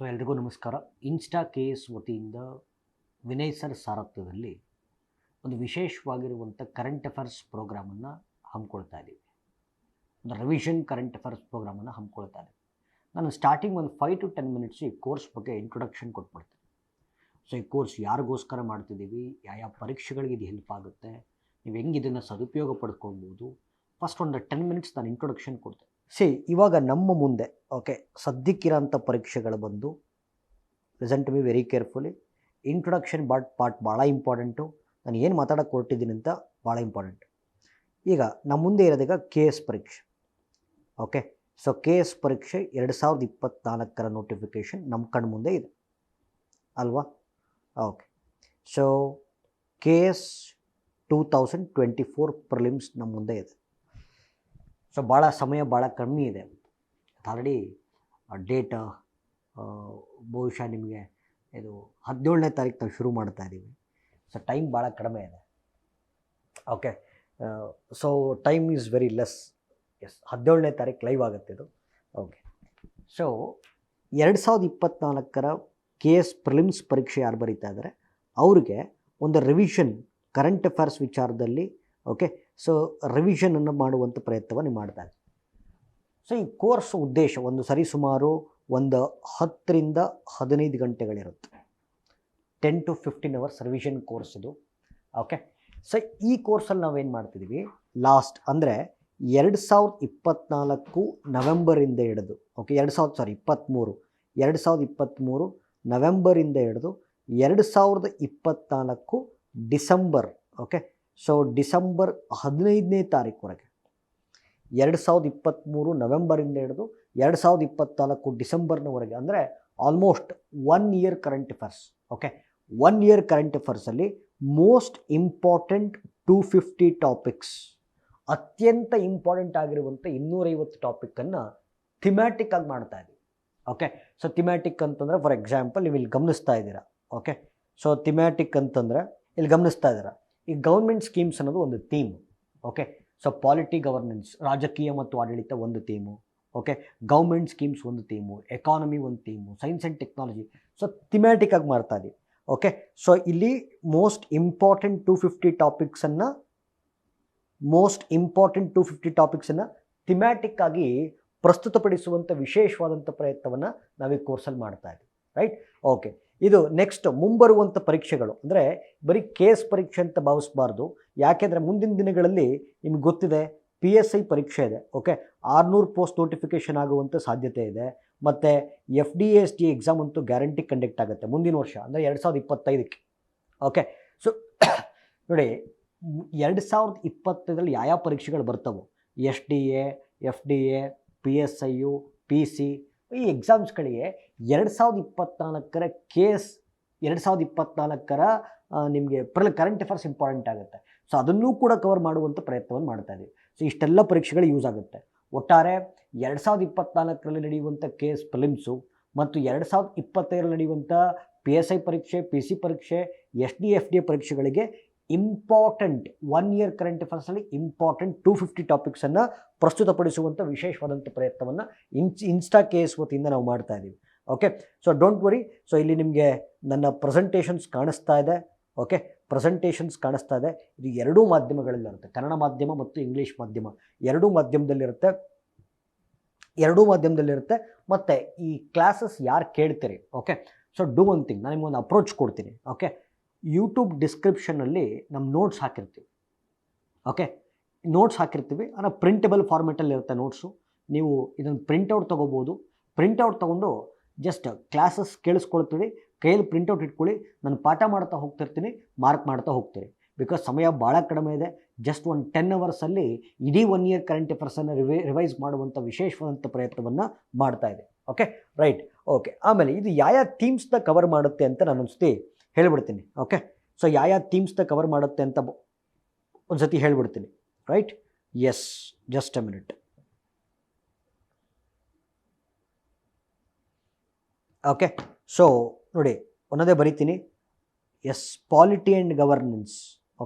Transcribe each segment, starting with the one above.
So ಎಲ್ರಿಗೂ ನಮಸ್ಕಾರ. Insta KS ವತಿಯಿಂದ ವಿನಯ್ ಸರ್ ಸಾರಥ್ಯದಲ್ಲಿ ಒಂದು ವಿಶೇಷವಾಗಿರುವಂಥ ಕರೆಂಟ್ ಅಫೇರ್ಸ್ ಪ್ರೋಗ್ರಾಮನ್ನು ಹಮ್ಮಿಕೊಳ್ತಾ ಇದ್ದೀವಿ. ಒಂದು ರಿವಿಷನ್ ಕರೆಂಟ್ ಅಫೇರ್ಸ್ ಪ್ರೋಗ್ರಾಮನ್ನು ಹಮ್ಮಿಕೊಳ್ತಾ ಇದ್ದೀವಿ. ನಾನು ಸ್ಟಾರ್ಟಿಂಗ್ ಒಂದು 5 to 10 ಮಿನಿಟ್ಸ್ ಈ ಕೋರ್ಸ್ ಬಗ್ಗೆ ಇಂಟ್ರೊಡಕ್ಷನ್ ಕೊಟ್ಬಿಡ್ತೀನಿ. ಸೊ ಈ ಕೋರ್ಸ್ ಯಾರಿಗೋಸ್ಕರ ಮಾಡ್ತಿದ್ದೀವಿ, ಯಾವ ಪರೀಕ್ಷೆಗಳಿಗೆ ಇದು ಹೆಲ್ಪ್ ಆಗುತ್ತೆ, ನೀವು ಹೆಂಗೆ ಇದನ್ನು ಸದುಪಯೋಗ ಪಡ್ಕೊಳ್ಬೋದು, ಫಸ್ಟ್ ಒಂದು 10 ಮಿನಿಟ್ಸ್ ನಾನು ಇಂಟ್ರೊಡಕ್ಷನ್ ಕೊಡ್ತೇನೆ. ಇವಾಗ ನಮ್ಮ ಮುಂದೆ ಸದ್ಯಕ್ಕಿರೋಂಥ ಪರೀಕ್ಷೆಗಳು ಬಂದು listen to me very carefully. Introduction part ಭಾಳ ಇಂಪಾರ್ಟೆಂಟು. ನಾನು ಏನು ಮಾತಾಡೋಕ್ಕೆ ಹೊರಟಿದ್ದೀನಿ ಅಂತ ಭಾಳ ಇಂಪಾರ್ಟೆಂಟ್. ಈಗ ನಮ್ಮ ಮುಂದೆ ಇರೋದೀಗ KS ಪರೀಕ್ಷೆ. ಸೊ KS ಪರೀಕ್ಷೆ 2024 ನೋಟಿಫಿಕೇಷನ್ ನಮ್ಮ ಕಣ್ಣು ಮುಂದೆ ಇದೆ ಅಲ್ವಾ? ಸೊ KS 2024 ಪ್ರಿಲಿಮ್ಸ್ ನಮ್ಮ ಮುಂದೆ ಇದೆ. ಸೊ ಭಾಳ ಸಮಯ ಭಾಳ ಕಮ್ಮಿ ಇದೆ. ಆಲ್ರೆಡಿ ಡೇಟ್ ಬಹುಶಃ ನಿಮಗೆ ಇದು 17ನೇ ತಾರೀಕು ನಾವು ಶುರು ಮಾಡ್ತಾ ಇದ್ದೀವಿ. ಸೊ ಟೈಮ್ ಭಾಳ ಕಡಿಮೆ ಇದೆ. So time is very less. 17ನೇ ತಾರೀಕು ಲೈವ್ ಆಗುತ್ತೆ ಇದು. ಸೊ 2024 KS ಪ್ರಿಲಿಮ್ಸ್ ಪರೀಕ್ಷೆ ಯಾರು ಬರೀತಾ ಇದ್ದಾರೆ ಅವ್ರಿಗೆ ಒಂದು ರಿವಿಷನ್ ಕರೆಂಟ್ ಅಫೇರ್ಸ್ ವಿಚಾರದಲ್ಲಿ ಸೊ ರಿವಿಷನನ್ನು ಮಾಡುವಂಥ ಪ್ರಯತ್ನವನ್ನು ಮಾಡ್ತಾ ಇದ್ದೀವಿ. ಸೊ ಈ ಕೋರ್ಸ್ ಉದ್ದೇಶ ಒಂದು ಸರಿಸುಮಾರು ಒಂದು 10 ರಿಂದ 15 ಗಂಟೆಗಳಿರುತ್ತೆ. 10 to 15 hours ರಿವಿಷನ್ ಕೋರ್ಸ್ ಇದು. ಸೊ ಈ ಕೋರ್ಸಲ್ಲಿ ನಾವೇನು ಮಾಡ್ತಿದ್ದೀವಿ, ಲಾಸ್ಟ್ ಅಂದರೆ 2024 ನವೆಂಬರಿಂದ ಹಿಡಿದು 2023 ನವೆಂಬರಿಂದ ಹಿಡಿದು 2024 ಡಿಸೆಂಬರ್ ಸೊ ಡಿಸೆಂಬರ್ 15ನೇ ತಾರೀಕುವರೆಗೆ 2023 ನವೆಂಬರಿಂದ ಹಿಡಿದು 2024 ಡಿಸೆಂಬರ್ನವರೆಗೆ ಅಂದರೆ almost 1 year current affairs. 1 year current ಅಫೇರ್ಸಲ್ಲಿ ಮೋಸ್ಟ್ ಇಂಪಾರ್ಟೆಂಟ್ 250 ಟಾಪಿಕ್ಸ್, ಅತ್ಯಂತ ಇಂಪಾರ್ಟೆಂಟ್ ಆಗಿರುವಂಥ 250 ಟಾಪಿಕ್ಕನ್ನು ಥಿಮ್ಯಾಟಿಕ್ ಆಗಿ ಮಾಡ್ತಾ ಇದ್ದೀವಿ. ಸೊ ಥಿಮ್ಯಾಟಿಕ್ ಅಂತಂದರೆ ಫಾರ್ ಎಕ್ಸಾಂಪಲ್ ನೀವು ಇಲ್ಲಿ ಗಮನಿಸ್ತಾ ಇದ್ದೀರಾ. ಸೊ ಥಿಮ್ಯಾಟಿಕ್ ಅಂತಂದರೆ ಇಲ್ಲಿ ಗಮನಿಸ್ತಾ ಇದ್ದೀರಾ, ಈ ಗೌರ್ಮೆಂಟ್ ಸ್ಕೀಮ್ಸ್ ಅನ್ನೋದು ಒಂದು ಥೀಮ್. ಸೊ ಪಾಲಿಟಿ ಗವರ್ನೆನ್ಸ್, ರಾಜಕೀಯ ಮತ್ತು ಆಡಳಿತ ಒಂದು ಥೀಮು. ಗೌರ್ಮೆಂಟ್ ಸ್ಕೀಮ್ಸ್ ಒಂದು ಥೀಮು, ಎಕಾನಮಿ ಒಂದು theme, science and technology. So thematic ಆಗಿ ಮಾಡ್ತಾ ಇದ್ದೀವಿ. ಸೊ ಇಲ್ಲಿ ಮೋಸ್ಟ್ ಇಂಪಾರ್ಟೆಂಟ್ 250 ಟಾಪಿಕ್ಸನ್ನು ಥಿಮ್ಯಾಟಿಕ್ ಆಗಿ ಪ್ರಸ್ತುತಪಡಿಸುವಂಥ ವಿಶೇಷವಾದಂಥ ಪ್ರಯತ್ನವನ್ನು ನಾವು ಈ ಕೋರ್ಸಲ್ಲಿ ಮಾಡ್ತಾ ಇದ್ದೀವಿ. ರೈಟ್? ಇದು ನೆಕ್ಸ್ಟ್ ಮುಂಬರುವಂಥ ಪರೀಕ್ಷೆಗಳು ಅಂದರೆ ಬರೀ KS ಪರೀಕ್ಷೆ ಅಂತ ಭಾವಿಸಬಾರ್ದು. ಯಾಕೆಂದರೆ ಮುಂದಿನ ದಿನಗಳಲ್ಲಿ ನಿಮ್ಗೆ ಗೊತ್ತಿದೆ PSI ಪರೀಕ್ಷೆ ಇದೆ. 600 ಪೋಸ್ಟ್ ನೋಟಿಫಿಕೇಷನ್ ಆಗುವಂಥ ಸಾಧ್ಯತೆ ಇದೆ. ಮತ್ತು FDSD ಎಕ್ಸಾಮ್ ಅಂತೂ ಗ್ಯಾರಂಟಿ ಕಂಡಕ್ಟ್ ಆಗುತ್ತೆ ಮುಂದಿನ ವರ್ಷ ಅಂದರೆ 2025ಕ್ಕೆ. ಸೊ ನೋಡಿ 2025ರಲ್ಲಿ ಯಾವ ಪರೀಕ್ಷೆಗಳು ಬರ್ತವೋ SDA, FDA, PSI, PC ಈ ಎಕ್ಸಾಮ್ಸ್ಗಳಿಗೆ 2024 KS 2024 ನಿಮಗೆ ಕರೆಂಟ್ ಅಫೇರ್ಸ್ ಇಂಪಾರ್ಟೆಂಟ್ ಆಗುತ್ತೆ. ಸೊ ಅದನ್ನೂ ಕೂಡ ಕವರ್ ಮಾಡುವಂಥ ಪ್ರಯತ್ನವನ್ನು ಮಾಡ್ತಾ ಇದ್ದೀವಿ. ಸೊ ಇಷ್ಟೆಲ್ಲ ಪರೀಕ್ಷೆಗಳು ಯೂಸ್ ಆಗುತ್ತೆ. ಒಟ್ಟಾರೆ 2024ರಲ್ಲಿ ನಡೆಯುವಂಥ KS ಪ್ರಿಲಿಮ್ಸು ಮತ್ತು 2025ರಲ್ಲಿ ನಡೆಯುವಂಥ PSI ಪರೀಕ್ಷೆ, PC ಪರೀಕ್ಷೆ, SDA, FDA ಪರೀಕ್ಷೆಗಳಿಗೆ ಇಂಪಾರ್ಟೆಂಟ್ 1 ಇಯರ್ ಕರೆಂಟ್ ಅಫೇರ್ಸಲ್ಲಿ ಇಂಪಾರ್ಟೆಂಟ್ 250 ಟಾಪಿಕ್ಸನ್ನು ಪ್ರಸ್ತುತಪಡಿಸುವಂಥ ವಿಶೇಷವಾದಂಥ ಪ್ರಯತ್ನವನ್ನು ಇನ್ಸ್ಟಾ KS ವತಿಯಿಂದ ನಾವು ಮಾಡ್ತಾ ಇದ್ದೀವಿ. So don't worry. ಸೊ ಇಲ್ಲಿ ನಿಮಗೆ ನನ್ನ ಪ್ರೆಸೆಂಟೇಷನ್ಸ್ ಕಾಣಿಸ್ತಾ ಇದೆ. ಇದು ಎರಡೂ ಮಾಧ್ಯಮಗಳಲ್ಲಿರುತ್ತೆ, ಕನ್ನಡ ಮಾಧ್ಯಮ ಮತ್ತು ಇಂಗ್ಲೀಷ್ ಮಾಧ್ಯಮ ಎರಡೂ ಮಾಧ್ಯಮದಲ್ಲಿರುತ್ತೆ. ಮತ್ತು ಈ ಕ್ಲಾಸಸ್ ಯಾರು ಕೇಳ್ತೀರಿ, ಸೊ ಡೂ ಒನ್ ಥಿಂಗ್, ನಾನು ನಿಮಗೊಂದು ಅಪ್ರೋಚ್ ಕೊಡ್ತೀನಿ. ಯೂಟ್ಯೂಬ್ ಡಿಸ್ಕ್ರಿಪ್ಷನಲ್ಲಿ ನಮ್ಮ ನೋಟ್ಸ್ ಹಾಕಿರ್ತೀವಿ. ಅಂದರೆ ಪ್ರಿಂಟಬಲ್ ಫಾರ್ಮೆಟಲ್ಲಿ ಇರುತ್ತೆ ನೋಟ್ಸು. ನೀವು ಇದನ್ನು ಪ್ರಿಂಟೌಟ್ ತೊಗೋಬೋದು. ಪ್ರಿಂಟೌಟ್ ತೊಗೊಂಡು ಜಸ್ಟ್ ಕ್ಲಾಸಸ್ ಕೇಳಿಸ್ಕೊಳ್ತೀವಿ, ಕೈಯಲ್ಲಿ ಪ್ರಿಂಟೌಟ್ ಇಟ್ಕೊಳ್ಳಿ. ನಾನು ಪಾಠ ಮಾಡ್ತಾ ಹೋಗ್ತಿರ್ತೀನಿ, ಮಾರ್ಕ್ ಮಾಡ್ತಾ ಹೋಗ್ತೀರಿ. ಬಿಕಾಸ್ ಸಮಯ ಭಾಳ ಕಡಿಮೆ ಇದೆ. ಜಸ್ಟ್ ಒಂದು 10 ಅವರ್ಸಲ್ಲಿ ಇಡೀ 1 ಇಯರ್ ಕರೆಂಟ್ ಅಫೇರ್ಸನ್ನು ರಿವೈಸ್ ಮಾಡುವಂಥ ವಿಶೇಷವಾದಂಥ ಪ್ರಯತ್ನವನ್ನು ಮಾಡ್ತಾ ಇದೆ. ರೈಟ್. ಆಮೇಲೆ ಇದು ಯಾವ ಥೀಮ್ಸ್ನ ಕವರ್ ಮಾಡುತ್ತೆ ಅಂತ ನಾನು ಒಂದ್ಸತಿ ಹೇಳ್ಬಿಡ್ತೀನಿ. ಸೊ ಯಾವ ಥೀಮ್ಸ್ನ ಕವರ್ ಮಾಡುತ್ತೆ ಅಂತ ಒಂದು ಸತಿ ಹೇಳ್ಬಿಡ್ತೀನಿ. Right? Yes, just a minute. So ನೋಡಿ, ಒಂದೊಂದೇ ಬರೀತೀನಿ. Yes, polity and governance.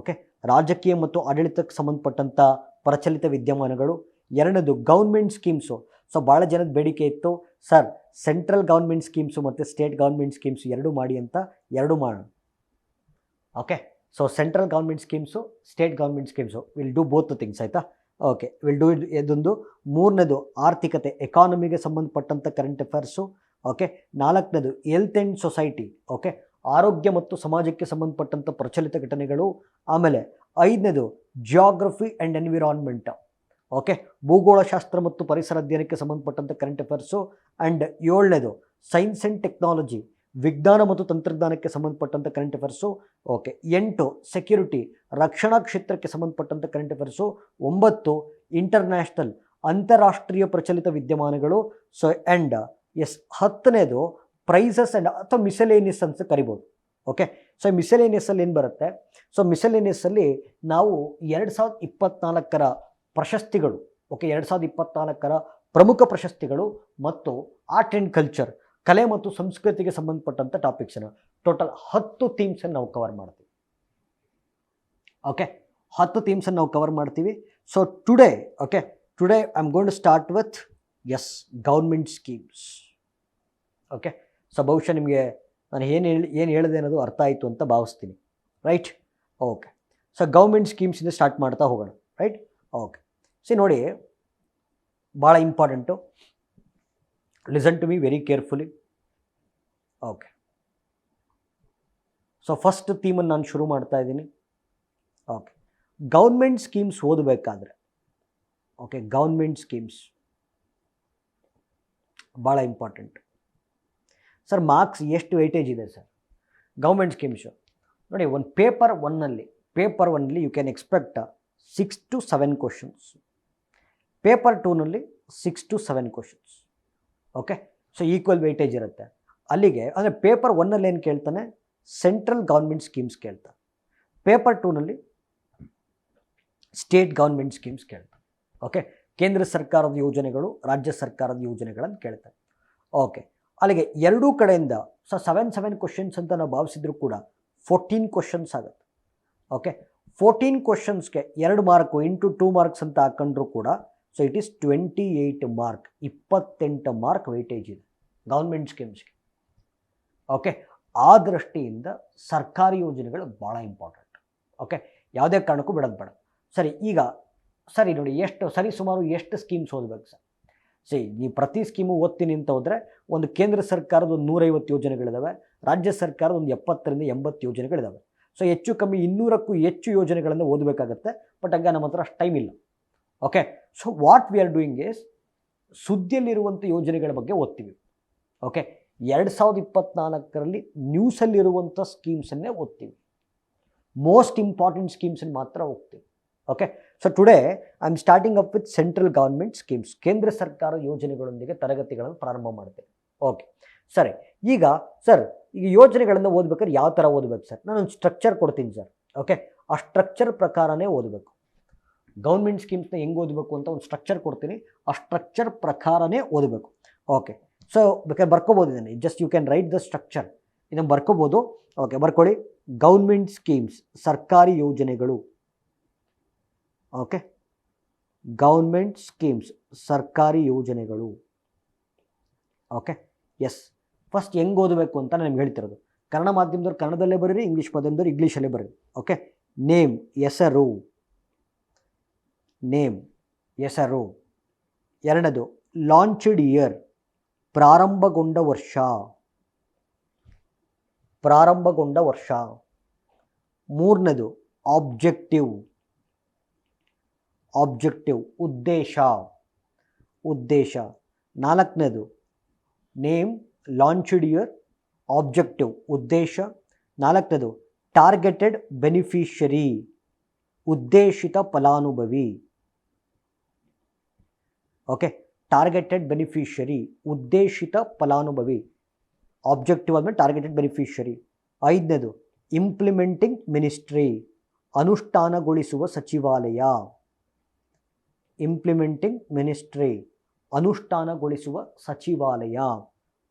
ರಾಜಕೀಯ ಮತ್ತು ಆಡಳಿತಕ್ಕೆ ಸಂಬಂಧಪಟ್ಟಂಥ ಪ್ರಚಲಿತ ವಿದ್ಯಮಾನಗಳು. ಎರಡನೇದು ಗೌರ್ಮೆಂಟ್ ಸ್ಕೀಮ್ಸು. ಸೊ ಭಾಳ ಜನದ ಬೇಡಿಕೆ ಇತ್ತು, ಸರ್ ಸೆಂಟ್ರಲ್ ಗೌರ್ಮೆಂಟ್ ಸ್ಕೀಮ್ಸು ಮತ್ತು ಸ್ಟೇಟ್ ಗೌರ್ಮೆಂಟ್ ಸ್ಕೀಮ್ಸು ಎರಡೂ ಮಾಡಿ ಅಂತ. ಎರಡೂ ಮಾಡೋಣ. Okay, so central government schemes, state government schemes, will do both things, ಆಯಿತಾ. ಓಕೆ, ವಿಲ್ ಡೂ ಇದೊಂದು. ಮೂರನೇದು ಆರ್ಥಿಕತೆ, ಎಕಾನಮಿಗೆ ಸಂಬಂಧಪಟ್ಟಂಥ ಕರೆಂಟ್ ಅಫೇರ್ಸು. ಓಕೆ, ನಾಲ್ಕನೇದು ಹೆಲ್ತ್ ಆ್ಯಂಡ್ ಸೊಸೈಟಿ. ಓಕೆ, ಆರೋಗ್ಯ ಮತ್ತು ಸಮಾಜಕ್ಕೆ ಸಂಬಂಧಪಟ್ಟಂಥ ಪ್ರಚಲಿತ ಘಟನೆಗಳು. ಆಮೇಲೆ ಐದನೇದು ಜಿಯೋಗ್ರಫಿ ಆ್ಯಂಡ್ ಎನ್ವಿರಾನ್ಮೆಂಟ್. ಓಕೆ, ಭೂಗೋಳಶಾಸ್ತ್ರ ಮತ್ತು ಪರಿಸರ ಅಧ್ಯಯನಕ್ಕೆ ಸಂಬಂಧಪಟ್ಟಂಥ ಕರೆಂಟ್ ಅಫೇರ್ಸು. ಆ್ಯಂಡ್ ಏಳನೇದು ಸೈನ್ಸ್ ಆ್ಯಂಡ್ ಟೆಕ್ನಾಲಜಿ, ವಿಜ್ಞಾನ ಮತ್ತು ತಂತ್ರಜ್ಞಾನಕ್ಕೆ ಸಂಬಂಧಪಟ್ಟಂಥ ಕರೆಂಟ್ ಅಫೇರ್ಸು. ಓಕೆ, 8 ಸೆಕ್ಯೂರಿಟಿ, ರಕ್ಷಣಾ ಕ್ಷೇತ್ರಕ್ಕೆ ಸಂಬಂಧಪಟ್ಟಂಥ ಕರೆಂಟ್ ಅಫೇರ್ಸು. 9 ಇಂಟರ್ನ್ಯಾಷನಲ್, ಅಂತಾರಾಷ್ಟ್ರೀಯ ಪ್ರಚಲಿತ ವಿದ್ಯಮಾನಗಳು. ಸೊ ಆ್ಯಂಡ್ 10ನೇದು ಪ್ರೈಸಸ್ ಆ್ಯಂಡ್ ಅಥವಾ ಮಿಸಲೇನಿಯಸ್ ಅಂತ ಕರಿಬೋದು. ಓಕೆ, ಸೊ ಮಿಸಲೇನಿಯಸ್ಸಲ್ಲಿ ಏನು ಬರುತ್ತೆ? ಸೊ ಮಿಸಲೇನಿಯಸ್ಸಲ್ಲಿ ನಾವು 2024 ಪ್ರಶಸ್ತಿಗಳು, ಓಕೆ, 2024 ಪ್ರಮುಖ ಪ್ರಶಸ್ತಿಗಳು ಮತ್ತು ಆರ್ಟ್ ಆ್ಯಂಡ್ ಕಲ್ಚರ್, ಕಲೆ ಮತ್ತು ಸಂಸ್ಕೃತಿಗೆ ಸಂಬಂಧಪಟ್ಟಂಥ ಟಾಪಿಕ್ಸನ್ನು ಟೋಟಲ್ 10 ಥೀಮ್ಸನ್ನು ನಾವು ಕವರ್ ಮಾಡ್ತೀವಿ. ಓಕೆ, 10 ಥೀಮ್ಸನ್ನು ನಾವು ಕವರ್ ಮಾಡ್ತೀವಿ. So today I am going to start with government schemes. Okay, so ಬಹುಶಃ ನಿಮಗೆ ನಾನು ಏನು ಹೇಳಿದೆ ಅನ್ನೋದು ಅರ್ಥ ಆಯಿತು ಅಂತ ಭಾವಿಸ್ತೀನಿ, ರೈಟ್. ಓಕೆ, ಸೊ ಗೌರ್ಮೆಂಟ್ ಸ್ಕೀಮ್ಸಿಂದ ಸ್ಟಾರ್ಟ್ ಮಾಡ್ತಾ ಹೋಗೋಣ, ರೈಟ್. ಓಕೆ, ನೋಡಿ, ಭಾಳ important. Listen to me very carefully. Okay, so first ಥೀಮನ್ನು ನಾನು ಶುರು ಮಾಡ್ತಾ ಇದ್ದೀನಿ. ಓಕೆ, ಗೌರ್ಮೆಂಟ್ ಸ್ಕೀಮ್ಸ್ ಓದಬೇಕಾದ್ರೆ, ಓಕೆ, ಗೌರ್ಮೆಂಟ್ ಸ್ಕೀಮ್ಸ್ ಭಾಳ ಇಂಪಾರ್ಟೆಂಟ್. ಸರ್ ಮಾರ್ಕ್ಸ್ ಎಷ್ಟು ವೆಯ್ಟೇಜ್ ಇದೆ ಸರ್ ಗೌರ್ಮೆಂಟ್ ಸ್ಕೀಮ್ಸು? ನೋಡಿ, ಒಂದು ಪೇಪರ್ ಒನ್ನಲ್ಲಿ you can expect 6 to 7 questions. Paper 2ನಲ್ಲಿ 6 to 7 questions. Okay, so equal weightage ಇರುತ್ತೆ ಅಲ್ಲಿಗೆ. ಅಂದರೆ ಪೇಪರ್ 1ನಲ್ಲಿ ಏನು ಕೇಳ್ತಾನೆ? ಸೆಂಟ್ರಲ್ ಗೌರ್ಮೆಂಟ್ ಸ್ಕೀಮ್ಸ್ ಕೇಳ್ತಾನೆ. ಪೇಪರ್ 2ನಲ್ಲಿ ಸ್ಟೇಟ್ ಗೌರ್ಮೆಂಟ್ ಸ್ಕೀಮ್ಸ್ ಕೇಳ್ತಾನೆ. ಓಕೆ, ಕೇಂದ್ರ ಸರ್ಕಾರದ ಯೋಜನೆಗಳು, ರಾಜ್ಯ ಸರ್ಕಾರದ ಯೋಜನೆಗಳನ್ನು ಕೇಳ್ತಾನೆ. ಓಕೆ, ಅಲ್ಲಿಗೆ ಎರಡೂ ಕಡೆಯಿಂದ ಸೊ 7 ಕ್ವಶನ್ಸ್ ಅಂತ ನಾವು ಭಾವಿಸಿದ್ರು ಕೂಡ 14 ಕ್ವಶನ್ಸ್ ಆಗುತ್ತೆ. ಓಕೆ, 14 ಕ್ವಶನ್ಸ್ಗೆ 2 ಮಾರ್ಕು ಇಂಟು 2 ಮಾರ್ಕ್ಸ್ ಅಂತ ಹಾಕೊಂಡ್ರು ಕೂಡ so it is 28 mark, 28 mark weightage ಇದೆ ಗೌರ್ಮೆಂಟ್ ಸ್ಕೀಮ್ಸ್ಗೆ. ಓಕೆ, ಆ ದೃಷ್ಟಿಯಿಂದ ಸರ್ಕಾರಿ ಯೋಜನೆಗಳು ಭಾಳ ಇಂಪಾರ್ಟೆಂಟ್. ಓಕೆ, ಯಾವುದೇ ಕಾರಣಕ್ಕೂ ಬಿಡೋದು ಬೇಡ. ಸರಿ ನೋಡಿ, ಸುಮಾರು ಎಷ್ಟು ಸ್ಕೀಮ್ಸ್ ಓದಬೇಕು ಸರ್? ಈ ಪ್ರತಿ ಸ್ಕೀಮು ಓದ್ತೀನಿ ಅಂತ ಹೋದರೆ ಒಂದು ಕೇಂದ್ರ ಸರ್ಕಾರದ ಒಂದು 150 ಯೋಜನೆಗಳಿದ್ದಾವೆ, ರಾಜ್ಯ ಸರ್ಕಾರದ ಒಂದು 70ರಿಂದ 80 ಯೋಜನೆಗಳಿದ್ದಾವೆ. ಸೊ ಹೆಚ್ಚು ಕಮ್ಮಿ 200ಕ್ಕೂ ಹೆಚ್ಚು ಯೋಜನೆಗಳನ್ನು ಓದಬೇಕಾಗತ್ತೆ. ಬಟ್ ಆಗ ನಮ್ಮ ಹತ್ರ ಅಷ್ಟು ಟೈಮ್ ಇಲ್ಲ. Okay, so what we are doing is ಸುದ್ದಿಯಲ್ಲಿರುವಂಥ ಯೋಜನೆಗಳ ಬಗ್ಗೆ ಓದ್ತೀವಿ. ಓಕೆ, 2024ರಲ್ಲಿ ನ್ಯೂಸಲ್ಲಿರುವಂಥ ಸ್ಕೀಮ್ಸನ್ನೇ ಓದ್ತೀವಿ. ಮೋಸ್ಟ್ ಇಂಪಾರ್ಟೆಂಟ್ ಸ್ಕೀಮ್ಸನ್ನು ಮಾತ್ರ ಹೋಗ್ತೀವಿ. Okay, so today I am starting up with central government schemes. ಕೇಂದ್ರ ಸರ್ಕಾರ ಯೋಜನೆಗಳೊಂದಿಗೆ ತರಗತಿಗಳನ್ನು ಪ್ರಾರಂಭ ಮಾಡ್ತೇವೆ. ಓಕೆ, ಸರಿ. ಈಗ ಯೋಜನೆಗಳನ್ನು ಓದಬೇಕಾದ್ರೆ ಯಾವ ಥರ ಓದಬೇಕು ಸರ್? ನಾನೊಂದು ಸ್ಟ್ರಕ್ಚರ್ ಕೊಡ್ತೀನಿ ಸರ್. ಓಕೆ, ಆ ಸ್ಟ್ರಕ್ಚರ್ ಪ್ರಕಾರನೇ ಓದಬೇಕು. ಗೌರ್ಮೆಂಟ್ ಸ್ಕೀಮ್ಸ್ನ ಹೆಂಗೆ ಓದಬೇಕು ಅಂತ ಒಂದು ಸ್ಟ್ರಕ್ಚರ್ ಕೊಡ್ತೀನಿ, ಆ ಸ್ಟ್ರಕ್ಚರ್ ಪ್ರಕಾರನೇ ಓದಬೇಕು. ಓಕೆ, ಸೊ ಬೇಕಾದ್ರೆ ಬರ್ಕೋಬೋದು ಇದನ್ನು. Just you can write the structure, ಇದನ್ನು ಬರ್ಕೋಬೋದು. ಓಕೆ, ಬರ್ಕೊಳ್ಳಿ. ಗೌರ್ಮೆಂಟ್ ಸ್ಕೀಮ್ಸ್, ಸರ್ಕಾರಿ ಯೋಜನೆಗಳು. ಓಕೆ, ಗೌರ್ಮೆಂಟ್ ಸ್ಕೀಮ್ಸ್, ಸರ್ಕಾರಿ ಯೋಜನೆಗಳು. Okay, S. ಫಸ್ಟ್ ಹೆಂಗೆ ಓದಬೇಕು ಅಂತ ನಾನು ನಿಮ್ಗೆ ಹೇಳ್ತಿರೋದು. ಕನ್ನಡ ಮಾಧ್ಯಮದವ್ರು ಕನ್ನಡದಲ್ಲೇ ಬರೀರಿ, ಇಂಗ್ಲೀಷ್ ಮಾಧ್ಯಮದವ್ರು ಇಂಗ್ಲೀಷಲ್ಲೇ ಬರೀರಿ. ಓಕೆ, ನೇಮ್, ಹೆಸರು. ಎರಡನೇದು ಲಾಂಚ್ಡ್ ಇಯರ್, ಪ್ರಾರಂಭಗೊಂಡ ವರ್ಷ. ಮೂರನೇದು ಆಬ್ಜೆಕ್ಟಿವ್, ಉದ್ದೇಶ. ನಾಲ್ಕನೇದು ನೇಮ್, ಲಾಂಚ್ಡ್ ಇಯರ್, ಆಬ್ಜೆಕ್ಟಿವ್, ಉದ್ದೇಶ. ನಾಲ್ಕನೇದು ಟಾರ್ಗೆಟೆಡ್ ಬೆನಿಫಿಷರಿ, ಉದ್ದೇಶಿತ ಫಲಾನುಭವಿ. ಓಕೆ, ಟಾರ್ಗೆಟೆಡ್ ಬೆನಿಫಿಷರಿ, ಉದ್ದೇಶಿತ ಫಲಾನುಭವಿ. ಆಬ್ಜೆಕ್ಟಿವ್ ಆದಮೇಲೆ ಟಾರ್ಗೆಟೆಡ್ ಬೆನಿಫಿಷರಿ. ಐದನೇದು ಇಂಪ್ಲಿಮೆಂಟಿಂಗ್ ಮಿನಿಸ್ಟ್ರಿ, ಅನುಷ್ಠಾನಗೊಳಿಸುವ ಸಚಿವಾಲಯ. ಇಂಪ್ಲಿಮೆಂಟಿಂಗ್ ಮಿನಿಸ್ಟ್ರಿ, ಅನುಷ್ಠಾನಗೊಳಿಸುವ ಸಚಿವಾಲಯ.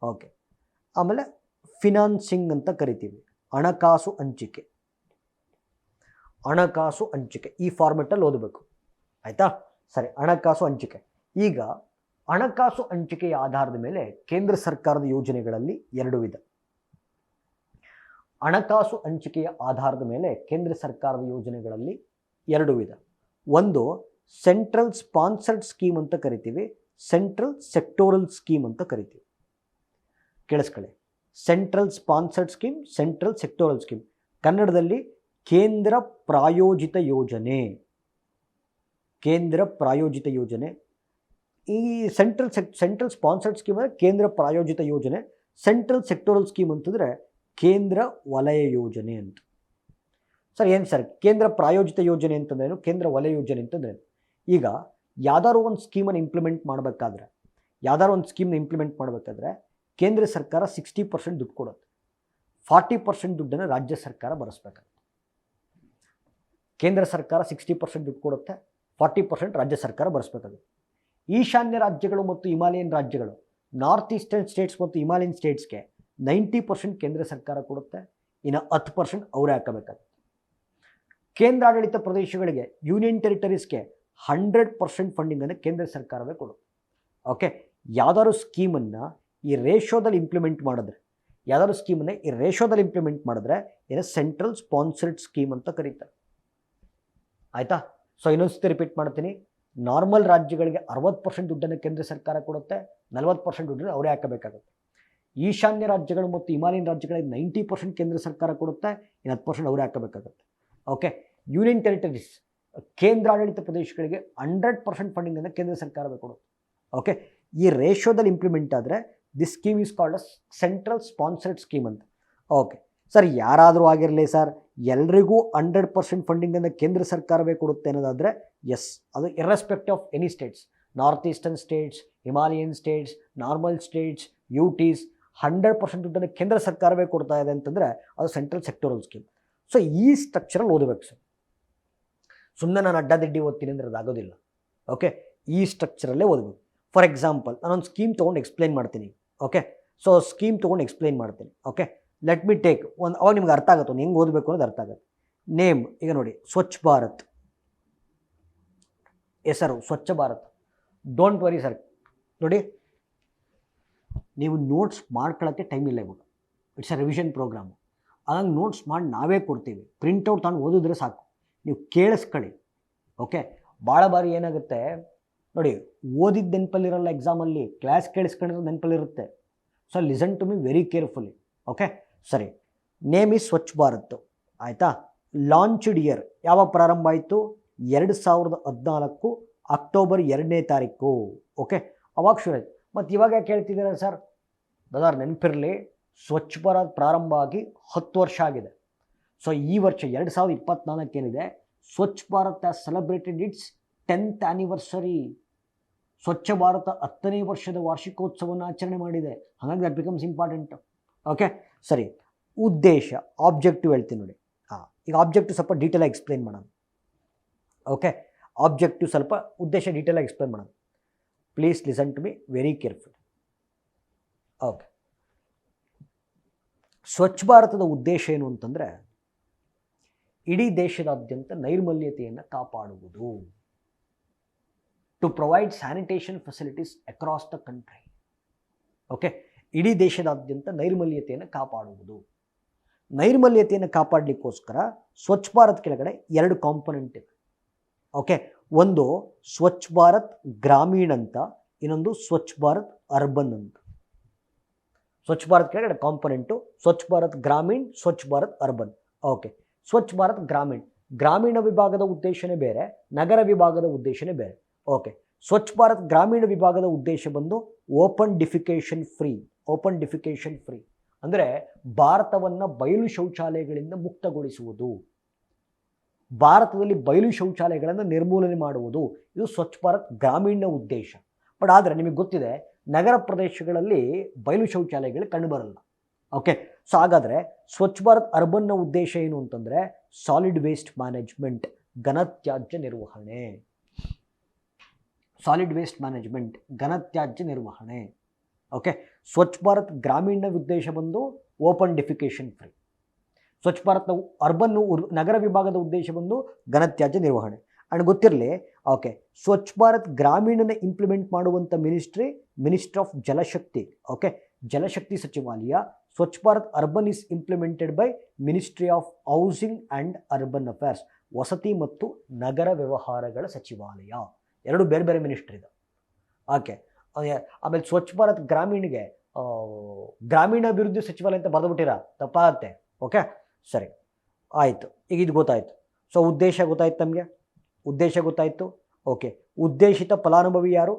ಓಕೆ, ಆಮೇಲೆ ಫಿನಾನ್ಸಿಂಗ್ ಅಂತ ಕರಿತೀವಿ, ಹಣಕಾಸು ಹಂಚಿಕೆ. ಈ ಫಾರ್ಮೆಟಲ್ಲಿ ಓದಬೇಕು, ಆಯಿತಾ? ಸರಿ, ಹಣಕಾಸು ಹಂಚಿಕೆ. ಈಗ ಹಣಕಾಸು ಹಂಚಿಕೆಯ ಆಧಾರದ ಮೇಲೆ ಕೇಂದ್ರ ಸರ್ಕಾರದ ಯೋಜನೆಗಳಲ್ಲಿ ಎರಡು ವಿಧ. ಹಣಕಾಸು ಹಂಚಿಕೆಯ ಆಧಾರದ ಮೇಲೆ ಕೇಂದ್ರ ಸರ್ಕಾರದ ಯೋಜನೆಗಳಲ್ಲಿ ಎರಡು ವಿಧ. ಒಂದು ಸೆಂಟ್ರಲ್ ಸ್ಪಾನ್ಸರ್ಡ್ ಸ್ಕೀಮ್ ಅಂತ ಕರಿತೀವಿ, ಸೆಂಟ್ರಲ್ ಸೆಕ್ಟೋರಲ್ ಸ್ಕೀಮ್ ಅಂತ ಕರಿತೀವಿ. ಕೇಳಿಸ್ಕೊಳ್ಳಿ, central sponsored scheme, central sectoral scheme, ಕನ್ನಡದಲ್ಲಿ ಕೇಂದ್ರ ಪ್ರಾಯೋಜಿತ ಯೋಜನೆ. ಕೇಂದ್ರ ಪ್ರಾಯೋಜಿತ ಯೋಜನೆ. ಈ ಸೆಂಟ್ರಲ್ ಸ್ಪಾನ್ಸರ್ಡ್ ಸ್ಕೀಮ್ ಅಂದರೆ ಕೇಂದ್ರ ಪ್ರಾಯೋಜಿತ ಯೋಜನೆ, ಸೆಂಟ್ರಲ್ ಸೆಕ್ಟೋರಲ್ ಸ್ಕೀಮ್ ಅಂತಂದರೆ ಕೇಂದ್ರ ವಲಯ ಯೋಜನೆ ಅಂತ. ಸರ್ ಏನು ಸರ್ ಕೇಂದ್ರ ಪ್ರಾಯೋಜಿತ ಯೋಜನೆ ಅಂತಂದ್ರೇನು, ಕೇಂದ್ರ ವಲಯ ಯೋಜನೆ ಅಂತಂದ್ರೇನು? ಈಗ ಯಾವ್ದಾದ್ರು ಒಂದು ಸ್ಕೀಮನ್ನು ಇಂಪ್ಲಿಮೆಂಟ್ ಮಾಡಬೇಕಾದ್ರೆ, ಕೇಂದ್ರ ಸರ್ಕಾರ 60% ದುಡ್ಡು ಕೊಡುತ್ತೆ, 40% ದುಡ್ಡನ್ನು ರಾಜ್ಯ ಸರ್ಕಾರ ಭರಿಸ್ಬೇಕಾಗುತ್ತೆ. ಕೇಂದ್ರ ಸರ್ಕಾರ 60% ದುಡ್ಡು ಕೊಡುತ್ತೆ, 40% ರಾಜ್ಯ ಸರ್ಕಾರ ಭರಿಸ್ಬೇಕಾಗುತ್ತೆ. ಈಶಾನ್ಯ ರಾಜ್ಯಗಳು ಮತ್ತು ಹಿಮಾಲಯನ್ ರಾಜ್ಯಗಳು, ನಾರ್ತ್ ಈಸ್ಟರ್ನ್ ಸ್ಟೇಟ್ಸ್ ಮತ್ತು ಹಿಮಾಲಯನ್ ಸ್ಟೇಟ್ಸ್ಗೆ 90% ಕೇಂದ್ರ ಸರ್ಕಾರ ಕೊಡುತ್ತೆ, ಇನ್ನು 10% ಅವರೇ ಹಾಕಬೇಕಾಗುತ್ತೆ. ಕೇಂದ್ರಾಡಳಿತ ಪ್ರದೇಶಗಳಿಗೆ, ಯೂನಿಯನ್ ಟೆರಿಟರೀಸ್ಗೆ 100% ಫಂಡಿಂಗನ್ನು ಕೇಂದ್ರ ಸರ್ಕಾರವೇ ಕೊಡುತ್ತೆ. ಓಕೆ, ಯಾವ್ದಾದ್ರು ಸ್ಕೀಮನ್ನು ಈ ರೇಷೋದಲ್ಲಿ ಇಂಪ್ಲಿಮೆಂಟ್ ಮಾಡಿದ್ರೆ, ಏನೋ ಸೆಂಟ್ರಲ್ ಸ್ಪಾನ್ಸರ್ಡ್ ಸ್ಕೀಮ್ ಅಂತ ಕರೀತಾರೆ. ಆಯಿತಾ? ಸೊ ಇನ್ನೊಂದ್ಸತಿ ರಿಪೀಟ್ ಮಾಡ್ತೀನಿ. ನಾರ್ಮಲ್ ರಾಜ್ಯಗಳಿಗೆ 60% ದುಡ್ಡನ್ನು ಕೇಂದ್ರ ಸರ್ಕಾರ ಕೊಡುತ್ತೆ, 40% ದುಡ್ಡನ್ನು ಅವರೇ ಹಾಕಬೇಕಾಗುತ್ತೆ. ಈಶಾನ್ಯ ರಾಜ್ಯಗಳು ಮತ್ತು ಹಿಮಾಲಯನ್ ರಾಜ್ಯಗಳಿಗೆ 90% ಕೇಂದ್ರ ಸರ್ಕಾರ ಕೊಡುತ್ತೆ, ಇನ್ನು 10% ಅವರೇ ಹಾಕಬೇಕಾಗುತ್ತೆ. ಓಕೆ, ಯೂನಿಯನ್ ಟೆರಿಟರೀಸ್, ಕೇಂದ್ರಾಡಳಿತ ಪ್ರದೇಶಗಳಿಗೆ 100% ಫಂಡಿಂಗನ್ನು ಕೇಂದ್ರ ಸರ್ಕಾರವೇ ಕೊಡುತ್ತೆ. ಓಕೆ, ಈ ರೇಷೋದಲ್ಲಿ ಇಂಪ್ಲಿಮೆಂಟ್ ಆದರೆ this scheme is called us central sponsored scheme ಅಂತ. ಓಕೆ ಸರ್, ಯಾರಾದರೂ ಆಗಿರಲಿ ಸರ್, ಎಲ್ರಿಗೂ 100% ಫಂಡಿಂಗನ್ನು ಕೇಂದ್ರ ಸರ್ಕಾರವೇ ಕೊಡುತ್ತೆ ಅನ್ನೋದಾದರೆ ಎಸ್, ಅದು irrespective of any states, north eastern states, Himalayan states, normal states, UTs, 100% ದುಡ್ಡನ್ನು ಕೇಂದ್ರ ಸರ್ಕಾರವೇ ಕೊಡ್ತಾ ಇದೆ ಅಂತಂದರೆ ಅದು ಸೆಂಟ್ರಲ್ ಸೆಕ್ಟೋರಲ್ ಸ್ಕೀಮ್. ಸೊ ಈ ಸ್ಟ್ರಕ್ಚರಲ್ಲಿ ಓದಬೇಕು ಸರ್. ಸುಮ್ಮನೆ ನಾನು ಅಡ್ಡದಿಡ್ಡಿ ಓದ್ತೀನಿ ಅಂದರೆ ಅದಾಗೋದಿಲ್ಲ. ಓಕೆ, ಈ ಸ್ಟ್ರಕ್ಚರಲ್ಲೇ ಓದಬೇಕು. ಫಾರ್ ಎಕ್ಸಾಂಪಲ್, ನಾನೊಂದು ಸ್ಕೀಮ್ ತೊಗೊಂಡು ಎಕ್ಸ್ಪ್ಲೈನ್ ಮಾಡ್ತೀನಿ. ಓಕೆ, ಸೊ ಸ್ಕೀಮ್ ತೊಗೊಂಡು ಎಕ್ಸ್ಪ್ಲೈನ್ ಮಾಡ್ತೀನಿ. ಓಕೆ, ಲೆಟ್ ಮಿ ಟೇಕ್ ಒಂದು, ಅವಾಗ ನಿಮ್ಗೆ ಅರ್ಥ ಆಗುತ್ತೆ, ಹೆಂಗೆ ಓದಬೇಕು ಅನ್ನೋದು ಅರ್ಥ ಆಗುತ್ತೆ. ನೇಮ್, ಈಗ ನೋಡಿ, ಸ್ವಚ್ಛ ಭಾರತ್ ಹೆಸರು, Swachh Bharat. Don't worry sir, ನೋಡಿ ನೀವು ನೋಟ್ಸ್ ಮಾಡ್ಕೊಳ್ಳೋಕ್ಕೆ ಟೈಮ್ ಇಲ್ಲ ಇವಾಗ, ಇಟ್ಸ್ ಅ ರಿವಿಷನ್ ಪ್ರೋಗ್ರಾಮು. ಹಾಗಾಗಿ ನೋಟ್ಸ್ ಮಾಡಿ ನಾವೇ ಕೊಡ್ತೀವಿ, ಪ್ರಿಂಟೌಟ್ ತಗೊಂಡು ಓದಿದ್ರೆ ಸಾಕು, ನೀವು ಕೇಳಿಸ್ಕೊಳ್ಳಿ. ಓಕೆ, ಭಾಳ ಬಾರಿ ಏನಾಗುತ್ತೆ ನೋಡಿ, ಓದಿದ್ದು ನೆನಪಲ್ಲಿರಲ್ಲ ಎಕ್ಸಾಮಲ್ಲಿ, ಕ್ಲಾಸ್ ಕೇಳಿಸ್ಕೊಂಡಿರೋ ನೆನಪಲ್ಲಿರುತ್ತೆ. So listen to me very carefully. Okay, ಸರಿ. Name is Swachh Bharat. ಆಯಿತಾ? ಲಾಂಚ್ಡ್ ಇಯರ್ ಯಾವಾಗ ಪ್ರಾರಂಭ ಆಯಿತು? 2014 ಅಕ್ಟೋಬರ್ 2ನೇ ತಾರೀಕು. ಓಕೆ, ಅವಾಗ ಶುರು ಆಯಿತು. ಮತ್ತು ಇವಾಗ ಯಾಕೆ ಹೇಳ್ತಿದ್ದೀರಾ ಸರ್? ಬದಾರ್ ನೆನಪಿರಲಿ, ಸ್ವಚ್ಛ ಭಾರತ್ ಪ್ರಾರಂಭ ಆಗಿ 10 ವರ್ಷ ಆಗಿದೆ. ಸೊ ಈ ವರ್ಷ 2024 ಏನಿದೆ, Swachh Bharat has celebrated it's 10th anniversary. Swachh Bharat 10ನೇ ವರ್ಷದ ವಾರ್ಷಿಕೋತ್ಸವವನ್ನು ಆಚರಣೆ ಮಾಡಿದೆ. ಹಾಗಾಗಿ ದಟ್ ಬಿಕಮ್ಸ್ ಇಂಪಾರ್ಟೆಂಟ್. ಓಕೆ, ಸರಿ. ಉದ್ದೇಶ, ಆಬ್ಜೆಕ್ಟಿವ್ ಹೇಳ್ತೀನಿ ನೋಡಿ. ಈಗ ಆಬ್ಜೆಕ್ಟಿವ್ ಸ್ವಲ್ಪ ಡೀಟೇಲಾಗಿ ಎಕ್ಸ್ಪ್ಲೈನ್ ಮಾಡೋಣ. ಓಕೆ, ಆಬ್ಜೆಕ್ಟಿವ್ ಸ್ವಲ್ಪ, ಉದ್ದೇಶ ಡೀಟೇಲಾಗಿ ಎಕ್ಸ್ಪ್ಲೈನ್ ಮಾಡೋಣ. Please listen to me very careful. Okay, ಸ್ವಚ್ಛ ಭಾರತದ ಉದ್ದೇಶ ಏನು ಅಂತಂದರೆ, ಇಡೀ ದೇಶದಾದ್ಯಂತ ನೈರ್ಮಲ್ಯತೆಯನ್ನು ಕಾಪಾಡುವುದು. To provide sanitation facilities across the country. Okay, ಇಡೀ ದೇಶದಾದ್ಯಂತ ನೈರ್ಮಲ್ಯತೆಯನ್ನು ಕಾಪಾಡುವುದು. ನೈರ್ಮಲ್ಯತೆಯನ್ನು ಕಾಪಾಡಲಿಕ್ಕೋಸ್ಕರ ಸ್ವಚ್ಛ ಭಾರತ್ ಕೆಳಗಡೆ 2 ಕಾಂಪೊನೆಂಟ್ ಇದೆ. ಓಕೆ, ಒಂದು ಸ್ವಚ್ಛ ಭಾರತ್ ಗ್ರಾಮೀಣ್ ಅಂತ, ಇನ್ನೊಂದು ಸ್ವಚ್ಛ ಭಾರತ್ ಅರ್ಬನ್ ಅಂತ. ಸ್ವಚ್ಛ ಭಾರತ್ ಕೆಳಗಡೆ ಕಾಂಪೊನೆಂಟು ಸ್ವಚ್ಛ ಭಾರತ್ ಗ್ರಾಮೀಣ್, ಸ್ವಚ್ಛ ಭಾರತ್ ಅರ್ಬನ್. ಓಕೆ, ಸ್ವಚ್ಛ ಭಾರತ್ ಗ್ರಾಮೀಣ್, ಗ್ರಾಮೀಣ ವಿಭಾಗದ ಉದ್ದೇಶನೇ ಬೇರೆ, ನಗರ ವಿಭಾಗದ ಉದ್ದೇಶನೇ ಬೇರೆ. ಓಕೆ, ಸ್ವಚ್ಛ ಭಾರತ್ ಗ್ರಾಮೀಣ ವಿಭಾಗದ ಉದ್ದೇಶ ಬಂದು ಓಪನ್ ಡಿಫಿಕೇಷನ್ ಫ್ರೀ. ಅಂದರೆ ಭಾರತವನ್ನು ಬಯಲು ಶೌಚಾಲಯಗಳಿಂದ ಮುಕ್ತಗೊಳಿಸುವುದು, ಭಾರತದಲ್ಲಿ ಬಯಲು ಶೌಚಾಲಯಗಳನ್ನು ನಿರ್ಮೂಲನೆ ಮಾಡುವುದು. ಇದು ಸ್ವಚ್ಛ ಭಾರತ್ ಗ್ರಾಮೀಣ ಉದ್ದೇಶ. ಬಟ್ ಆದರೆ ನಿಮಗೆ ಗೊತ್ತಿದೆ, ನಗರ ಪ್ರದೇಶಗಳಲ್ಲಿ ಬಯಲು ಶೌಚಾಲಯಗಳು ಕಂಡುಬರಲ್ಲ. ಓಕೆ, ಸೊ ಹಾಗಾದರೆ ಸ್ವಚ್ಛ ಭಾರತ್ ಅರ್ಬನ್ನ ಉದ್ದೇಶ ಏನು ಅಂತಂದರೆ ಸಾಲಿಡ್ ವೇಸ್ಟ್ ಮ್ಯಾನೇಜ್ಮೆಂಟ್, ಘನತ್ಯಾಜ್ಯ ನಿರ್ವಹಣೆ. ಘನತ್ಯಾಜ್ಯ ನಿರ್ವಹಣೆ. ಓಕೆ, ಸ್ವಚ್ಛ ಭಾರತ್ ಗ್ರಾಮೀಣ ಉದ್ದೇಶ ಬಂದು ಓಪನ್ ಡಿಫಿಕೇಷನ್ ಫ್ರೀ. ಸ್ವಚ್ಛ ಭಾರತ್ ಅರ್ಬನ್ ನಗರ ವಿಭಾಗದ ಉದ್ದೇಶ ಬಂದು ಘನತ್ಯಾಜ್ಯ ನಿರ್ವಹಣೆ. ಆ್ಯಂಡ್ ಗೊತ್ತಿರಲಿ, ಓಕೆ, ಸ್ವಚ್ಛ ಭಾರತ್ ಗ್ರಾಮೀಣನ ಇಂಪ್ಲಿಮೆಂಟ್ ಮಾಡುವಂಥ ಮಿನಿಸ್ಟ್ರಿ ಆಫ್ ಜಲಶಕ್ತಿ. ಓಕೆ, ಜಲಶಕ್ತಿ ಸಚಿವಾಲಯ. ಸ್ವಚ್ಛ Bharat urban is implemented by ministry of housing and urban affairs, ವಸತಿ ಮತ್ತು ನಗರ ವ್ಯವಹಾರಗಳ ಸಚಿವಾಲಯ. ಎರಡು ಬೇರೆ ಬೇರೆ ಮಿನಿಸ್ಟ್ರಿ ಇದೆ. ಓಕೆ, ಆಮೇಲೆ ಸ್ವಚ್ಛ ಭಾರತ್ ಗ್ರಾಮೀಣಿಗೆ ಗ್ರಾಮೀಣಾಭಿವೃದ್ಧಿ ಸಚಿವಾಲಯ ಅಂತ ಬರೆದುಬಿಟ್ಟಿರ, ತಪ್ಪಾಗತ್ತೆ. ಓಕೆ, ಸರಿ, ಆಯಿತು. ಈಗ ಇದು ಗೊತ್ತಾಯಿತು. ಸೊ ಉದ್ದೇಶ ಗೊತ್ತಾಯ್ತು ನಮಗೆ, ಉದ್ದೇಶ ಗೊತ್ತಾಯಿತು. ಓಕೆ, ಉದ್ದೇಶಿತ ಫಲಾನುಭವಿ ಯಾರು?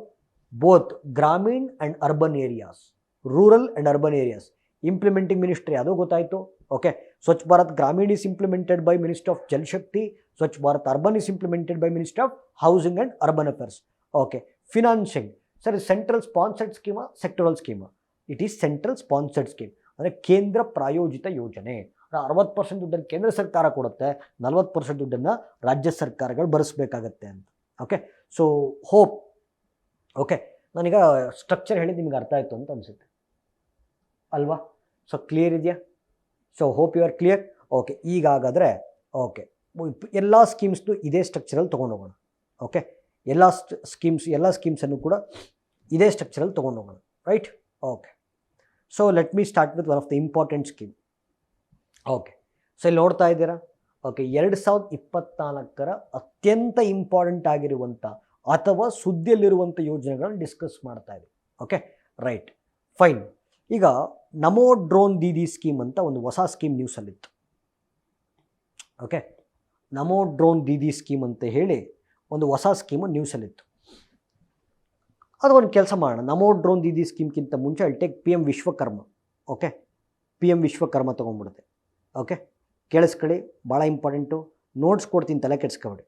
Both Gramin and urban areas, rural and urban areas. Implementing ministry ಅದು ಗೊತ್ತಾಯಿತು. Okay, Swachh Bharat Gramin is implemented by ministry of Jalshakti, Swachh Bharat urban is implemented by ministry of housing and urban affairs. Okay, financing sir, central sponsored ಸ್ಕೀಮಾ sectoral ಸ್ಕೀಮಾ? It is central sponsored scheme, ಅಂದರೆ ಕೇಂದ್ರ ಪ್ರಾಯೋಜಿತ ಯೋಜನೆ. 60% ದುಡ್ಡನ್ನು ಕೇಂದ್ರ ಸರ್ಕಾರ ಕೊಡುತ್ತೆ, 40% ದುಡ್ಡನ್ನು ರಾಜ್ಯ ಸರ್ಕಾರಗಳು ಭರಿಸಬೇಕಾಗತ್ತೆ ಅಂತ. ಓಕೆ, ಸೊ ಹೋಪ್, ಓಕೆ, ನಾನೀಗ ಸ್ಟ್ರಕ್ಚರ್ ಹೇಳಿದ್ದು ನಿಮಗೆ ಅರ್ಥ ಆಯಿತು ಅಂತ ಅನಿಸುತ್ತೆ ಅಲ್ವಾ? ಸೊ ಕ್ಲಿಯರ್ ಇದೆಯಾ? So hope you are clear. Okay, ಈಗ ಹಾಗಾದರೆ ಓಕೆ, ಎಲ್ಲ ಸ್ಕೀಮ್ಸ್ದು ಇದೇ ಸ್ಟ್ರಕ್ಚರಲ್ಲಿ ತೊಗೊಂಡೋಗೋಣ. ಓಕೆ, ಎಲ್ಲ ಸ್ಕೀಮ್ಸನ್ನು ಕೂಡ ಇದೇ ಸ್ಟ್ರಕ್ಚರಲ್ಲಿ ತೊಗೊಂಡೋಗೋಣ, right? Okay, so let me start with one of the important scheme. Okay, so ಇಲ್ಲಿ ನೋಡ್ತಾ ಇದ್ದೀರಾ? ಓಕೆ, 2024 ಅತ್ಯಂತ ಇಂಪಾರ್ಟೆಂಟ್ ಆಗಿರುವಂಥ ಅಥವಾ ಸುದ್ದಿಯಲ್ಲಿರುವಂಥ ಯೋಜನೆಗಳನ್ನು ಡಿಸ್ಕಸ್ ಮಾಡ್ತಾ ಇದ್ದೀವಿ. Okay, right, fine. ಈಗ ನಮೋ ಡ್ರೋನ್ ದೀದಿ ಸ್ಕೀಮ್ ಅಂತ ಒಂದು ಹೊಸ scheme ನ್ಯೂಸಲ್ಲಿತ್ತು. Okay, Namo drone Didi scheme ಅಂತ ಹೇಳಿ ಒಂದು ಹೊಸ ಸ್ಕೀಮು ನ್ಯೂಸಲ್ಲಿತ್ತು. ಅದು ಒಂದು ಕೆಲಸ ಮಾಡೋಣ, ನಮೋ ಡ್ರೋನ್ ದೀದಿ ಸ್ಕೀಮ್ಗಿಂತ ಮುಂಚೆ ಅಲ್ಲಿ take PM Vishwakarma. Okay, PM Vishwakarma ತೊಗೊಂಡ್ಬಿಡುತ್ತೆ. ಓಕೆ, ಕೇಳಿಸ್ಕೊಳ್ಳಿ, ಭಾಳ ಇಂಪಾರ್ಟೆಂಟು. ನೋಟ್ಸ್ ಕೊಡ್ತೀನಿ, ತಲೆ ಕೆಡಿಸ್ಕೊಬೇಡಿ.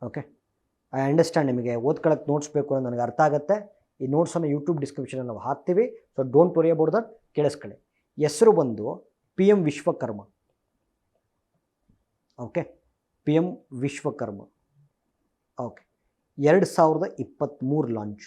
ಓಕೆ, ಐ ಅಂಡರ್ಸ್ಟ್ಯಾಂಡ್, ನಿಮಗೆ ಓದ್ಕೊಳ್ಳೋಕ್ಕೆ ನೋಟ್ಸ್ ಬೇಕು ಅನ್ನೋ ನನಗೆ ಅರ್ಥ ಆಗುತ್ತೆ. ಈ ನೋಟ್ಸನ್ನು ಯೂಟ್ಯೂಬ್ ಡಿಸ್ಕ್ರಿಪ್ಷನಲ್ಲಿ ನಾವು ಹಾಕ್ತೀವಿ. So don't worry about that. ಕೇಳಿಸ್ಕೊಳ್ಳಿ, ಹೆಸರು ಬಂದು PM Vishwakarma. Okay, PM Vishwakarma. Okay, 2023 launch.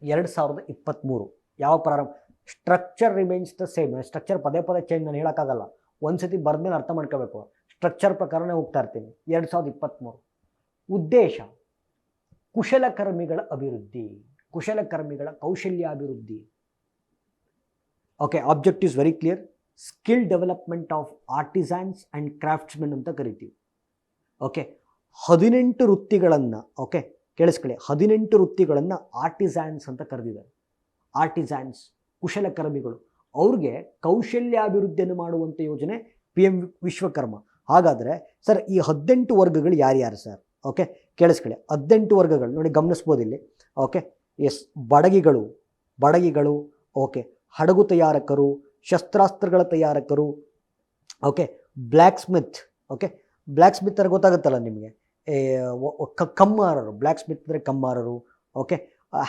2023 ಯಾವ ಪ್ರಾರಂಭ? Structure remains the same. Structure ಪದೇ ಚೇಂಜ್ ನಾನು ಹೇಳೋಕ್ಕಾಗಲ್ಲ. ಒಂದು ಸತಿ ಬರೆದ್ಮೇಲೆ ಅರ್ಥ ಮಾಡ್ಕೋಬೇಕು. ಸ್ಟ್ರಕ್ಚರ್ ಪ್ರಕಾರನೇ ಹೋಗ್ತಾ ಇರ್ತೀನಿ. 2023 ಉದ್ದೇಶ ಕುಶಲಕರ್ಮಿಗಳ ಅಭಿವೃದ್ಧಿ, ಕುಶಲಕರ್ಮಿಗಳ ಕೌಶಲ್ಯಾಭಿವೃದ್ಧಿ. Okay, object is very clear. Skill development of artisans and craftsmen ಅಂತ ಕರಿತೀವಿ. ಓಕೆ, 18 ವೃತ್ತಿಗಳನ್ನು, ಓಕೆ ಕೇಳಿಸ್ಕೊಳ್ಳಿ, 18 ವೃತ್ತಿಗಳನ್ನು ಆರ್ಟಿಸನ್ಸ್ ಅಂತ ಕರೆದಿದ್ದಾರೆ. ಆರ್ಟಿಸನ್ಸ್, ಕುಶಲಕರ್ಮಿಗಳು, ಅವ್ರಿಗೆ ಕೌಶಲ್ಯಾಭಿವೃದ್ಧಿಯನ್ನು ಮಾಡುವಂಥ ಯೋಜನೆ PM ವಿಶ್ವಕರ್ಮ. ಹಾಗಾದರೆ ಸರ್ ಈ 18 ವರ್ಗಗಳು ಯಾರ್ಯಾರು ಸರ್? ಓಕೆ, ಕೇಳಿಸ್ಕೊಳ್ಳಿ, 18 ವರ್ಗಗಳು ನೋಡಿ, ಗಮನಿಸ್ಬೋದು ಇಲ್ಲಿ. ಓಕೆ, ಎಸ್, ಬಡಗಿಗಳು, ಓಕೆ, ಹಡಗು ತಯಾರಕರು, ಶಸ್ತ್ರಾಸ್ತ್ರಗಳ ತಯಾರಕರು, okay, black Smith. Okay, black Smith ಅಂದರೆ ಗೊತ್ತಾಗುತ್ತಲ್ಲ ನಿಮಗೆ, ಕಮ್ಮಾರರು, ಬ್ಲ್ಯಾಕ್ ಸ್ಮಿತ್ ಅಂದರೆ ಕಮ್ಮಾರರು. ಓಕೆ,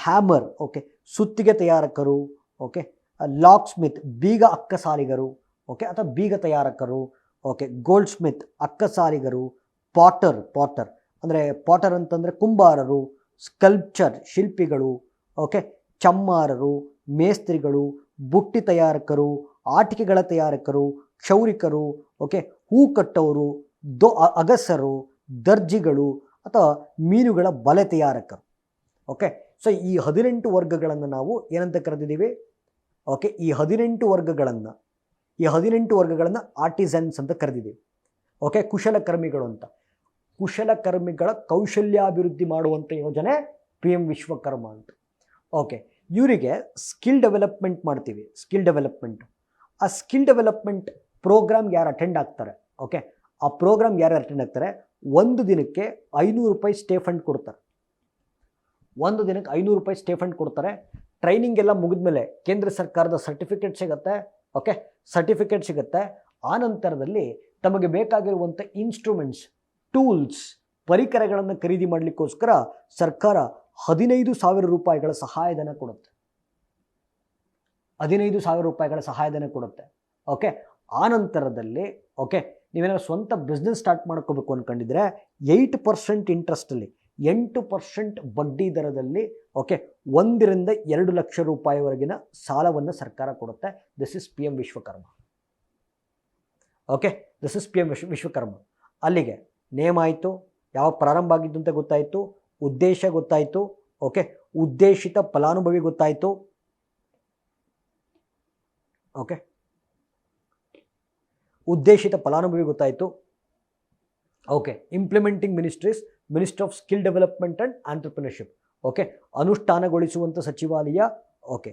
ಹ್ಯಾಮರ್, ಓಕೆ, ಸುತ್ತಿಗೆ ತಯಾರಕರು. ಓಕೆ, ಲಾಕ್ ಸ್ಮಿತ್, ಬೀಗ ಅಕ್ಕಸಾಲಿಗರು. ಓಕೆ, ಅಥವಾ ಬೀಗ ತಯಾರಕರು. ಓಕೆ, ಗೋಲ್ಡ್ ಸ್ಮಿತ್, ಅಕ್ಕಸಾಲಿಗರು. ಪಾಟರ್ ಅಂದರೆ ಪಾಟರ್ ಅಂತಂದರೆ ಕುಂಬಾರರು. ಸ್ಕಲ್ಪ್ಚರ್, ಶಿಲ್ಪಿಗಳು. ಓಕೆ, ಚಮ್ಮಾರರು, ಮೇಸ್ತ್ರಿಗಳು, ಬುಟ್ಟಿ ತಯಾರಕರು, ಆಟಿಕೆಗಳ ತಯಾರಕರು, ಕ್ಷೌರಿಕರು. ಓಕೆ, ಹೂ ಕಟ್ಟೋರು, ಅಗಸರು, ದರ್ಜಿಗಳು ಅಥವಾ ಮೀನುಗಳ ಬಲೆ ತಯಾರಕರು. ಓಕೆ, ಸೊ ಈ 18 ವರ್ಗಗಳನ್ನು ನಾವು ಏನಂತ ಕರೆದಿದ್ದೀವಿ? ಓಕೆ, ಈ 18 ವರ್ಗಗಳನ್ನು ಆರ್ಟಿಸನ್ಸ್ ಅಂತ ಕರೆದಿದ್ದೀವಿ. ಓಕೆ, ಕುಶಲಕರ್ಮಿಗಳು ಅಂತ. ಕುಶಲಕರ್ಮಿಗಳ ಕೌಶಲ್ಯಾಭಿವೃದ್ಧಿ ಮಾಡುವಂಥ ಯೋಜನೆ PM ವಿಶ್ವಕರ್ಮ ಅಂತ. ಓಕೆ, ಇವರಿಗೆ ಸ್ಕಿಲ್ ಡೆವಲಪ್ಮೆಂಟ್ ಮಾಡ್ತೀವಿ. ಆ ಸ್ಕಿಲ್ ಡೆವಲಪ್ಮೆಂಟ್ ಪ್ರೋಗ್ರಾಮ್ ಯಾರು ಅಟೆಂಡ್ ಆಗ್ತಾರೆ? ಓಕೆ, ಆ ಪ್ರೋಗ್ರಾಮ್ ಯಾರು ಅಟೆಂಡ್ ಆಗ್ತಾರೆ? ಒಂದು ದಿನಕ್ಕೆ 500 ರೂಪಾಯಿ ಸ್ಟೇ ಫಂಡ್ ಕೊಡ್ತಾರೆ. ಒಂದು ದಿನಕ್ಕೆ 500 ರೂಪಾಯಿ ಸ್ಟೇ ಫಂಡ್ ಕೊಡ್ತಾರೆ. ಟ್ರೈನಿಂಗ್ ಎಲ್ಲ ಮುಗಿದ್ಮೇಲೆ ಕೇಂದ್ರ ಸರ್ಕಾರದ ಸರ್ಟಿಫಿಕೇಟ್ ಸಿಗುತ್ತೆ. ಓಕೆ, ಸರ್ಟಿಫಿಕೇಟ್ ಸಿಗುತ್ತೆ. ಆ ನಂತರದಲ್ಲಿ ತಮಗೆ ಬೇಕಾಗಿರುವಂಥ ಇನ್ಸ್ಟ್ರೂಮೆಂಟ್ಸ್, ಟೂಲ್ಸ್, ಪರಿಕರಗಳನ್ನು ಖರೀದಿ ಮಾಡಲಿಕ್ಕೋಸ್ಕರ ಸರ್ಕಾರ 15,000 ರೂಪಾಯಿಗಳ ಸಹಾಯಧನ ಕೊಡುತ್ತೆ. 15,000 ರೂಪಾಯಿಗಳ ಸಹಾಯಧನ ಕೊಡುತ್ತೆ. ಓಕೆ, ಆ ನಂತರದಲ್ಲಿ ಓಕೆ, ನೀವೇನಾದ್ರು ಸ್ವಂತ ಬಿಸ್ನೆಸ್ ಸ್ಟಾರ್ಟ್ ಮಾಡ್ಕೋಬೇಕು ಅಂದ್ಕೊಂಡಿದ್ರೆ 8% ಇಂಟ್ರೆಸ್ಟಲ್ಲಿ, 8% ಬಡ್ಡಿ ದರದಲ್ಲಿ ಓಕೆ 1 ರಿಂದ 2 ಲಕ್ಷ ರೂಪಾಯಿವರೆಗಿನ ಸಾಲವನ್ನು ಸರ್ಕಾರ ಕೊಡುತ್ತೆ. This is PM Vishwakarma. Okay, this is PM Vishwakarma. ಅಲ್ಲಿಗೆ ನೇಮ್ ಆಯಿತು, ಯಾವ ಪ್ರಾರಂಭ ಆಗಿದ್ದು ಅಂತ ಗೊತ್ತಾಯಿತು, ಉದ್ದೇಶ ಗೊತ್ತಾಯಿತು, ಓಕೆ, ಉದ್ದೇಶಿತ ಫಲಾನುಭವಿ ಗೊತ್ತಾಯಿತು, ಓಕೆ, ಉದ್ದೇಶಿತ ಫಲಾನುಭವಿ ಗೊತ್ತಾಯಿತು, okay. Implementing ministries ministry of skill development and entrepreneurship, okay. ಅನುಷ್ಠಾನಗೊಳಿಸುವಂಥ ಸಚಿವಾಲಯ, ಓಕೆ,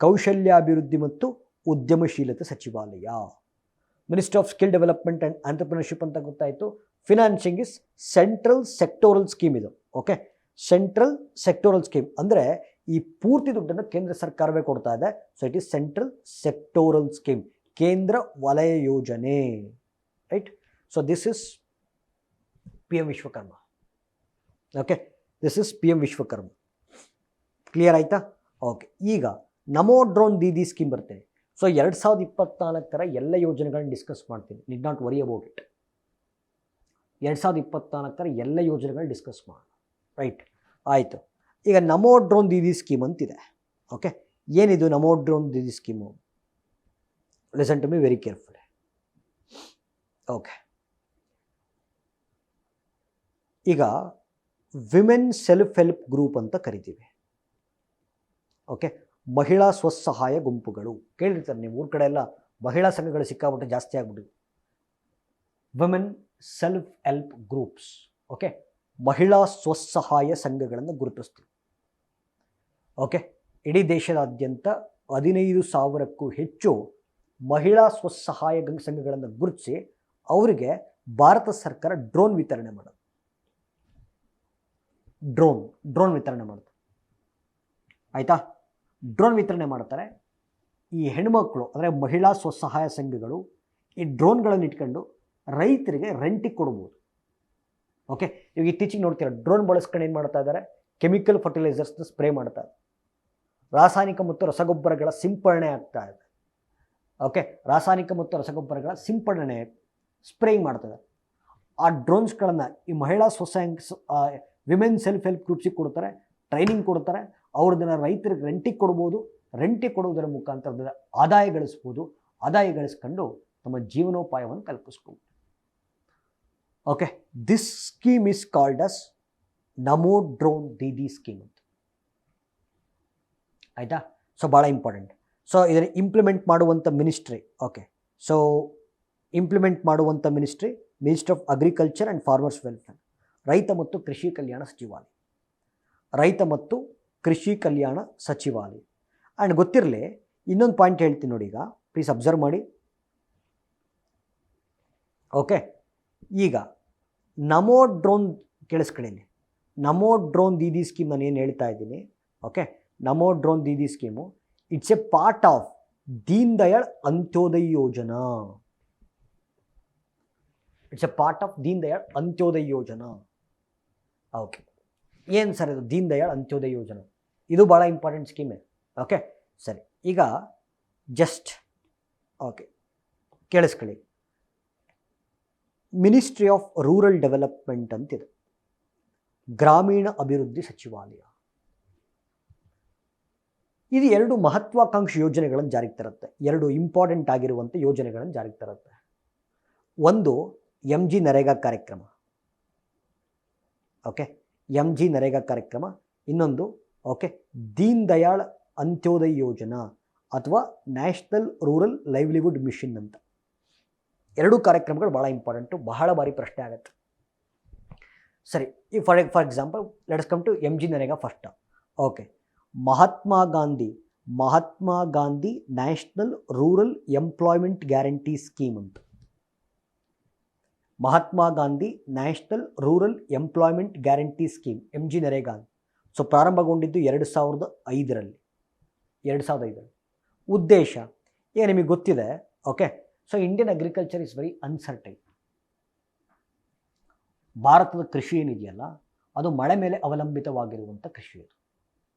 ಕೌಶಲ್ಯಾಭಿವೃದ್ಧಿ ಮತ್ತು ಉದ್ಯಮಶೀಲತೆ ಸಚಿವಾಲಯ. Ministry of skill development and entrepreneurship ಅಂತ ಗೊತ್ತಾಯಿತು. Financing is central sectoral scheme ಇದು, ಓಕೆ. ಸೆಂಟ್ರಲ್ ಸೆಕ್ಟೋರಲ್ ಸ್ಕೀಮ್ ಅಂದರೆ ಈ ಪೂರ್ತಿ ದುಡ್ಡನ್ನು ಕೇಂದ್ರ ಸರ್ಕಾರವೇ ಕೊಡ್ತಾ ಇದೆ. So it is central sectoral scheme, ಕೇಂದ್ರ ವಲಯ ಯೋಜನೆ, right. So this is P M Vishwakarma, okay. This is P M Vishwakarma. Clear ಆಯಿತಾ? ಓಕೆ. ಈಗ ನಮೋ ಡ್ರೋನ್ ದೀದಿ ಸ್ಕೀಮ್ ಬರ್ತೇನೆ. ಸೊ 2024 ಎಲ್ಲ ಯೋಜನೆಗಳನ್ನ ಡಿಸ್ಕಸ್ ಮಾಡ್ತೀನಿ. Need not worry about it. 2024 ಎಲ್ಲ ಯೋಜನೆಗಳನ್ನ ಡಿಸ್ಕಸ್ ಮಾಡೋಣ, ರೈಟ್. ಆಯಿತು. ಈಗ ನಮೋ ಡ್ರೋನ್ ದೀದಿ ಸ್ಕೀಮ್ ಅಂತಿದೆ, ಓಕೆ. ಏನಿದು Namo drone Didi scheme? Listen to me very careful, okay. ಈಗ ವಿಮೆನ್ ಸೆಲ್ಫ್ ಹೆಲ್ಪ್ ಗ್ರೂಪ್ ಅಂತ ಕರಿತೀವಿ, ಓಕೆ. ಮಹಿಳಾ ಸ್ವಸಹಾಯ ಗುಂಪುಗಳು ಕೇಳಿರ್ತಾರೆ ನೀವು, ಊರ ಕಡೆ ಎಲ್ಲ ಮಹಿಳಾ ಸಂಘಗಳು ಸಿಕ್ಕಾಬಿಟ್ಟು ಜಾಸ್ತಿ ಆಗ್ಬಿಟ್ಟಿದೆ. Women self help groups, okay. ಮಹಿಳಾ ಸ್ವಸಹಾಯ ಸಂಘಗಳನ್ನು ಗುರುತಿಸ್ತೀವಿ, ಓಕೆ. ಇಡೀ ದೇಶದಾದ್ಯಂತ 15,000ಕ್ಕೂ ಹೆಚ್ಚು ಮಹಿಳಾ ಸ್ವಸಹಾಯ ಸಂಘಗಳನ್ನು ಗುರುತಿಸಿ ಅವರಿಗೆ ಭಾರತ ಸರ್ಕಾರ ಡ್ರೋನ್ ವಿತರಣೆ ಮಾಡೋದು. ಡ್ರೋನ್ ವಿತರಣೆ ಮಾಡುತ್ತೆ, ಆಯಿತಾ. ಡ್ರೋನ್ ವಿತರಣೆ ಮಾಡ್ತಾರೆ. ಈ ಹೆಣ್ಮಕ್ಳು ಅಂದರೆ ಮಹಿಳಾ ಸ್ವಸಹಾಯ ಸಂಘಗಳು ಈ ಡ್ರೋನ್ಗಳನ್ನು ಇಟ್ಕೊಂಡು ರೈತರಿಗೆ ರೆಂಟಿಗೆ ಕೊಡ್ಬೋದು, ಓಕೆ. ಇವಾಗ ಇತ್ತೀಚೆಗೆ ನೋಡ್ತೀರ ಡ್ರೋನ್ ಬಳಸ್ಕೊಂಡು ಏನು ಮಾಡ್ತಾ ಇದ್ದಾರೆ, ಕೆಮಿಕಲ್ ಫರ್ಟಿಲೈಸರ್ಸ್ನ ಸ್ಪ್ರೇ ಮಾಡ್ತಾರೆ, ರಾಸಾಯನಿಕ ಮತ್ತು ರಸಗೊಬ್ಬರಗಳ ಸಿಂಪರಣೆ ಆಗ್ತಾ ಇದೆ, ಓಕೆ. ರಾಸಾಯನಿಕ ಮತ್ತು ರಸಗೊಬ್ಬರಗಳ ಸಿಂಪಡಣೆ ಸ್ಪ್ರೇಯಿಂಗ್ ಮಾಡ್ತದೆ. ಆ ಡ್ರೋನ್ಸ್ಗಳನ್ನು ಈ ಮಹಿಳಾ ವಿಮೆನ್ ಸೆಲ್ಫ್ ಹೆಲ್ಪ್ ಗ್ರೂಪ್ಸಿಗೆ ಕೊಡ್ತಾರೆ, ಟ್ರೈನಿಂಗ್ ಕೊಡ್ತಾರೆ. ಅವ್ರದನ್ನು ರೈತರಿಗೆ ರೆಂಟಿಗೆ ಕೊಡ್ಬೋದು. ರೆಂಟಿಗೆ ಕೊಡುವುದರ ಮುಖಾಂತರ ಆದಾಯ ಗಳಿಸ್ಬೋದು. ಆದಾಯ ಗಳಿಸ್ಕೊಂಡು ತಮ್ಮ ಜೀವನೋಪಾಯವನ್ನು ಕಲ್ಪಿಸ್ಬೋದು, okay. This scheme is called as Namo drone Didi scheme ಅಂತ, ಆಯಿತಾ. ಸೊ ಭಾಳ ಇಂಪಾರ್ಟೆಂಟ್. ಸೊ ಇದನ್ನು ಇಂಪ್ಲಿಮೆಂಟ್ ಮಾಡುವಂಥ ಮಿನಿಸ್ಟ್ರಿ, ಓಕೆ. ಸೊ ಇಂಪ್ಲಿಮೆಂಟ್ ಮಾಡುವಂಥ ministry of agriculture and farmers welfare, ರೈತ ಮತ್ತು ಕೃಷಿ ಕಲ್ಯಾಣ ಸಚಿವಾಲಯ, ರೈತ ಮತ್ತು ಕೃಷಿ ಕಲ್ಯಾಣ ಸಚಿವಾಲಯ. ಆ್ಯಂಡ್ ಗೊತ್ತಿರಲಿ, ಇನ್ನೊಂದು ಪಾಯಿಂಟ್ ಹೇಳ್ತೀನಿ ನೋಡಿ, ಈಗ ಪ್ಲೀಸ್ ಅಬ್ಸರ್ವ್ ಮಾಡಿ, ಓಕೆ. ಈಗ ನಮೋ ಡ್ರೋನ್ ಕೇಳಿಸ್ಕೊಳ್ಳಿ, ನಮೋ ಡ್ರೋನ್ ದೀದಿ ಸ್ಕೀಮ್ ನಾನು ಏನು ಹೇಳ್ತಾ ಇದ್ದೀನಿ, okay. Namo drone Didi scheme it's a part of Deen Dayal Antyodaya Yojana. It's a part of Deen Dayal Antyodaya Yojana, okay. ಏನು ಸರ್ ಇದು ದೀನ್ ದಯಾಳ್ ಅಂತ್ಯೋದಯ ಯೋಜನಾ? ಇದು ಭಾಳ ಇಂಪಾರ್ಟೆಂಟ್ ಸ್ಕೀಮೇ, ಓಕೆ. ಸರಿ, ಈಗ ಜಸ್ಟ್ ಓಕೆ ಕೇಳಿಸ್ಕೊಳ್ಳಿ. ಮಿನಿಸ್ಟ್ರಿ ಆಫ್ ರೂರಲ್ ಡೆವಲಪ್ಮೆಂಟ್ ಅಂತಿದೆ, ಗ್ರಾಮೀಣ ಅಭಿವೃದ್ಧಿ ಸಚಿವಾಲಯ. ಇದು 2 ಮಹತ್ವಾಕಾಂಕ್ಷಿ ಯೋಜನೆಗಳನ್ನು ಜಾರಿಗೆ ತರುತ್ತೆ, 2 ಇಂಪಾರ್ಟೆಂಟ್ ಆಗಿರುವಂಥ ಯೋಜನೆಗಳನ್ನು ಜಾರಿಗೆ ತರುತ್ತೆ. ಒಂದು MG ನರೇಗಾ ಕಾರ್ಯಕ್ರಮ, ಓಕೆ, MG ನರೇಗಾ ಕಾರ್ಯಕ್ರಮ. ಇನ್ನೊಂದು ಓಕೆ ದೀನ್ ದಯಾಳ್ ಅಂತ್ಯೋದಯ ಯೋಜನಾ ಅಥವಾ ನ್ಯಾಷನಲ್ ರೂರಲ್ ಲೈವ್ಲಿಹುಡ್ ಮಿಷನ್ ಅಂತ. 2 ಕಾರ್ಯಕ್ರಮಗಳು ಭಾಳ ಇಂಪಾರ್ಟೆಂಟು, ಬಹಳ ಬಾರಿ ಪ್ರಶ್ನೆ ಆಗುತ್ತೆ. ಸರಿ, ಈ for example let's come to MG NREGA first. Okay, Mahatma Gandhi national rural employment guarantee scheme ಅಂತ. Mahatma Gandhi national rural employment guarantee scheme MG NREGA. So ಪ್ರಾರಂಭಗೊಂಡಿದ್ದು 2005ರಲ್ಲಿ. ಉದ್ದೇಶ ಈಗ ನಿಮಗೆ ಗೊತ್ತಿದೆ, okay. So Indian agriculture is very uncertain. ಭಾರತದ ಕೃಷಿ ಏನಿದೆಯಲ್ಲ ಅದು ಮಳೆ ಮೇಲೆ ಅವಲಂಬಿತವಾಗಿರುವಂಥ ಕೃಷಿ. ಅದು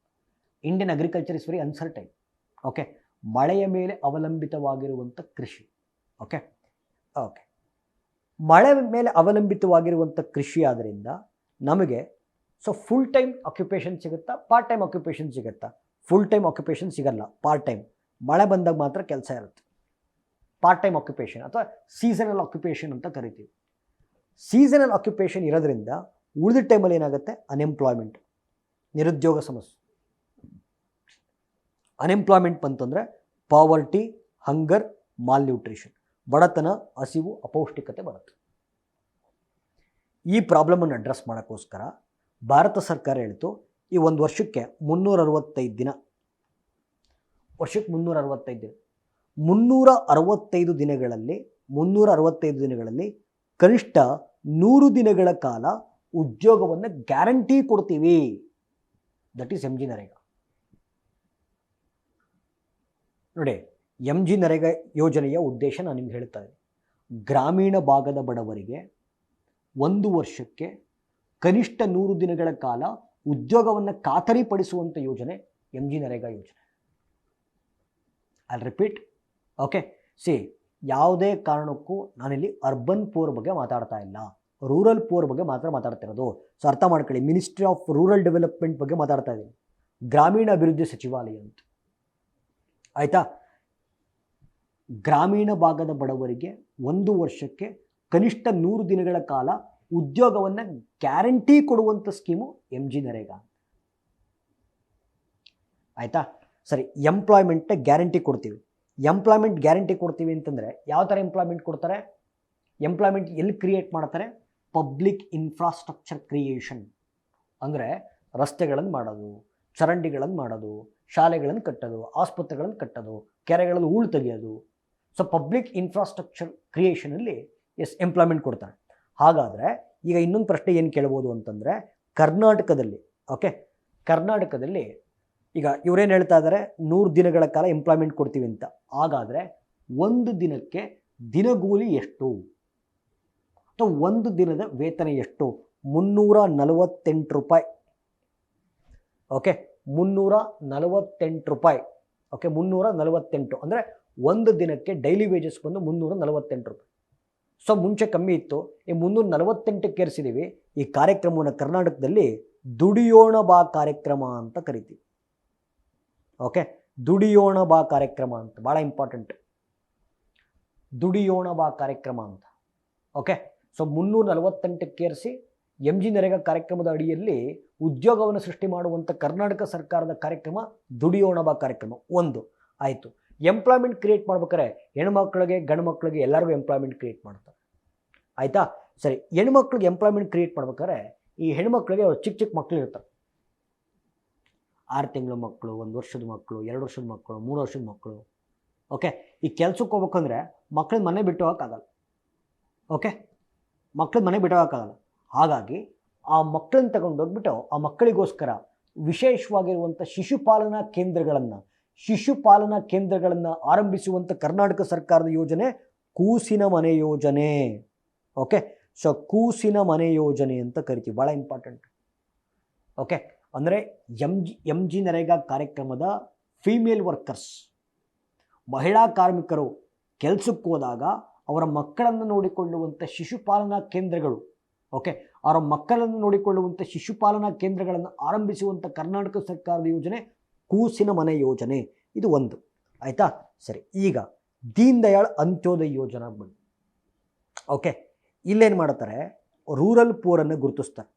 Indian agriculture is very uncertain, okay. ಮಳೆಯ ಮೇಲೆ ಅವಲಂಬಿತವಾಗಿರುವಂಥ ಕೃಷಿ, ಓಕೆ. ಮಳೆ ಮೇಲೆ ಅವಲಂಬಿತವಾಗಿರುವಂಥ ಕೃಷಿ ಆದ್ದರಿಂದ ನಮಗೆ ಸೊ ಫುಲ್ ಟೈಮ್ ಆಕ್ಯುಪೇಷನ್ ಸಿಗುತ್ತಾ, ಪಾರ್ಟ್ ಟೈಮ್ ಆಕ್ಯುಪೇಷನ್ ಸಿಗುತ್ತಾ? ಫುಲ್ ಟೈಮ್ ಆಕ್ಯುಪೇಷನ್ ಸಿಗಲ್ಲ, ಪಾರ್ಟ್ ಟೈಮ್. ಮಳೆ ಬಂದಾಗ ಮಾತ್ರ ಕೆಲಸ ಇರುತ್ತೆ. ಪಾರ್ಟ್ ಟೈಮ್ ಆಕ್ಯುಪೇಷನ್ ಅಥವಾ ಸೀಸನಲ್ ಆಕ್ಯುಪೇಷನ್ ಅಂತ ಕರಿತೀವಿ. ಸೀಸನಲ್ ಆಕ್ಯುಪೇಷನ್ ಇರೋದ್ರಿಂದ ಉಳಿದ ಟೈಮಲ್ಲಿ ಏನಾಗುತ್ತೆ, ಅನ್ಎಂಪ್ಲಾಯ್ಮೆಂಟ್, ನಿರುದ್ಯೋಗ ಸಮಸ್ಯೆ. ಅನ್ಎಂಪ್ಲಾಯ್ಮೆಂಟ್ ಬಂತಂದರೆ ಪಾವರ್ಟಿ, ಹಂಗರ್, ಮಾಲ್ ನ್ಯೂಟ್ರಿಷನ್, ಬಡತನ, ಹಸಿವು, ಅಪೌಷ್ಟಿಕತೆ ಬರುತ್ತೆ. ಈ ಪ್ರಾಬ್ಲಮನ್ನು ಅಡ್ರೆಸ್ ಮಾಡೋಕ್ಕೋಸ್ಕರ ಭಾರತ ಸರ್ಕಾರ ಹೇಳ್ತು, ಈ ಒಂದು ವರ್ಷಕ್ಕೆ 365 ದಿನ, ವರ್ಷಕ್ಕೆ 365 ದಿನ, 365 ದಿನಗಳಲ್ಲಿ ಕನಿಷ್ಠ 100 ದಿನಗಳ ಕಾಲ ಉದ್ಯೋಗವನ್ನು ಗ್ಯಾರಂಟಿ ಕೊಡ್ತೀವಿ. That is MG NREGA. ನೋಡಿ, MG ನರೇಗಾ ಯೋಜನೆಯ ಉದ್ದೇಶ ನಾನು ನಿಮ್ಗೆ ಹೇಳ್ತಾ ಇದ್ದೀನಿ. ಗ್ರಾಮೀಣ ಭಾಗದ ಬಡವರಿಗೆ 1 ವರ್ಷಕ್ಕೆ ಕನಿಷ್ಠ 100 ದಿನಗಳ ಕಾಲ ಉದ್ಯೋಗವನ್ನು ಖಾತರಿಪಡಿಸುವಂಥ ಯೋಜನೆ MG ನರೇಗಾ ಯೋಜನೆ. I repeat, okay. ಯಾವುದೇ ಕಾರಣಕ್ಕೂ ನಾನಿಲ್ಲಿ ಅರ್ಬನ್ ಪೂರ್ ಬಗ್ಗೆ ಮಾತಾಡ್ತಾ ಇಲ್ಲ, ರೂರಲ್ ಪೂರ್ ಬಗ್ಗೆ ಮಾತ್ರ ಮಾತಾಡ್ತಿರೋದು. ಸೊ ಅರ್ಥ ಮಾಡ್ಕೊಳ್ಳಿ, ಮಿನಿಸ್ಟ್ರಿ ಆಫ್ ರೂರಲ್ ಡೆವಲಪ್ಮೆಂಟ್ ಬಗ್ಗೆ ಮಾತಾಡ್ತಾ ಇದ್ದೀನಿ, ಗ್ರಾಮೀಣ ಅಭಿವೃದ್ಧಿ ಸಚಿವಾಲಯ ಅಂತ. ಆಯಿತಾ? ಗ್ರಾಮೀಣ ಭಾಗದ ಬಡವರಿಗೆ 1 ವರ್ಷಕ್ಕೆ ಕನಿಷ್ಠ 100 ದಿನಗಳ ಕಾಲ ಉದ್ಯೋಗವನ್ನು ಗ್ಯಾರಂಟಿ ಕೊಡುವಂಥ ಸ್ಕೀಮು MG ನರೇಗಾ. ಆಯಿತಾ? ಸರಿ, ಎಂಪ್ಲಾಯ್ಮೆಂಟ್ ಗ್ಯಾರಂಟಿ ಕೊಡ್ತೀವಿ. ಎಂಪ್ಲಾಯ್ಮೆಂಟ್ ಗ್ಯಾರಂಟಿ ಕೊಡ್ತೀವಿ ಅಂತಂದರೆ ಯಾವ ಥರ ಎಂಪ್ಲಾಯ್ಮೆಂಟ್ ಕೊಡ್ತಾರೆ? ಎಂಪ್ಲಾಯ್ಮೆಂಟ್ ಎಲ್ಲಿ ಕ್ರಿಯೇಟ್ ಮಾಡ್ತಾರೆ? ಪಬ್ಲಿಕ್ ಇನ್ಫ್ರಾಸ್ಟ್ರಕ್ಚರ್ ಕ್ರಿಯೇಷನ್, ಅಂದರೆ ರಸ್ತೆಗಳನ್ನು ಮಾಡೋದು, ಚರಂಡಿಗಳನ್ನು ಮಾಡೋದು, ಶಾಲೆಗಳನ್ನು ಕಟ್ಟೋದು, ಆಸ್ಪತ್ರೆಗಳನ್ನು ಕಟ್ಟೋದು, ಕೆರೆಗಳಲ್ಲಿ ಹೂಳು ತೆಗೆಯೋದು. ಸೊ ಪಬ್ಲಿಕ್ ಇನ್ಫ್ರಾಸ್ಟ್ರಕ್ಚರ್ ಕ್ರಿಯೇಷನಲ್ಲಿ ಎಂಪ್ಲಾಯ್ಮೆಂಟ್ ಕೊಡ್ತಾರೆ. ಹಾಗಾದರೆ ಈಗ ಇನ್ನೊಂದು ಪ್ರಶ್ನೆ ಏನು ಕೇಳ್ಬೋದು ಅಂತಂದರೆ, ಕರ್ನಾಟಕದಲ್ಲಿ ಈಗ ಇವರೇನು ಹೇಳ್ತಾ ಇದ್ದಾರೆ, 100 ದಿನಗಳ ಕಾಲ ಎಂಪ್ಲಾಯ್ಮೆಂಟ್ ಕೊಡ್ತೀವಿ ಅಂತ. ಹಾಗಾದರೆ ಒಂದು ದಿನಕ್ಕೆ ದಿನಗೂಲಿ ಎಷ್ಟು ಅಥವಾ ಒಂದು ದಿನದ ವೇತನ ಎಷ್ಟು? 348 ರೂಪಾಯಿ. ಓಕೆ, 348 ರೂಪಾಯಿ. ಓಕೆ, 348 ಅಂದರೆ ಒಂದು ದಿನಕ್ಕೆ ಡೈಲಿ ವೇಜಸ್ ಬಂದು 348 ರೂಪಾಯಿ. ಸೊ ಮುಂಚೆ ಕಮ್ಮಿ ಇತ್ತು, ಈ 348ಕ್ಕೆ ಏರಿಸಿದ್ದೀವಿ. ಈ ಕಾರ್ಯಕ್ರಮವನ್ನು ಕರ್ನಾಟಕದಲ್ಲಿ ದುಡಿಯೋಣ ಬಾ ಕಾರ್ಯಕ್ರಮ ಅಂತ ಕರಿತೀವಿ. ಓಕೆ, ದುಡಿಯೋಣ ಬಾ ಕಾರ್ಯಕ್ರಮ ಅಂತ, ಭಾಳ ಇಂಪಾರ್ಟೆಂಟ್, ದುಡಿಯೋಣ ಬಾ ಕಾರ್ಯಕ್ರಮ ಅಂತ. ಓಕೆ, ಸೊ 348ಕ್ಕೆ ಏರಿಸಿ MG ನರೇಗಾ ಕಾರ್ಯಕ್ರಮದ ಅಡಿಯಲ್ಲಿ ಉದ್ಯೋಗವನ್ನು ಸೃಷ್ಟಿ ಮಾಡುವಂಥ ಕರ್ನಾಟಕ ಸರ್ಕಾರದ ಕಾರ್ಯಕ್ರಮ ದುಡಿಯೋಣ ಬಾ ಕಾರ್ಯಕ್ರಮ. ಒಂದು ಆಯಿತು. ಎಂಪ್ಲಾಯ್ಮೆಂಟ್ ಕ್ರಿಯೇಟ್ ಮಾಡ್ಬೇಕಾರೆ ಹೆಣ್ಮಕ್ಳಿಗೆ ಗಂಡು ಮಕ್ಕಳಿಗೆ ಎಲ್ಲರಿಗೂ ಎಂಪ್ಲಾಯ್ಮೆಂಟ್ ಕ್ರಿಯೇಟ್ ಮಾಡ್ತಾರೆ. ಆಯಿತಾ? ಸರಿ, ಹೆಣ್ಮಕ್ಳಿಗೆ ಎಂಪ್ಲಾಯ್ಮೆಂಟ್ ಕ್ರಿಯೇಟ್ ಮಾಡ್ಬೇಕಾದ್ರೆ ಈ ಹೆಣ್ಮಕ್ಳಿಗೆ ಅವ್ರು ಚಿಕ್ಕ ಚಿಕ್ಕ ಮಕ್ಕಳು ಇರ್ತಾರೆ, 6 ತಿಂಗಳ ಮಕ್ಕಳು, 1 ವರ್ಷದ ಮಕ್ಕಳು, 2 ವರ್ಷದ ಮಕ್ಕಳು, 3 ವರ್ಷದ ಮಕ್ಕಳು. ಓಕೆ, ಈ ಕೆಲ್ಸಕ್ಕೆ ಹೋಗ್ಬೇಕಂದ್ರೆ ಮಕ್ಕಳನ್ನ ಮನೆ ಬಿಟ್ಟು ಹೋಗೋಕ್ಕಾಗಲ್ಲ. ಓಕೆ, ಮಕ್ಕಳನ್ನ ಮನೆ ಬಿಟ್ಟು ಹೋಗೋಕ್ಕಾಗಲ್ಲ. ಹಾಗಾಗಿ ಆ ಮಕ್ಕಳನ್ನ ತಗೊಂಡು ಹೋಗ್ಬಿಟ್ಟು ಆ ಮಕ್ಕಳಿಗೋಸ್ಕರ ವಿಶೇಷವಾಗಿರುವಂಥ ಶಿಶುಪಾಲನಾ ಕೇಂದ್ರಗಳನ್ನು ಆರಂಭಿಸುವಂಥ ಕರ್ನಾಟಕ ಸರ್ಕಾರದ ಯೋಜನೆ ಕೂಸಿನ ಮನೆ ಯೋಜನೆ. ಓಕೆ, ಸೊ ಕೂಸಿನ ಮನೆ ಯೋಜನೆ ಅಂತ ಕರಿತೀವಿ, ಭಾಳ ಇಂಪಾರ್ಟೆಂಟ್. ಓಕೆ, ಅಂದರೆ MG ನರೇಗಾ ಕಾರ್ಯಕ್ರಮದ ಫೀಮೇಲ್ ವರ್ಕರ್ಸ್, ಮಹಿಳಾ ಕಾರ್ಮಿಕರು ಕೆಲಸಕ್ಕೆ ಹೋದಾಗ ಅವರ ಮಕ್ಕಳನ್ನು ನೋಡಿಕೊಳ್ಳುವಂಥ ಶಿಶುಪಾಲನಾ ಕೇಂದ್ರಗಳು. ಓಕೆ, ಅವರ ಮಕ್ಕಳನ್ನು ನೋಡಿಕೊಳ್ಳುವಂಥ ಶಿಶುಪಾಲನಾ ಕೇಂದ್ರಗಳನ್ನು ಆರಂಭಿಸುವಂಥ ಕರ್ನಾಟಕ ಸರ್ಕಾರದ ಯೋಜನೆ ಕೂಸಿನ ಮನೆ ಯೋಜನೆ. ಇದು ಒಂದು. ಆಯಿತಾ? ಸರಿ, ಈಗ ದೀನ್ ದಯಾಳ್ ಅಂತ್ಯೋದಯ ಯೋಜನಾ ಬಂದು. ಓಕೆ, ಇಲ್ಲೇನು ಮಾಡ್ತಾರೆ, ರೂರಲ್ ಪೂರನ್ನು ಗುರುತಿಸ್ತಾರೆ.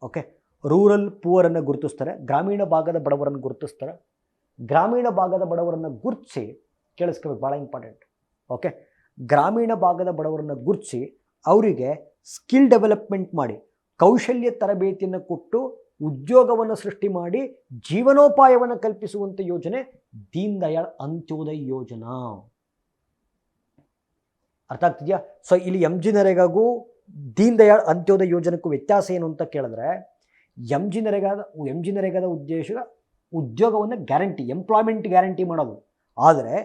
ಓಕೆ, ರೂರಲ್ ಪೂರನ್ನು ಗುರುತಿಸ್ತಾರೆ, ಗ್ರಾಮೀಣ ಭಾಗದ ಬಡವರನ್ನು ಗುರುತಿಸ್ತಾರೆ. ಗ್ರಾಮೀಣ ಭಾಗದ ಬಡವರನ್ನು ಗುರುತಿಸಿ, ಕೇಳಿಸ್ಕೋಬೇಕು, ಭಾಳ ಇಂಪಾರ್ಟೆಂಟ್. ಓಕೆ, ಗ್ರಾಮೀಣ ಭಾಗದ ಬಡವರನ್ನು ಗುರುತಿಸಿ ಅವರಿಗೆ ಸ್ಕಿಲ್ ಡೆವಲಪ್ಮೆಂಟ್ ಮಾಡಿ, ಕೌಶಲ್ಯ ತರಬೇತಿಯನ್ನು ಕೊಟ್ಟು ಉದ್ಯೋಗವನ್ನು ಸೃಷ್ಟಿ ಮಾಡಿ ಜೀವನೋಪಾಯವನ್ನು ಕಲ್ಪಿಸುವಂಥ ಯೋಜನೆ ದೀನ್ ದಯಾಳ್ ಅಂತ್ಯೋದಯ ಯೋಜನಾ. ಅರ್ಥ ಆಗ್ತಿದೆಯಾ? ಸೊ ಇಲ್ಲಿ MG ನರೇಗಾಗೂ ದೀನ್ ದಯಾಳ್ ಅಂತ್ಯೋದಯ ಯೋಜನೆಗೂ ವ್ಯತ್ಯಾಸ ಏನು ಅಂತ ಕೇಳಿದ್ರೆ, MG ನರೇಗಾದ ಉದ್ದೇಶ ಉದ್ಯೋಗವನ್ನು ಗ್ಯಾರಂಟಿ, ಎಂಪ್ಲಾಯ್ಮೆಂಟ್ ಗ್ಯಾರಂಟಿ ಮಾಡೋದು. ಆದರೆ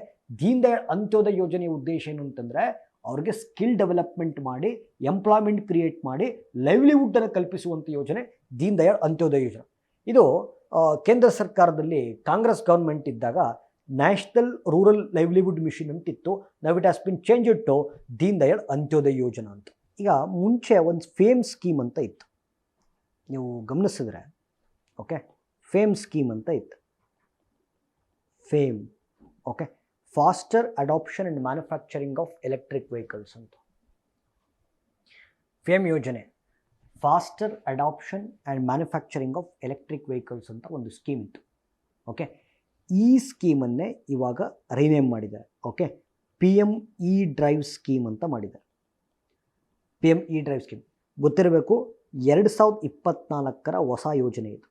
ದೀನ್ ದಯಾಳ್ ಅಂತ್ಯೋದಯ ಯೋಜನೆಯ ಉದ್ದೇಶ ಏನು ಅಂತಂದರೆ ಅವ್ರಿಗೆ ಸ್ಕಿಲ್ ಡೆವಲಪ್ಮೆಂಟ್ ಮಾಡಿ, ಎಂಪ್ಲಾಯ್ಮೆಂಟ್ ಕ್ರಿಯೇಟ್ ಮಾಡಿ, ಲೈವ್ಲಿಹುಡ್ಡನ್ನು ಕಲ್ಪಿಸುವಂಥ ಯೋಜನೆ ದೀನ್ ದಯಾಳ್ ಅಂತ್ಯೋದಯ ಯೋಜನೆ. ಇದು ಕೇಂದ್ರ ಸರ್ಕಾರದಲ್ಲಿ ಕಾಂಗ್ರೆಸ್ ಗೌರ್ಮೆಂಟ್ ಇದ್ದಾಗ ನ್ಯಾಷನಲ್ ರೂರಲ್ ಲೈವ್ಲಿಹುಡ್ ಮಿಷನ್ ಅಂತಿತ್ತು. ನಾವು it has been change to Deen Dayal Antyodaya Yojana ಅಂತ. ಈಗ ಮುಂಚೆ ಒಂದು ಫೇಮ್ ಸ್ಕೀಮ್ ಅಂತ ಇತ್ತು, ನೀವು ಗಮನಿಸಿದ್ರೆ. ಓಕೆ, ಫೇಮ್ ಸ್ಕೀಮ್ ಅಂತ ಇತ್ತು, fame. Okay, faster adoption and manufacturing of electric vehicles ಅಂತ. FAME ಯೋಜನೆ, faster adoption and manufacturing of electric vehicles ಅಂತ ಒಂದು ಸ್ಕೀಮ್ ಇತ್ತು. ಓಕೆ, ಈ ಸ್ಕೀಮನ್ನೇ ಇವಾಗ ರಿನೇಮ್ ಮಾಡಿದ್ದಾರೆ. ಓಕೆ, PME ಡ್ರೈವ್ ಸ್ಕೀಮ್ ಅಂತ ಮಾಡಿದ್ದಾರೆ. PME ಡ್ರೈವ್ ಸ್ಕೀಮ್ ಗೊತ್ತಿರಬೇಕು, 2024 ಹೊಸ ಯೋಜನೆ ಇದು.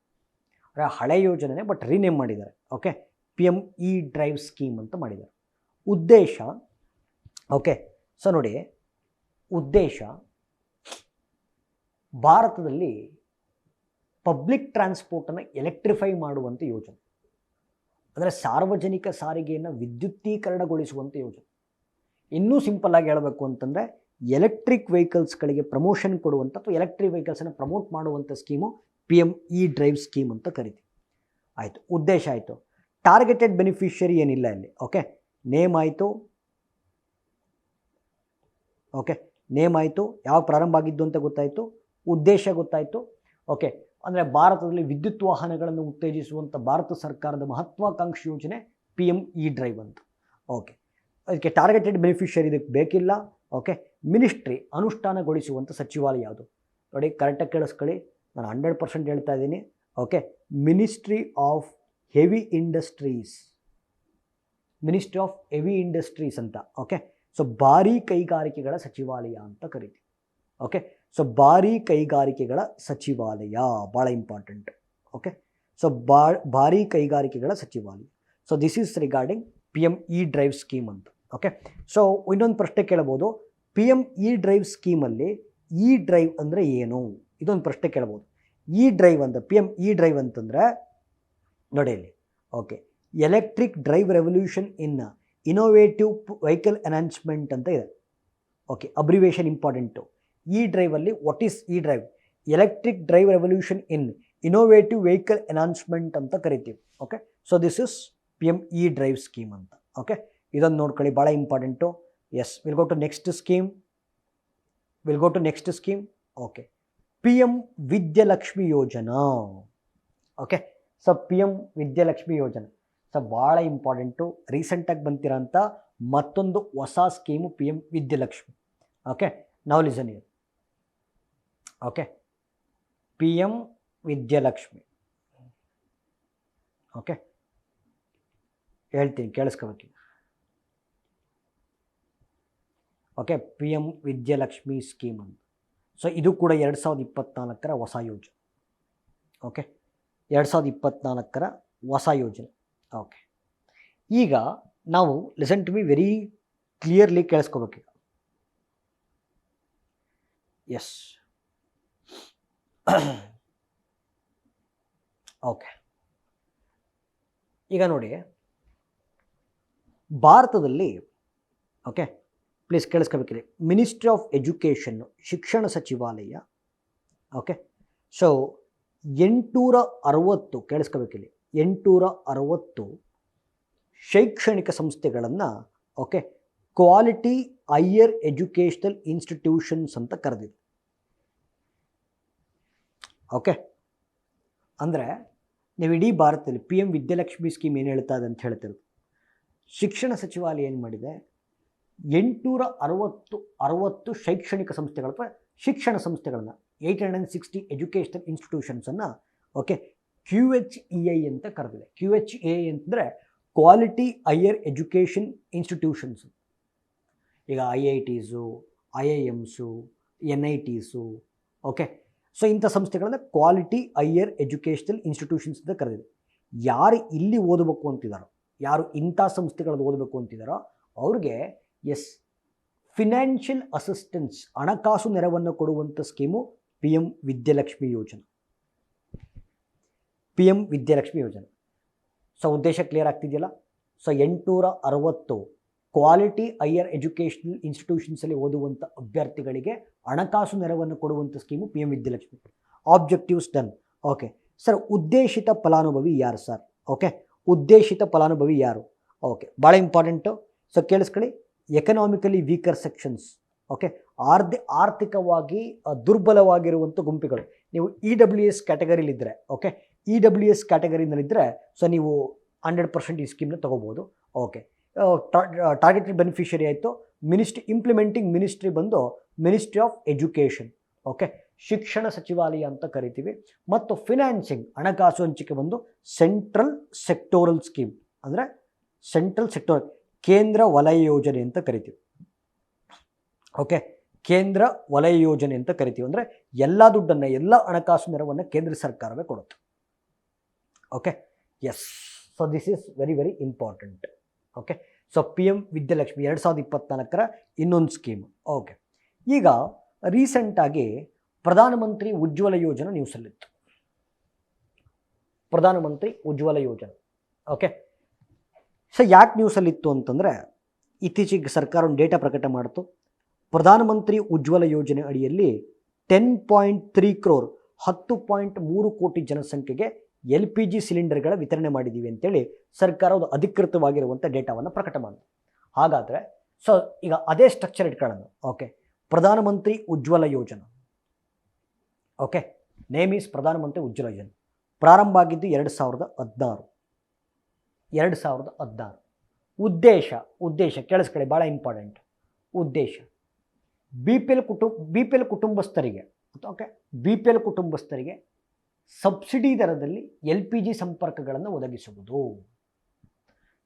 ಹಳೆ ಯೋಜನೆ ಬಟ್ ರಿನೇಮ್ ಮಾಡಿದ್ದಾರೆ. ಓಕೆ, PME ಡ್ರೈವ್ ಸ್ಕೀಮ್ ಅಂತ ಮಾಡಿದ್ದಾರೆ. ಉದ್ದೇಶ, ಓಕೆ, ಸೊ ನೋಡಿ, ಉದ್ದೇಶ ಭಾರತದಲ್ಲಿ ಪಬ್ಲಿಕ್ ಟ್ರಾನ್ಸ್ಪೋರ್ಟನ್ನು ಎಲೆಕ್ಟ್ರಿಫೈ ಮಾಡುವಂಥ ಯೋಜನೆ, ಅಂದರೆ ಸಾರ್ವಜನಿಕ ಸಾರಿಗೆಯನ್ನು ವಿದ್ಯುದ್ದೀಕರಣಗೊಳಿಸುವಂಥ ಯೋಜನೆ. ಇನ್ನೂ ಸಿಂಪಲ್ಲಾಗಿ ಹೇಳಬೇಕು ಅಂತಂದರೆ ಎಲೆಕ್ಟ್ರಿಕ್ ವೆಹಿಕಲ್ಸ್ಗಳಿಗೆ ಪ್ರಮೋಷನ್ ಕೊಡುವಂಥ ಅಥವಾ ಎಲೆಕ್ಟ್ರಿಕ್ ವೆಹಿಕಲ್ಸನ್ನು ಪ್ರಮೋಟ್ ಮಾಡುವಂಥ ಸ್ಕೀಮು PME ಡ್ರೈವ್ ಸ್ಕೀಮ್ ಅಂತ ಕರಿತೀವಿ. ಆಯಿತು, ಉದ್ದೇಶ ಆಯಿತು. ಟಾರ್ಗೆಟೆಡ್ ಬೆನಿಫಿಷರಿ ಏನಿಲ್ಲ ಇಲ್ಲಿ. ಓಕೆ, ನೇಮ್ ಆಯಿತು. ಓಕೆ, ನೇಮ್ ಆಯಿತು, ಯಾವಾಗ ಪ್ರಾರಂಭ ಆಗಿದ್ದು ಅಂತ ಗೊತ್ತಾಯಿತು, ಉದ್ದೇಶ ಗೊತ್ತಾಯಿತು. ಓಕೆ, ಅಂದರೆ ಭಾರತದಲ್ಲಿ ವಿದ್ಯುತ್ ವಾಹನಗಳನ್ನು ಉತ್ತೇಜಿಸುವಂಥ ಭಾರತ ಸರ್ಕಾರದ ಮಹತ್ವಾಕಾಂಕ್ಷಿ ಯೋಜನೆ PME ಡ್ರೈವ್ ಅಂತ. ಓಕೆ, ಅದಕ್ಕೆ ಟಾರ್ಗೆಟೆಡ್ ಬೆನಿಫಿಷರಿ ಇದಕ್ಕೆ ಬೇಕಿಲ್ಲ. ಓಕೆ, ಮಿನಿಸ್ಟ್ರಿ ಅನುಷ್ಠಾನಗೊಳಿಸುವಂಥ ಸಚಿವಾಲಯ ಯಾವುದು ನೋಡಿ, ಕರೆಕ್ಟಾಗಿ ಕೇಳಿಸ್ಕೊಳ್ಳಿ, ನಾನು 100% ಹೇಳ್ತಾ ಇದ್ದೀನಿ. Okay, ministry of heavy industries, ministry of heavy industries ಅಂತ. ಓಕೆ, ಸೊ ಭಾರೀ ಕೈಗಾರಿಕೆಗಳ ಸಚಿವಾಲಯ ಅಂತ ಕರಿತೀವಿ. ಓಕೆ, ಸೊ ಭಾರೀ ಕೈಗಾರಿಕೆಗಳ ಸಚಿವಾಲಯ ಭಾಳ ಇಂಪಾರ್ಟೆಂಟ್. ಓಕೆ, ಸೊ ಭಾರೀ ಕೈಗಾರಿಕೆಗಳ ಸಚಿವಾಲಯ. So this is regarding PME drive scheme ಅಂತ. ಓಕೆ, ಸೊ ಇನ್ನೊಂದು ಪ್ರಶ್ನೆ ಕೇಳಬಹುದು, PME ಡ್ರೈವ್ ಸ್ಕೀಮಲ್ಲಿ ಇ ಡ್ರೈವ್ ಅಂದರೆ ಏನು, ಇದೊಂದು ಪ್ರಶ್ನೆ ಕೇಳ್ಬೋದು. ಇ ಡ್ರೈವ್ ಅಂತ, PME ಡ್ರೈವ್ ಅಂತಂದರೆ ನೋಡಿ ಇಲ್ಲಿ. Okay, electric drive revolution in innovative vehicle enhancement ಅಂತ ಇದೆ. Okay, abbreviation important. ಇ ಡ್ರೈವಲ್ಲಿ what is E drive? Electric drive revolution in innovative vehicle enhancement ಅಂತ ಕರಿತೀವಿ. Okay, so this is PME drive scheme ಅಂತ. Okay, ಇದನ್ನು ನೋಡ್ಕೊಳ್ಳಿ, ಭಾಳ important. Yes, will go to next scheme. Okay, PM Vidyalakshmi Yojana. Okay, so PM Vidyalakshmi Yojana so ಭಾಳ important. ರೀಸೆಂಟಾಗಿ ಬಂತಿರೋಂಥ ಮತ್ತೊಂದು ಹೊಸ ಸ್ಕೀಮು PM ವಿದ್ಯಾಲಕ್ಷ್ಮಿ. ಓಕೆ, ನಾವು listen year. Okay, PM Vidyalakshmi. Okay, ಹೇಳ್ತೀನಿ, ಕೇಳಿಸ್ಕೋಬೇಕು. ಓಕೆ, PM ವಿದ್ಯಾಲಕ್ಷ್ಮಿ ಸ್ಕೀಮ್ ಅಂತ. ಸೊ ಇದು ಕೂಡ 2024 ಹೊಸ ಯೋಜನೆ. ಓಕೆ, 2024 ಹೊಸ ಯೋಜನೆ. ಓಕೆ, ಈಗ ನಾವು listen to be very clearly ಕೇಳಿಸ್ಕೋಬೇಕು. ಎಸ್, ಓಕೆ, ಈಗ ನೋಡಿ, ಭಾರತದಲ್ಲಿ, ಓಕೆ ಪ್ಲೀಸ್ ಕೇಳಿಸ್ಕೋಬೇಕಿದೆ, ಮಿನಿಸ್ಟ್ರಿ ಆಫ್ ಎಜುಕೇಷನ್, ಶಿಕ್ಷಣ ಸಚಿವಾಲಯ. ಓಕೆ, ಸೊ 860 ಕೇಳಿಸ್ಕೋಬೇಕಿಲ್ಲಿ, 860 ಶೈಕ್ಷಣಿಕ ಸಂಸ್ಥೆಗಳನ್ನು okay quality higher educational institutions ಅಂತ ಕರೆದಿದೆ. ಓಕೆ, ಅಂದರೆ ನೀವು ಇಡೀ ಭಾರತದಲ್ಲಿ PM ವಿದ್ಯಾಲಕ್ಷ್ಮಿ ಸ್ಕೀಮ್ ಏನು ಹೇಳ್ತಾ ಇದೆ ಅಂತ ಹೇಳ್ತಿರೋದು, ಶಿಕ್ಷಣ ಸಚಿವಾಲಯ ಏನು ಮಾಡಿದೆ, 860 ಶೈಕ್ಷಣಿಕ ಸಂಸ್ಥೆಗಳ ಅಥವಾ ಶಿಕ್ಷಣ ಸಂಸ್ಥೆಗಳನ್ನು 860 ಎಜುಕೇಷನಲ್ ಇನ್ಸ್ಟಿಟ್ಯೂಷನ್ಸನ್ನು ಓಕೆ QHEI ಅಂತ ಕರೆದಿದೆ. QHEI ಅಂತಂದರೆ ಕ್ವಾಲಿಟಿ ಹೈಯರ್ ಎಜುಕೇಷನ್ ಇನ್ಸ್ಟಿಟ್ಯೂಷನ್ಸ್. ಈಗ IITಸು, IIMಸು, NITಸು. ಓಕೆ, ಸೊ ಇಂಥ ಸಂಸ್ಥೆಗಳನ್ನು ಕ್ವಾಲಿಟಿ ಹೈಯರ್ ಎಜುಕೇಷನಲ್ ಇನ್ಸ್ಟಿಟ್ಯೂಷನ್ಸ್ ಅಂತ ಕರೆದಿದೆ. ಯಾರು ಇಲ್ಲಿ ಓದಬೇಕು ಅಂತಿದ್ದಾರೋ, ಯಾರು ಇಂಥ ಸಂಸ್ಥೆಗಳಲ್ಲಿ ಓದಬೇಕು ಅಂತಿದ್ದಾರೋ ಅವ್ರಿಗೆ ಎಸ್ ಫಿನಾನ್ಷಿಯಲ್ ಅಸಿಸ್ಟೆನ್ಸ್, ಹಣಕಾಸು ನೆರವನ್ನು ಕೊಡುವಂಥ ಸ್ಕೀಮು PM ವಿದ್ಯಾಲಕ್ಷ್ಮಿ ಯೋಜನೆ. PM ವಿದ್ಯಾಲಕ್ಷ್ಮಿ ಯೋಜನೆ. ಸೊ ಉದ್ದೇಶ ಕ್ಲಿಯರ್ ಆಗ್ತಿದೆಯಲ್ಲ. ಸೊ 860 ಕ್ವಾಲಿಟಿ ಹೈಯರ್ ಎಜುಕೇಷನಲ್ ಇನ್ಸ್ಟಿಟ್ಯೂಷನ್ಸಲ್ಲಿ ಓದುವಂಥ ಅಭ್ಯರ್ಥಿಗಳಿಗೆ ಹಣಕಾಸು ನೆರವನ್ನು ಕೊಡುವಂಥ scheme PM Vidyalakshmi. Objectives done. Okay sir, ಉದ್ದೇಶಿತ ಫಲಾನುಭವಿ ಯಾರು ಸರ್? ಓಕೆ, ಉದ್ದೇಶಿತ ಫಲಾನುಭವಿ ಯಾರು? ಓಕೆ, ಭಾಳ ಇಂಪಾರ್ಟೆಂಟು. ಸೊ ಕೇಳಿಸ್ಕೊಳ್ಳಿ, ಎಕನಾಮಿಕಲಿ ವೀಕರ್ ಸೆಕ್ಷನ್ಸ್. ಓಕೆ, ಆರ್ಥಿಕವಾಗಿ ದುರ್ಬಲವಾಗಿರುವಂಥ ಗುಂಪುಗಳು. ನೀವು EWS ಕ್ಯಾಟಗರಿಲಿದ್ದರೆ, ಓಕೆ EWS ಕ್ಯಾಟಗರಿನಲ್ಲಿದ್ದರೆ ಸೊ ನೀವು 100% ಈ ಸ್ಕೀಮ್ನ ತೊಗೋಬೋದು. ಓಕೆ, ಟಾರ್ಗೆಟೆಡ್ ಬೆನಿಫಿಷರಿ ಆಯಿತು. ಇಂಪ್ಲಿಮೆಂಟಿಂಗ್ ಮಿನಿಸ್ಟ್ರಿ ಬಂದು ಮಿನಿಸ್ಟ್ರಿ ಆಫ್ ಎಜುಕೇಷನ್. ಓಕೆ, ಶಿಕ್ಷಣ ಸಚಿವಾಲಯ ಅಂತ ಕರಿತೀವಿ. ಮತ್ತು ಫಿನಾನ್ಸಿಂಗ್, ಹಣಕಾಸು ಹಂಚಿಕೆ ಬಂದು ಸೆಂಟ್ರಲ್ ಸೆಕ್ಟೋರಲ್ ಸ್ಕೀಮ್, ಅಂದರೆ ಸೆಂಟ್ರಲ್ ಸೆಕ್ಟೋರಲ್, ಕೇಂದ್ರ ವಲಯ ಯೋಜನೆ ಅಂತ ಕರಿತೀವಿ. ಓಕೆ, ಕೇಂದ್ರ ವಲಯ ಯೋಜನೆ ಅಂತ ಕರಿತೀವಿ. ಅಂದರೆ ಎಲ್ಲ ದುಡ್ಡನ್ನು, ಎಲ್ಲ ಹಣಕಾಸು ನೆರವನ್ನು ಕೇಂದ್ರ ಸರ್ಕಾರವೇ ಕೊಡುತ್ತೆ. Okay, yes. So this is very very important. Okay, so PM Vidyalakshmi 2024ರ ಇನ್ನೊಂದು ಸ್ಕೀಮ್. ಓಕೆ, ಈಗ ರೀಸೆಂಟಾಗಿ ಪ್ರಧಾನಮಂತ್ರಿ ಉಜ್ವಲ ಯೋಜನಾ ನ್ಯೂಸಲ್ಲಿತ್ತು. ಪ್ರಧಾನಮಂತ್ರಿ ಉಜ್ವಲ ಯೋಜನೆ. ಓಕೆ, ಸೊ ಯಾಕೆ ನ್ಯೂಸಲ್ಲಿತ್ತು ಅಂತಂದರೆ, ಇತ್ತೀಚೆಗೆ ಸರ್ಕಾರ ಒಂದು ಡೇಟಾ ಪ್ರಕಟ ಮಾಡಿತು. ಪ್ರಧಾನಮಂತ್ರಿ ಉಜ್ವಲ ಯೋಜನೆ ಅಡಿಯಲ್ಲಿ 10.3 crore 10.3 ಕೋಟಿ ಜನಸಂಖ್ಯೆಗೆ LPG ಸಿಲಿಂಡರ್ಗಳ ವಿತರಣೆ ಮಾಡಿದ್ದೀವಿ ಅಂತೇಳಿ ಸರ್ಕಾರ ಒಂದು ಅಧಿಕೃತವಾಗಿರುವಂಥ ಡೇಟಾವನ್ನು ಪ್ರಕಟ ಮಾಡಿದೆ. ಹಾಗಾದರೆ ಸೊ ಈಗ ಅದೇ ಸ್ಟ್ರಕ್ಚರ್ ಇಟ್ಕೊಳ್ಳೋಣ. ಓಕೆ, ಪ್ರಧಾನಮಂತ್ರಿ ಉಜ್ವಲ ಯೋಜನಾ. ಓಕೆ, ನೇಮ್ ಈಸ್ ಪ್ರಧಾನಮಂತ್ರಿ ಉಜ್ವಲ ಯೋಜನೆ. ಪ್ರಾರಂಭ ಆಗಿದ್ದು 2016. ಉದ್ದೇಶ ಕೇಳಿಸ್ಕೊಳ್ಳಿ, ಭಾಳ ಇಂಪಾರ್ಟೆಂಟ್. ಉದ್ದೇಶ BPL ಕುಟುಂಬಸ್ಥರಿಗೆ, ಓಕೆ, BPL ಕುಟುಂಬಸ್ಥರಿಗೆ ಸಬ್ಸಿಡಿ ದರದಲ್ಲಿ LPG ಸಂಪರ್ಕಗಳನ್ನು ಒದಗಿಸುವುದು.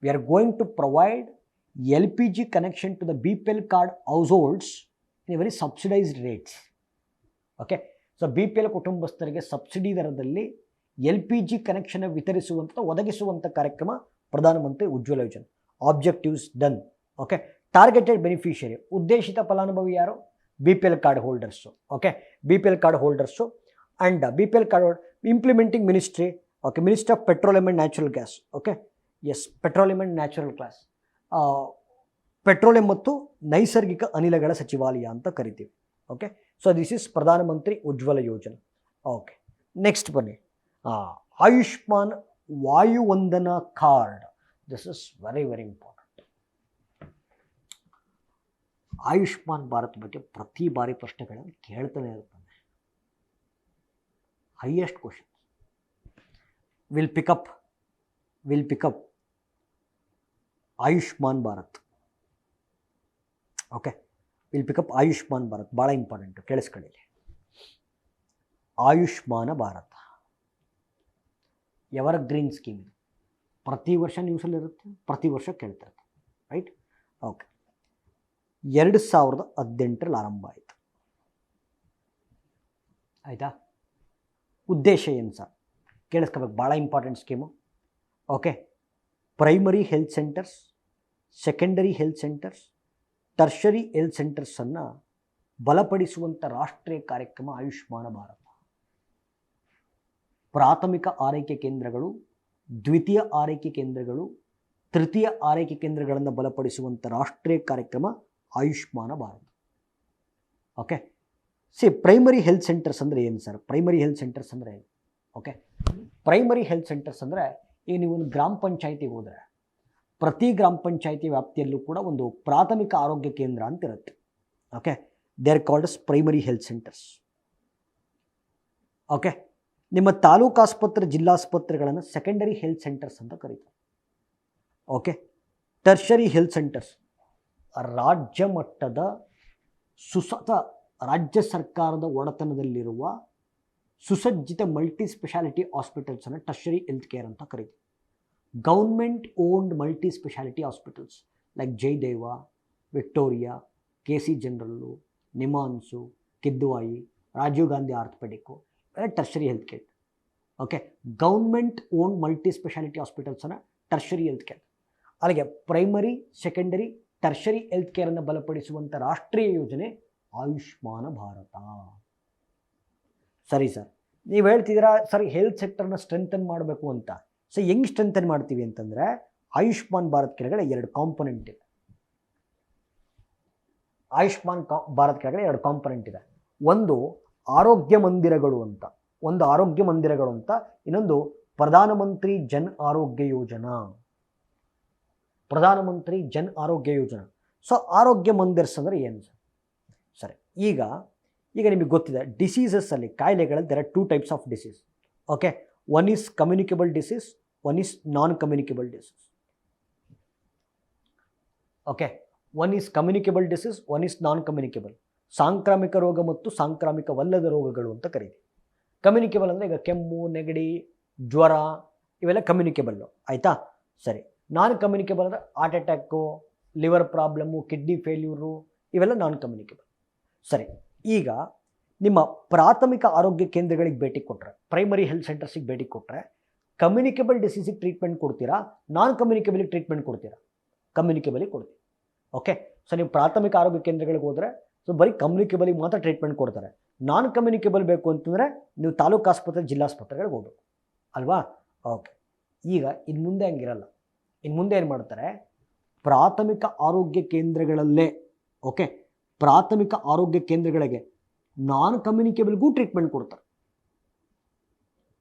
We are going to provide LPG connection to the BPL card households in very subsidized rates. Okay, so BPL ಕುಟುಂಬಸ್ಥರಿಗೆ ಸಬ್ಸಿಡಿ ದರದಲ್ಲಿ LPG ಕನೆಕ್ಷನ್ ಒದಗಿಸುವಂಥ ಕಾರ್ಯಕ್ರಮ ಪ್ರಧಾನಮಂತ್ರಿ ಉಜ್ವಲ ಯೋಜನೆ. Objectives done. Okay, targeted beneficiary, ಉದ್ದೇಶಿತ ಫಲಾನುಭವಿ ಯಾರು? BPL card holders. Okay, BPL card holders and BPL card implementing ministry. Okay, ministry of petroleum and natural gas. Okay, yes, petroleum and natural gas, petroleum ಮತ್ತು ನೈಸರ್ಗಿಕ ಅನಿಲಗಳ ಸಚಿವಾಲಯ ಅಂತ ಕರಿತೀವಿ. Okay, so this is ಪ್ರಧಾನಮಂತ್ರಿ ಉಜ್ವಲ ಯೋಜನೆ. ಓಕೆ, ನೆಕ್ಸ್ಟ್ ಬನ್ನಿ, Ayushman Vayuvandana card. This is very very important. Ayushman Bharat ಬಗ್ಗೆ ಪ್ರತಿ ಬಾರಿ ಪ್ರಶ್ನೆಗಳನ್ನು ಕೇಳ್ತಾನೆ ಇರ್ತಾನೆ. Highest question will pick up Ayushman Bharat. Okay, will pick up Ayushman Bharat, ಭಾಳ ಇಂಪಾರ್ಟೆಂಟು, ಕೇಳಿಸ್ಕೊಳ್ಳಿ. Ayushman Bharat evergreen scheme. ಪ್ರತಿ ವರ್ಷ ನ್ಯೂಸಲ್ಲಿರುತ್ತೆ, ಪ್ರತಿ ವರ್ಷ ಕೇಳ್ತಾ ಇರ್ತಾರೆ, ರೈಟ್? ಓಕೆ, 2018ರಲ್ಲಿ ಆರಂಭ ಆಯಿತು. ಆಯಿತಾ? ಉದ್ದೇಶ ಏನು ಸರ್? ಕೇಳಿಸ್ಕೋಬೇಕು, ಭಾಳ important scheme. Okay, primary health centres, secondary health centres, tertiary health ಸೆಂಟರ್ಸನ್ನು ಬಲಪಡಿಸುವಂಥ ರಾಷ್ಟ್ರೀಯ ಕಾರ್ಯಕ್ರಮ ಆಯುಷ್ಮಾನ ಭಾರತ. ಪ್ರಾಥಮಿಕ ಆರೈಕೆ ಕೇಂದ್ರಗಳು, ದ್ವಿತೀಯ ಆರೈಕೆ ಕೇಂದ್ರಗಳು, ತೃತೀಯ ಆರೈಕೆ ಕೇಂದ್ರಗಳನ್ನು ಬಲಪಡಿಸುವಂಥ ರಾಷ್ಟ್ರೀಯ ಕಾರ್ಯಕ್ರಮ Ayushman Bharat. Okay, primary health centres ಅಂದರೆ ಏನು ಸರ್? ಪ್ರೈಮರಿ ಹೆಲ್ತ್ ಸೆಂಟರ್ಸ್ ಅಂದರೆ ಏನು? ಓಕೆ, ಪ್ರೈಮರಿ ಹೆಲ್ತ್ ಸೆಂಟರ್ಸ್ ಅಂದರೆ ಈಗ ನೀವು ಒಂದು ಗ್ರಾಮ ಪಂಚಾಯಿತಿಗೆ ಹೋದರೆ ಪ್ರತಿ ಗ್ರಾಮ ಪಂಚಾಯಿತಿ ವ್ಯಾಪ್ತಿಯಲ್ಲೂ ಕೂಡ ಒಂದು ಪ್ರಾಥಮಿಕ ಆರೋಗ್ಯ ಕೇಂದ್ರ ಅಂತ ಇರುತ್ತೆ. Okay, they are called as primary health centres. Okay, ನಿಮ್ಮ ತಾಲೂಕು ಆಸ್ಪತ್ರೆ, ಜಿಲ್ಲಾಸ್ಪತ್ರೆಗಳನ್ನು ಸೆಕೆಂಡರಿ ಹೆಲ್ತ್ ಸೆಂಟರ್ಸ್ ಅಂತ ಕರೀತಾರೆ. ಓಕೆ, ಟರ್ಷರಿ ಹೆಲ್ತ್ ಸೆಂಟರ್ಸ್ ರಾಜ್ಯ ಮಟ್ಟದ ರಾಜ್ಯ ಸರ್ಕಾರದ ಒಡೆತನದಲ್ಲಿರುವ ಸುಸಜ್ಜಿತ ಮಲ್ಟಿ ಸ್ಪೆಷಾಲಿಟಿ ಹಾಸ್ಪಿಟಲ್ಸನ್ನು ಟರ್ಷರಿ ಹೆಲ್ತ್ ಕೇರ್ ಅಂತ ಕರೀತೀವಿ. Government owned multi speciality hospitals like Jayadeva, Victoria, KC general, NIMHANS, Kidwai, Rajiv Gandhi orthopaedic, tertiary health care. Okay, government owned multi speciality ಹಾಸ್ಪಿಟಲ್ಸನ್ನು ಟರ್ಷರಿ ಹೆಲ್ತ್ ಕೇರ್. ಅಲ್ಲಿಗೆ ಪ್ರೈಮರಿ, ಸೆಕೆಂಡರಿ, ಟರ್ಷರಿ ಹೆಲ್ತ್ ಕೇರನ್ನು ಬಲಪಡಿಸುವಂಥ ರಾಷ್ಟ್ರೀಯ ಯೋಜನೆ ಆಯುಷ್ಮಾನ ಭಾರತ. ಸರಿ ಸರ್, ನೀವು ಹೇಳ್ತಿದ್ದೀರಾ ಸರ್ ಹೆಲ್ತ್ ಸೆಕ್ಟರ್ನ ಸ್ಟ್ರೆಂಥನ್ ಮಾಡಬೇಕು ಅಂತ. ಸೊ ಹೆಂಗೆ ಸ್ಟ್ರೆಂಥನ್ ಮಾಡ್ತೀವಿ ಅಂತಂದರೆ, ಆಯುಷ್ಮಾನ್ ಭಾರತ್ ಕೆಳಗಡೆ 2 ಕಾಂಪೊನೆಂಟ್ ಇದೆ. ಆಯುಷ್ಮಾನ್ ಭಾರತ್ ಕೆಳಗಡೆ 2 ಕಾಂಪೊನೆಂಟ್ ಇದೆ. ಒಂದು ಆರೋಗ್ಯ ಮಂದಿರಗಳು ಅಂತ, ಇನ್ನೊಂದು ಪ್ರಧಾನಮಂತ್ರಿ ಜನ್ ಆರೋಗ್ಯ ಯೋಜನಾ. ಸೊ ಆರೋಗ್ಯ ಮಂದಿರ್ಸ್ ಅಂದರೆ ಏನು ಸರ್? ಸರಿ, ಈಗ ನಿಮಗೆ ಗೊತ್ತಿದೆ ಡಿಸೀಸಸ್ಸಲ್ಲಿ, ಕಾಯಿಲೆಗಳಲ್ಲಿ there are 2 types of disease. Okay, one is communicable disease, one is non communicable disease. Okay, one is communicable disease, one is non communicable. ಸಾಂಕ್ರಾಮಿಕ ರೋಗ ಮತ್ತು ಸಾಂಕ್ರಾಮಿಕವಲ್ಲದ ರೋಗಗಳು ಅಂತ ಕರೀತೀವಿ. ಕಮ್ಯುನಿಕೇಬಲ್ ಅಂದರೆ ಈಗ ಕೆಮ್ಮು, ನೆಗಡಿ, ಜ್ವರ ಇವೆಲ್ಲ ಕಮ್ಯುನಿಕೇಬಲ್ಲು, ಆಯಿತಾ? ಸರಿ. ನಾನ್ ಕಮ್ಯುನಿಕೇಬಲ್ ಅಂದರೆ heart attack, liver problem, kidney failure ಇವೆಲ್ಲ ನಾನ್ ಕಮ್ಯುನಿಕೇಬಲ್. ಸರಿ. ಈಗ ನಿಮ್ಮ ಪ್ರಾಥಮಿಕ ಆರೋಗ್ಯ ಕೇಂದ್ರಗಳಿಗೆ ಭೇಟಿ ಕೊಟ್ಟರೆ, ಪ್ರೈಮರಿ ಹೆಲ್ತ್ ಸೆಂಟರ್ಸಿಗೆ ಭೇಟಿ ಕೊಟ್ಟರೆ ಕಮ್ಯುನಿಕೇಬಲ್ ಡಿಸೀಸಿಗೆ ಟ್ರೀಟ್ಮೆಂಟ್ ಕೊಡ್ತೀರಾ, ನಾನ್ ಕಮ್ಯುನಿಕೇಬಲಿಗೆ ಟ್ರೀಟ್ಮೆಂಟ್ ಕೊಡ್ತೀರಾ? ಕಮ್ಯುನಿಕೇಬಲಿಗೆ ಕೊಡ್ತೀವಿ. ಓಕೆ. ಸೊ ನೀವು ಪ್ರಾಥಮಿಕ ಆರೋಗ್ಯ ಕೇಂದ್ರಗಳಿಗೆ ಹೋದರೆ ಸೊ ಬರೀ ಕಮ್ಯುನಿಕೇಬಲಿಗೆ ಮಾತ್ರ ಟ್ರೀಟ್ಮೆಂಟ್ ಕೊಡ್ತಾರೆ. ನಾನ್ ಕಮ್ಯುನಿಕೇಬಲ್ ಬೇಕು ಅಂತಂದರೆ ನೀವು ತಾಲೂಕು ಆಸ್ಪತ್ರೆ, ಜಿಲ್ಲಾಸ್ಪತ್ರೆಗಳಿಗೆ ಹೋಗಬೇಕು ಅಲ್ವಾ? ಓಕೆ. ಈಗ ಇನ್ನು ಮುಂದೆ ಹಂಗಿರಲ್ಲ. ಇನ್ನು ಮುಂದೆ ಏನು ಮಾಡ್ತಾರೆ, ಪ್ರಾಥಮಿಕ ಆರೋಗ್ಯ ಕೇಂದ್ರಗಳಲ್ಲೇ, ಓಕೆ, ಪ್ರಾಥಮಿಕ ಆರೋಗ್ಯ ಕೇಂದ್ರಗಳಿಗೆ ನಾನ್ ಕಮ್ಯುನಿಕೇಬಲ್ಗೂ ಟ್ರೀಟ್ಮೆಂಟ್ ಕೊಡ್ತಾರೆ.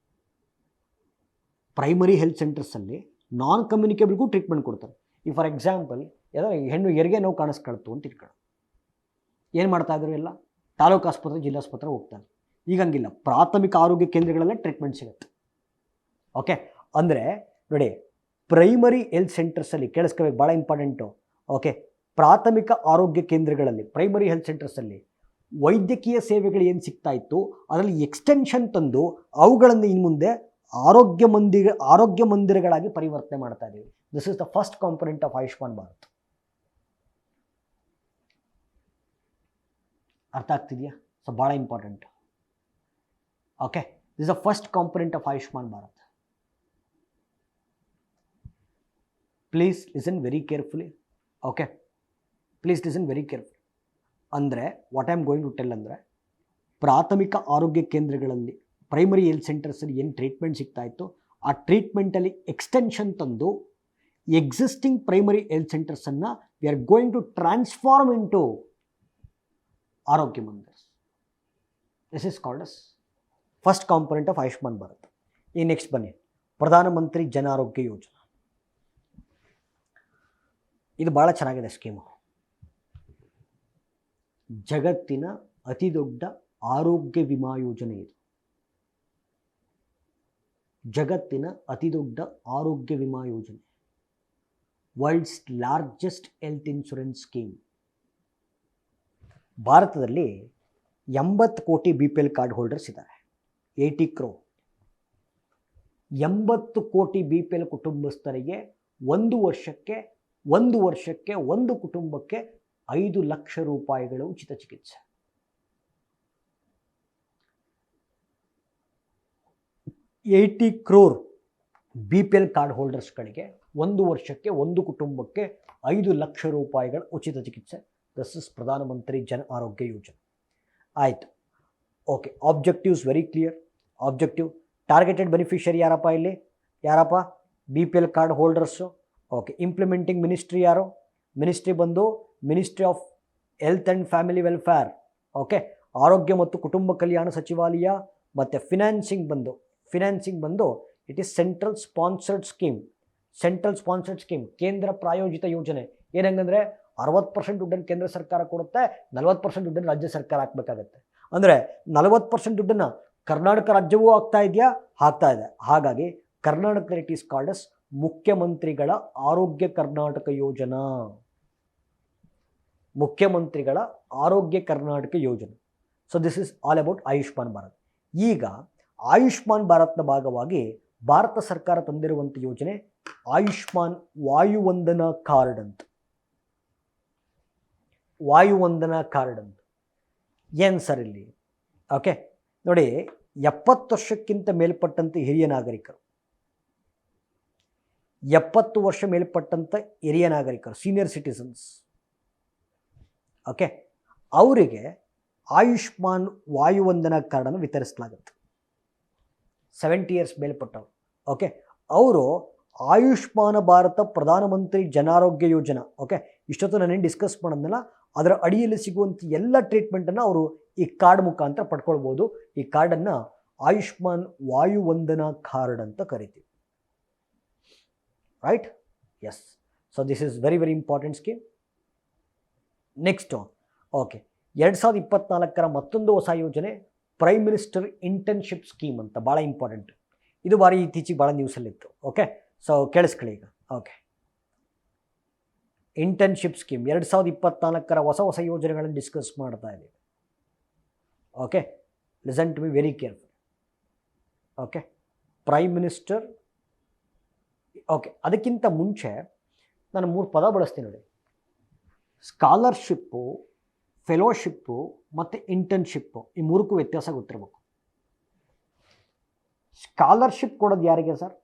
ಪ್ರೈಮರಿ ಹೆಲ್ತ್ ಸೆಂಟರ್ಸಲ್ಲಿ ನಾನ್ ಕಮ್ಯುನಿಕೇಬಲ್ಗೂ ಟ್ರೀಟ್ಮೆಂಟ್ ಕೊಡ್ತಾರೆ. ಈ ಫಾರ್ ಎಕ್ಸಾಂಪಲ್ ಯಾವುದೋ ಹೆಣ್ಣು ಹೆರಿಗೆ ನೋವು ಕಾಣಿಸ್ಕೊಳ್ತು ಅಂತ ಇಟ್ಕೊಳ್ಳಿ, ಏನು ಮಾಡ್ತಾ ಇದ್ರು ಎಲ್ಲ ತಾಲೂಕು ಆಸ್ಪತ್ರೆ, ಜಿಲ್ಲಾಸ್ಪತ್ರೆ ಹೋಗ್ತಾನೆ. ಈಗ ಹಂಗಿಲ್ಲ, ಪ್ರಾಥಮಿಕ ಆರೋಗ್ಯ ಕೇಂದ್ರಗಳಲ್ಲೇ ಟ್ರೀಟ್ಮೆಂಟ್ ಸಿಗುತ್ತೆ. ಓಕೆ. ಅಂದರೆ ನೋಡಿ, ಪ್ರೈಮರಿ ಹೆಲ್ತ್ ಸೆಂಟರ್ಸಲ್ಲಿ ಕೇಳಿಸ್ಕೋಬೇಕು, ಭಾಳ ಇಂಪಾರ್ಟೆಂಟು. ಓಕೆ. ಪ್ರಾಥಮಿಕ ಆರೋಗ್ಯ ಕೇಂದ್ರಗಳಲ್ಲಿ, ಪ್ರೈಮರಿ ಹೆಲ್ತ್ ಸೆಂಟರ್ಸಲ್ಲಿ ವೈದ್ಯಕೀಯ ಸೇವೆಗಳು ಏನು ಸಿಗ್ತಾ ಇತ್ತು ಅದರಲ್ಲಿ ಎಕ್ಸ್ಟೆನ್ಷನ್ ತಂದು ಅವುಗಳನ್ನು ಇನ್ನು ಮುಂದೆ ಆರೋಗ್ಯ ಮಂದಿರಗಳಾಗಿ ಪರಿವರ್ತನೆ ಮಾಡ್ತಾ ಇದ್ದೀವಿ. This is the first component of Ayushman Bharat. ಅರ್ಥ ಆಗ್ತಿದೆಯಾ? ಸೊ ಭಾಳ important. Okay. This is the first component of Ayushman Bharat. Please listen very carefully. Okay, please listen very carefully. ಅಂದರೆ what I am going to tell ಅಂದರೆ, ಪ್ರಾಥಮಿಕ ಆರೋಗ್ಯ ಕೇಂದ್ರಗಳಲ್ಲಿ, ಪ್ರೈಮರಿ ಹೆಲ್ತ್ ಸೆಂಟರ್ಸಲ್ಲಿ ಏನು treatment ಸಿಗ್ತಾ ಇತ್ತು ಆ ಟ್ರೀಟ್ಮೆಂಟಲ್ಲಿ ಎಕ್ಸ್ಟೆನ್ಷನ್ ತಂದು ಎಕ್ಸಿಸ್ಟಿಂಗ್ ಪ್ರೈಮರಿ ಹೆಲ್ತ್ ಸೆಂಟರ್ಸನ್ನು we are going to transform into Arogya Mandirs. This is called as first component of Ayushman Bharat. ಈ ನೆಕ್ಸ್ಟ್ ಬನ್ನಿ, ಪ್ರಧಾನಮಂತ್ರಿ ಜನ ಆರೋಗ್ಯ ಯೋಜನಾ. ಇದು ಭಾಳ ಚೆನ್ನಾಗಿದೆ ಸ್ಕೀಮು. ಜಗತ್ತಿನ ಅತಿ ದೊಡ್ಡ ಆರೋಗ್ಯ ವಿಮಾ ಯೋಜನೆ ಇದು. ಜಗತ್ತಿನ ಅತಿ ದೊಡ್ಡ ಆರೋಗ್ಯ ವಿಮಾ ಯೋಜನೆ, world's largest health insurance scheme. ಭಾರತದಲ್ಲಿ 80 ಕೋಟಿ BPL ಕಾರ್ಡ್ ಹೋಲ್ಡರ್ಸ್ ಇದ್ದಾರೆ. 80 crore. 80 ಕೋಟಿ BPL ಕುಟುಂಬಸ್ಥರಿಗೆ ಒಂದು ವರ್ಷಕ್ಕೆ ಒಂದು ಕುಟುಂಬಕ್ಕೆ 5 ಲಕ್ಷ ರೂಪಾಯಿಗಳ ಉಚಿತ ಚಿಕಿತ್ಸೆ. 80 crore BPL ಕಾರ್ಡ್ ಹೋಲ್ಡರ್ಸ್ಗಳಿಗೆ ಒಂದು ವರ್ಷಕ್ಕೆ ಒಂದು ಕುಟುಂಬಕ್ಕೆ 5 ಲಕ್ಷ ರೂಪಾಯಿಗಳ ಉಚಿತ ಚಿಕಿತ್ಸೆ. ದಿಸ್ ಇಸ್ ಪ್ರಧಾನಮಂತ್ರಿ ಜನ ಆರೋಗ್ಯ ಯೋಜನೆ. ಆಯಿತು. Okay. Objectives very clear. Objective, targeted beneficiary ಯಾರಪ್ಪ ಇಲ್ಲಿ? ಯಾರಪ್ಪ? BPL card holders. Okay. Implementing ministry ಯಾರು? ಮಿನಿಸ್ಟ್ರಿ ಬಂದು ministry of health and family welfare. Okay. ಆರೋಗ್ಯ ಮತ್ತು ಕುಟುಂಬ ಕಲ್ಯಾಣ ಸಚಿವಾಲಯ. ಮತ್ತು ಫಿನಾನ್ಸಿಂಗ್ ಬಂದು it is central sponsored scheme. ಕೇಂದ್ರ ಪ್ರಾಯೋಜಿತ ಯೋಜನೆ. ಏನಂಗಂದರೆ 60% ದುಡ್ಡನ್ನು ಕೇಂದ್ರ ಸರ್ಕಾರ ಕೊಡುತ್ತೆ, 40% ದುಡ್ಡನ್ನು ರಾಜ್ಯ ಸರ್ಕಾರ ಹಾಕಬೇಕಾಗತ್ತೆ. ಅಂದರೆ 40% ದುಡ್ಡನ್ನು ಕರ್ನಾಟಕ ರಾಜ್ಯವೂ ಆಗ್ತಾ ಇದೆ. ಹಾಗಾಗಿ ಕರ್ನಾಟಕದಲ್ಲಿ ಇಟ್ ಈಸ್ ಕಾಲ್ಡ್ ಅಸ್ ಮುಖ್ಯಮಂತ್ರಿಗಳ ಆರೋಗ್ಯ ಕರ್ನಾಟಕ ಯೋಜನಾ. ಮುಖ್ಯಮಂತ್ರಿಗಳ ಆರೋಗ್ಯ ಕರ್ನಾಟಕ ಯೋಜನೆ. So this is all about Ayushman Bharat. ಈಗ ಆಯುಷ್ಮಾನ್ ಭಾರತ್ನ ಭಾಗವಾಗಿ ಭಾರತ ಸರ್ಕಾರ ತಂದಿರುವಂಥ ಯೋಜನೆ ಆಯುಷ್ಮಾನ್ ವಾಯುವಂದನಾ ಕಾರ್ಡ್ ಅಂತ. ಏನು ಸರ್ ಇಲ್ಲಿ? ಓಕೆ ನೋಡಿ, 70 ವರ್ಷಕ್ಕಿಂತ ಮೇಲ್ಪಟ್ಟಂಥ ಹಿರಿಯ ನಾಗರಿಕರು, 70 ವರ್ಷ ಮೇಲ್ಪಟ್ಟಂಥ ಹಿರಿಯ ನಾಗರಿಕರು, ಸೀನಿಯರ್ ಸಿಟಿಸನ್ಸ್, ಓಕೆ, ಅವರಿಗೆ ಆಯುಷ್ಮಾನ್ ವಾಯುವಂದನಾ ಕಾರ್ಡನ್ನು ವಿತರಿಸಲಾಗುತ್ತೆ. 70 ಇಯರ್ಸ್ ಮೇಲ್ಪಟ್ಟವರು. ಓಕೆ, ಅವರು ಆಯುಷ್ಮಾನ ಭಾರತ ಪ್ರಧಾನಮಂತ್ರಿ ಜನಾರೋಗ್ಯ ಯೋಜನಾ. ಓಕೆ, ಇಷ್ಟೊತ್ತು ನಾನೇನು ಡಿಸ್ಕಸ್ ಮಾಡೋದಲ್ಲ, ಅದರ ಅಡಿಯಲ್ಲಿ ಸಿಗುವಂಥ ಎಲ್ಲ ಟ್ರೀಟ್ಮೆಂಟನ್ನು ಅವರು ಈ ಕಾರ್ಡ್ ಮುಖಾಂತರ ಪಡ್ಕೊಳ್ಬೋದು. ಈ ಕಾರ್ಡನ್ನು ಆಯುಷ್ಮಾನ್ ವಾಯುವಂದನಾ ಕಾರ್ಡ್ ಅಂತ ಕರಿತೀವಿ. Right? Yes. So this is very very important scheme. Next, okay, 2024ರ ಮತ್ತೊಂದು ಹೊಸ ಯೋಜನೆ ಪ್ರೈಮ್ ಮಿನಿಸ್ಟರ್ ಇಂಟರ್ನ್ಶಿಪ್ ಸ್ಕೀಮ್ ಅಂತ. ಭಾಳ ಇಂಪಾರ್ಟೆಂಟ್ ಇದು. ಬಾರಿ ಇತ್ತೀಚೆಗೆ ಭಾಳ ನ್ಯೂಸಲ್ಲಿತ್ತು. ಓಕೆ, ಸೊ ಕೇಳಿಸ್ಕೊಳ್ಳಿ ಈಗ. ಓಕೆ, ಇಂಟರ್ನ್ಶಿಪ್ ಸ್ಕೀಮ್ 2024ರ ಹೊಸ ಯೋಜನೆಗಳನ್ನು ಡಿಸ್ಕಸ್ ಮಾಡ್ತಾ ಇದ್ದೀವಿ. Okay, listen to me very careful. Okay, prime minister. Okay, ಅದಕ್ಕಿಂತ ಮುಂಚೆ ನಾನು 3 ಪದ ಬಳಸ್ತೀನಿ ನೋಡಿ. ಸ್ಕಾಲರ್ಶಿಪ್ಪು, ಫೆಲೋಶಿಪ್ಪು ಮತ್ತು ಇಂಟರ್ನ್ಶಿಪ್ಪು, ಈ 3ಕ್ಕೂ ವ್ಯತ್ಯಾಸ ಗೊತ್ತಿರಬೇಕು. ಸ್ಕಾಲರ್ಶಿಪ್ ಕೊಡೋದು ಯಾರಿಗೆ ಸರ್?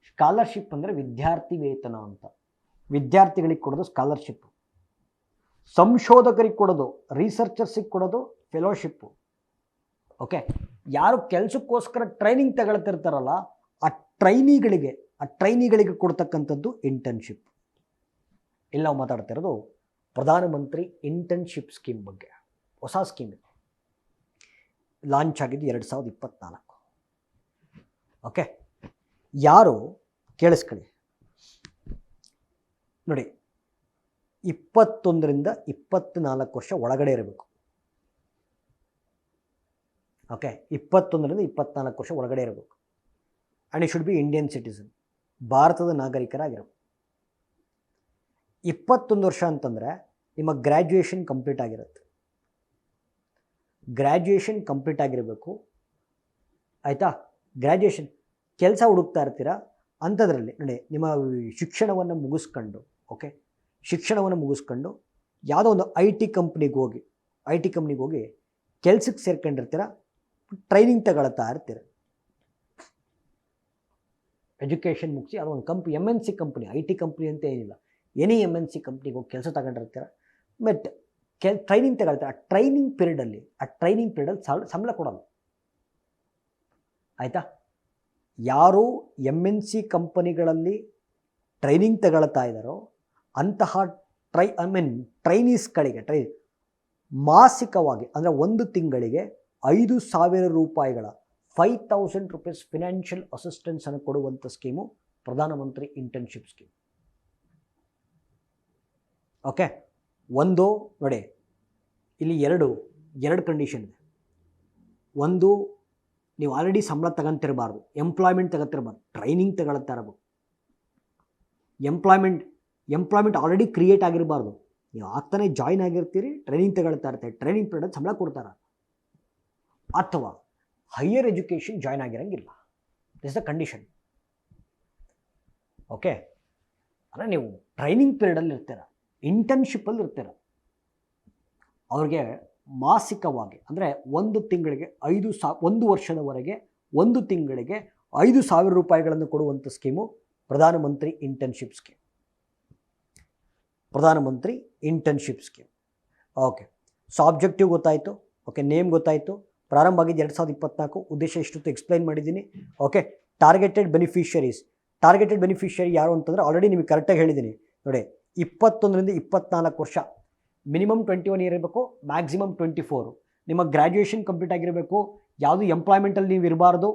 ಸ್ಕಾಲರ್ಶಿಪ್ ಅಂದರೆ ವಿದ್ಯಾರ್ಥಿ ವೇತನ ಅಂತ. ವಿದ್ಯಾರ್ಥಿಗಳಿಗೆ ಕೊಡೋದು ಸ್ಕಾಲರ್ಶಿಪ್ಪು. ಸಂಶೋಧಕರಿಗೆ ಕೊಡೋದು, ರಿಸರ್ಚರ್ಸಿಗೆ ಕೊಡೋದು ಫೆಲೋಶಿಪ್ಪು. ಓಕೆ, ಯಾರು ಕೆಲಸಕ್ಕೋಸ್ಕರ ಟ್ರೈನಿಂಗ್ ತಗೊಳ್ತಿರ್ತಾರಲ್ಲ ಆ ಟ್ರೈನಿಗಳಿಗೆ ಕೊಡ್ತಕ್ಕಂಥದ್ದು ಇಂಟರ್ನ್ಶಿಪ್. ಇಲ್ಲಿ ನಾವು ಮಾತಾಡ್ತಿರೋದು ಪ್ರಧಾನಮಂತ್ರಿ ಇಂಟರ್ನ್ಶಿಪ್ ಸ್ಕೀಮ್ ಬಗ್ಗೆ. ಹೊಸ ಸ್ಕೀಮ್ ಇದೆ, ಲಾಂಚ್ ಆಗಿದ್ದು 2024. ಓಕೆ, ಯಾರು ಕೇಳಿಸ್ಕೊಳ್ಳಿ ನೋಡಿ, 21ರಿಂದ 24 ವರ್ಷ ಒಳಗಡೆ ಇರಬೇಕು. ಓಕೆ, 21ರಿಂದ 24 ವರ್ಷ ಒಳಗಡೆ ಇರಬೇಕು. And you should be Indian citizen, ಭಾರತದ ನಾಗರಿಕರಾಗಿರಬೇಕು. 21 ವರ್ಷ ಅಂತಂದರೆ ನಿಮ್ಮ ಗ್ರ್ಯಾಜುಯೇಷನ್ ಕಂಪ್ಲೀಟ್ ಆಗಿರುತ್ತೆ. ಗ್ರ್ಯಾಜುಯೇಷನ್ ಕಂಪ್ಲೀಟ್ ಆಗಿರಬೇಕು, ಆಯಿತಾ? ಗ್ರ್ಯಾಜುಯೇಷನ್ ಕೆಲಸ ಹುಡುಕ್ತಾ ಇರ್ತೀರಾ ಅಂಥದ್ರಲ್ಲಿ ನೋಡಿ, ನಿಮ್ಮ ಶಿಕ್ಷಣವನ್ನು ಮುಗಿಸ್ಕೊಂಡು, ಓಕೆ, ಶಿಕ್ಷಣವನ್ನು ಮುಗಿಸ್ಕೊಂಡು ಯಾವುದೋ ಒಂದು ಐ ಟಿ ಕಂಪ್ನಿಗೆ ಹೋಗಿ ಕೆಲ್ಸಕ್ಕೆ ಸೇರ್ಕೊಂಡಿರ್ತೀರ, ಟ್ರೈನಿಂಗ್ ತಗೊಳ್ತಾ ಇರ್ತೀರ. ಎಜುಕೇಷನ್ ಮುಗಿಸಿ ಅದು ಒಂದು MNC company, I T company ಅಂತ ಏನಿಲ್ಲ, ಎನಿ MNC ಕಂಪ್ನಿಗೆ ಹೋಗಿ ಕೆಲಸ ತಗೊಂಡಿರ್ತೀರ. ಬಟ್ ಟ್ರೈನಿಂಗ್ ತಗೊಳ್ತಾರೆ. ಆ ಟ್ರೈನಿಂಗ್ ಪೀರಿಯಡಲ್ಲಿ ಸಂಬಳ ಕೊಡಲ್ಲ, ಆಯಿತಾ? ಯಾರು MNC ಕಂಪನಿಗಳಲ್ಲಿ ಟ್ರೈನಿಂಗ್ ತಗೊಳ್ತಾ ಇದ್ದಾರೋ ಅಂತಹ ಟ್ರೈನೀಸ್ಗಳಿಗೆ ಮಾಸಿಕವಾಗಿ ಅಂದರೆ ಒಂದು ತಿಂಗಳಿಗೆ 5,000 ರೂಪಾಯಿಗಳ 5,000 rupees ಫಿನಾನ್ಷಿಯಲ್ ಅಸಿಸ್ಟೆನ್ಸನ್ನು ಕೊಡುವಂಥ ಸ್ಕೀಮು ಪ್ರಧಾನಮಂತ್ರಿ ಇಂಟರ್ನ್ಶಿಪ್ ಸ್ಕೀಮ್. ಓಕೆ, ಒಂದು ನೋಡಿ, ಇಲ್ಲಿ ಎರಡು ಕಂಡೀಷನ್ ಇದೆ. ಒಂದು, ನೀವು ಆಲ್ರೆಡಿ ಸಂಬಳ ತಗೊಂತಿರಬಾರ್ದು, ಎಂಪ್ಲಾಯ್ಮೆಂಟ್ ತಗೋತಿರಬಾರ್ದು, ಟ್ರೈನಿಂಗ್ ತಗೊಳ್ತಾ ಇರಬೇಕು. ಎಂಪ್ಲಾಯ್ಮೆಂಟ್ ಆಲ್ರೆಡಿ ಕ್ರಿಯೇಟ್ ಆಗಿರಬಾರ್ದು. ನೀವು ಆಗ್ತಾನೆ ಜಾಯ್ನ್ ಆಗಿರ್ತೀರಿ, ಟ್ರೈನಿಂಗ್ ತಗೊಳ್ತಾ ಇರ್ತೀರಿ, ಟ್ರೈನಿಂಗ್ ಪೀರಿಯಡ್ ಸಂಬಳ ಕೊಡ್ತಾರೆ. ಅಥವಾ ಹೈಯರ್ ಎಜುಕೇಷನ್ ಜಾಯ್ನ್ ಆಗಿರೋಂಗಿಲ್ಲ. This the condition. ಓಕೆ, ಅಂದರೆ ನೀವು ಟ್ರೈನಿಂಗ್ ಪೀರಿಯಡಲ್ಲಿ ಇರ್ತೀರ, ಇಂಟರ್ನ್ಶಿಪ್ಪಲ್ಲಿ ಇರ್ತೀರ, ಅವ್ರಿಗೆ ಮಾಸಿಕವಾಗಿ ಅಂದರೆ ಒಂದು ತಿಂಗಳಿಗೆ 1 ವರ್ಷದವರೆಗೆ 1 ತಿಂಗಳಿಗೆ 5,000 ರೂಪಾಯಿಗಳನ್ನು ಕೊಡುವಂಥ ಸ್ಕೀಮು ಪ್ರಧಾನಮಂತ್ರಿ ಇಂಟರ್ನ್ಶಿಪ್ ಸ್ಕೀಮ್. ಪ್ರಧಾನಮಂತ್ರಿ internship scheme. Okay, so objective ಗೊತ್ತಾಯಿತು. ಓಕೆ, ನೇಮ್ ಗೊತ್ತಾಯಿತು. ಪ್ರಾರಂಭ ಆಗಿದ್ದು 2024. ಉದ್ದೇಶ ಇಷ್ಟೊತ್ತು ಎಕ್ಸ್ಪ್ಲೈನ್ ಮಾಡಿದ್ದೀನಿ. ಓಕೆ, ಟಾರ್ಗೆಟೆಡ್ ಬೆನಿಫಿಷರಿ ಯಾರು ಅಂತಂದರೆ ಆಲ್ರೆಡಿ ನಿಮಗೆ ಕರೆಕ್ಟಾಗಿ ಹೇಳಿದ್ದೀನಿ ನೋಡಿ. 21ರಿಂದ 24 ವರ್ಷ, ಮಿನಿಮಮ್ 21 ಇಯರ್ ಇರಬೇಕು, ಮ್ಯಾಕ್ಸಿಮಮ್ 24. ನಿಮ್ಮ ಗ್ರ್ಯಾಜುಯೇಷನ್ ಕಂಪ್ಲೀಟ್ ಆಗಿರಬೇಕು, ಯಾವುದು ಎಂಪ್ಲಾಯ್ಮೆಂಟಲ್ಲಿ ನೀವು ಇರಬಾರ್ದು.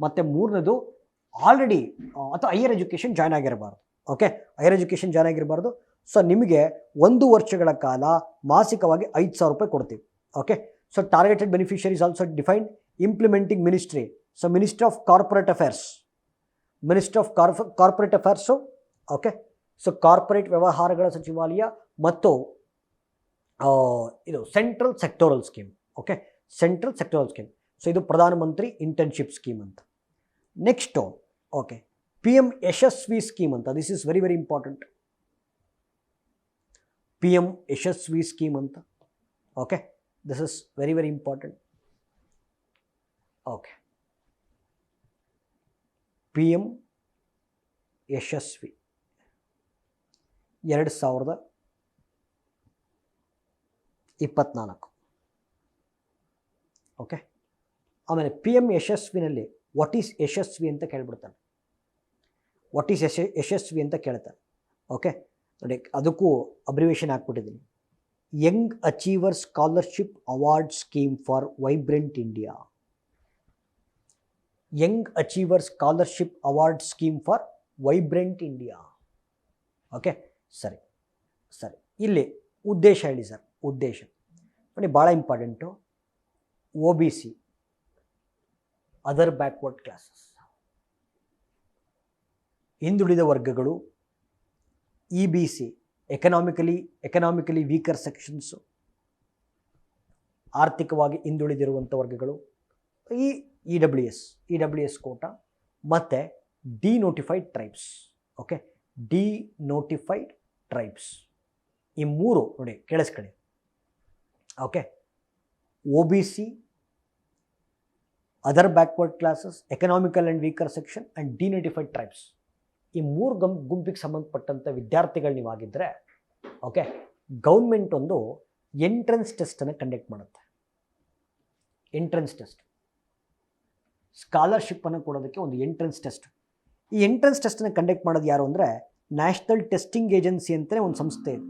ಮತ್ತು 3ನೇದು ಆಲ್ರೆಡಿ ಅಥವಾ ಹೈಯರ್ ಎಜುಕೇಷನ್ ಜಾಯ್ನ್ ಆಗಿರಬಾರ್ದು. ಓಕೆ, ಹೈಯರ್ ಎಜುಕೇಷನ್ ಜಾಯ್ನ್ ಆಗಿರಬಾರ್ದು. ಸೊ ನಿಮಗೆ 1 ವರ್ಷಗಳ ಕಾಲ ಮಾಸಿಕವಾಗಿ 5,000 ರೂಪಾಯಿ ಕೊಡ್ತೀವಿ. Okay, so targeted beneficiary is also defined. Implementing ministry, so ministry of corporate affairs. Okay, so corporate ವ್ಯವಹಾರಗಳ ಸಚಿವಾಲಯ ಮತ್ತು ಇದು central sectoral scheme. Okay, central sectoral scheme. So ಇದು ಪ್ರಧಾನಮಂತ್ರಿ ಇಂಟರ್ನ್ಶಿಪ್ ಸ್ಕೀಮ್ ಅಂತ. Next okay, PM Yashasvi scheme ಅಂತ. This is very important. PM Yashasvi scheme ಅಂತ. Okay, this is very important. Okay, PM Yashasvi 2024. Okay, ಆಮೇಲೆ PM ಯಶಸ್ವಿನಲ್ಲಿ ವಾಟ್ ಈಸ್ ಯಶಸ್ವಿ ಅಂತ ಕೇಳ್ಬಿಡ್ತಾನೆ. What is Yashasvi ಅಂತ ಕೇಳ್ತಾನೆ. ಓಕೆ, ನೋಡಿ ಅದಕ್ಕೂ ಅಬ್ರಿವೇಷನ್ ಹಾಕ್ಬಿಟ್ಟಿದ್ದೀನಿ. Young achiever scholarship award scheme for vibrant India. Young achiever scholarship award scheme for vibrant India. Okay, ಸರಿ. ಇಲ್ಲಿ ಉದ್ದೇಶ ಹೇಳಿ ಸರ್. ಉದ್ದೇಶ ನೋಡಿ, ಭಾಳ important. OBC, other backward classes, ಹಿಂದುಳಿದ ವರ್ಗಗಳು, EBC, ಎಕನಾಮಿಕಲಿ ವೀಕರ್ ಸೆಕ್ಷನ್ಸು, ಆರ್ಥಿಕವಾಗಿ ಹಿಂದುಳಿದಿರುವಂಥ ವರ್ಗಗಳು, ಈ ಇ ಡಬ್ಲ್ಯೂ ಎಸ್ ಕೋಟಾ ಮತ್ತು denotified tribes. Okay, denotified tribes ಈ ಮೂರು ನೋಡಿ ಕೇಳಿಸ್ಕೊಳ್ಳಿ. Okay, O B C, other backward classes, economical and weaker section and denotified tribes ಈ ಮೂರು ಗುಂಪಿಗೆ ಸಂಬಂಧಪಟ್ಟಂಥ ವಿದ್ಯಾರ್ಥಿಗಳು ನೀವಾಗಿದ್ದರೆ, ಓಕೆ, ಗೌರ್ಮೆಂಟ್ ಒಂದು ಎಂಟ್ರೆನ್ಸ್ ಟೆಸ್ಟನ್ನು ಕಂಡಕ್ಟ್ ಮಾಡುತ್ತೆ. ಎಂಟ್ರೆನ್ಸ್ ಟೆಸ್ಟ್, ಸ್ಕಾಲರ್ಶಿಪ್ಪನ್ನು ಕೊಡೋದಕ್ಕೆ ಒಂದು ಎಂಟ್ರೆನ್ಸ್ ಟೆಸ್ಟ್. ಈ ಎಂಟ್ರೆನ್ಸ್ ಟೆಸ್ಟನ್ನು ಕಂಡಕ್ಟ್ ಮಾಡೋದು ಯಾರು ಅಂದರೆ ನ್ಯಾಷನಲ್ ಟೆಸ್ಟಿಂಗ್ ಏಜೆನ್ಸಿ ಅಂತಲೇ ಒಂದು ಸಂಸ್ಥೆ ಇದೆ.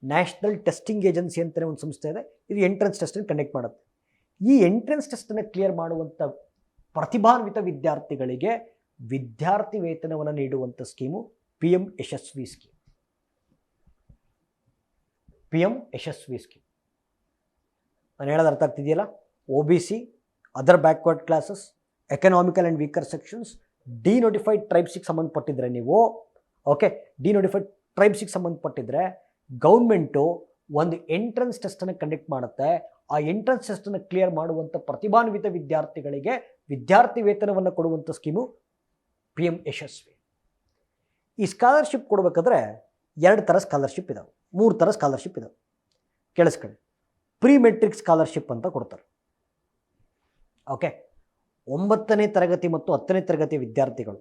ನ್ಯಾಷನಲ್ ಟೆಸ್ಟಿಂಗ್ ಏಜೆನ್ಸಿ ಅಂತಲೇ ಒಂದು ಸಂಸ್ಥೆ ಇದೆ. ಇದು ಎಂಟ್ರೆನ್ಸ್ ಟೆಸ್ಟನ್ನು ಕಂಡಕ್ಟ್ ಮಾಡುತ್ತೆ. ಈ ಎಂಟ್ರೆನ್ಸ್ ಟೆಸ್ಟನ್ನು ಕ್ಲಿಯರ್ ಮಾಡುವಂಥ ಪ್ರತಿಭಾನ್ವಿತ ವಿದ್ಯಾರ್ಥಿಗಳಿಗೆ ವಿದ್ಯಾರ್ಥಿ ವೇತನವನ್ನು ನೀಡುವಂಥ scheme P M Yashasvi scheme. P M Yashasvi scheme ನಾನು ಹೇಳೋದು ಅರ್ಥ ಆಗ್ತಿದೆಯಲ್ಲ? O B C, other backward classes, economical and weaker sections, denotified ಟ್ರೈಬ್ಸಿಗೆ ಸಂಬಂಧಪಟ್ಟಿದ್ರೆ ನೀವು, ಓಕೆ, ಡಿನೋಟಿಫೈಡ್ ಟ್ರೈಬ್ಸಿಗೆ ಸಂಬಂಧಪಟ್ಟಿದ್ರೆ ಗೌರ್ಮೆಂಟು ಒಂದು ಎಂಟ್ರೆನ್ಸ್ ಟೆಸ್ಟನ್ನು ಕಂಡಕ್ಟ್ ಮಾಡುತ್ತೆ. ಆ ಎಂಟ್ರೆನ್ಸ್ ಟೆಸ್ಟನ್ನು ಕ್ಲಿಯರ್ ಮಾಡುವಂಥ ಪ್ರತಿಭಾನ್ವಿತ ವಿದ್ಯಾರ್ಥಿಗಳಿಗೆ ವಿದ್ಯಾರ್ಥಿ ವೇತನವನ್ನು ಕೊಡುವಂಥ ಸ್ಕೀಮು ಪಿ ಎಂ ಯಶಸ್ವಿ. ಈ ಸ್ಕಾಲರ್ಶಿಪ್ ಕೊಡಬೇಕಾದ್ರೆ 2 ಥರ ಸ್ಕಾಲರ್ಶಿಪ್ ಇದಾವೆ, 3 ಥರ ಸ್ಕಾಲರ್ಶಿಪ್ ಇದಾವೆ. ಕೇಳಿಸ್ಕೊಳ್ಳಿ. ಪ್ರೀ ಮೆಟ್ರಿಕ್ ಸ್ಕಾಲರ್ಶಿಪ್ ಅಂತ ಕೊಡ್ತಾರೆ. ಓಕೆ, 9ನೇ ತರಗತಿ ಮತ್ತು 10ನೇ ತರಗತಿ ವಿದ್ಯಾರ್ಥಿಗಳು,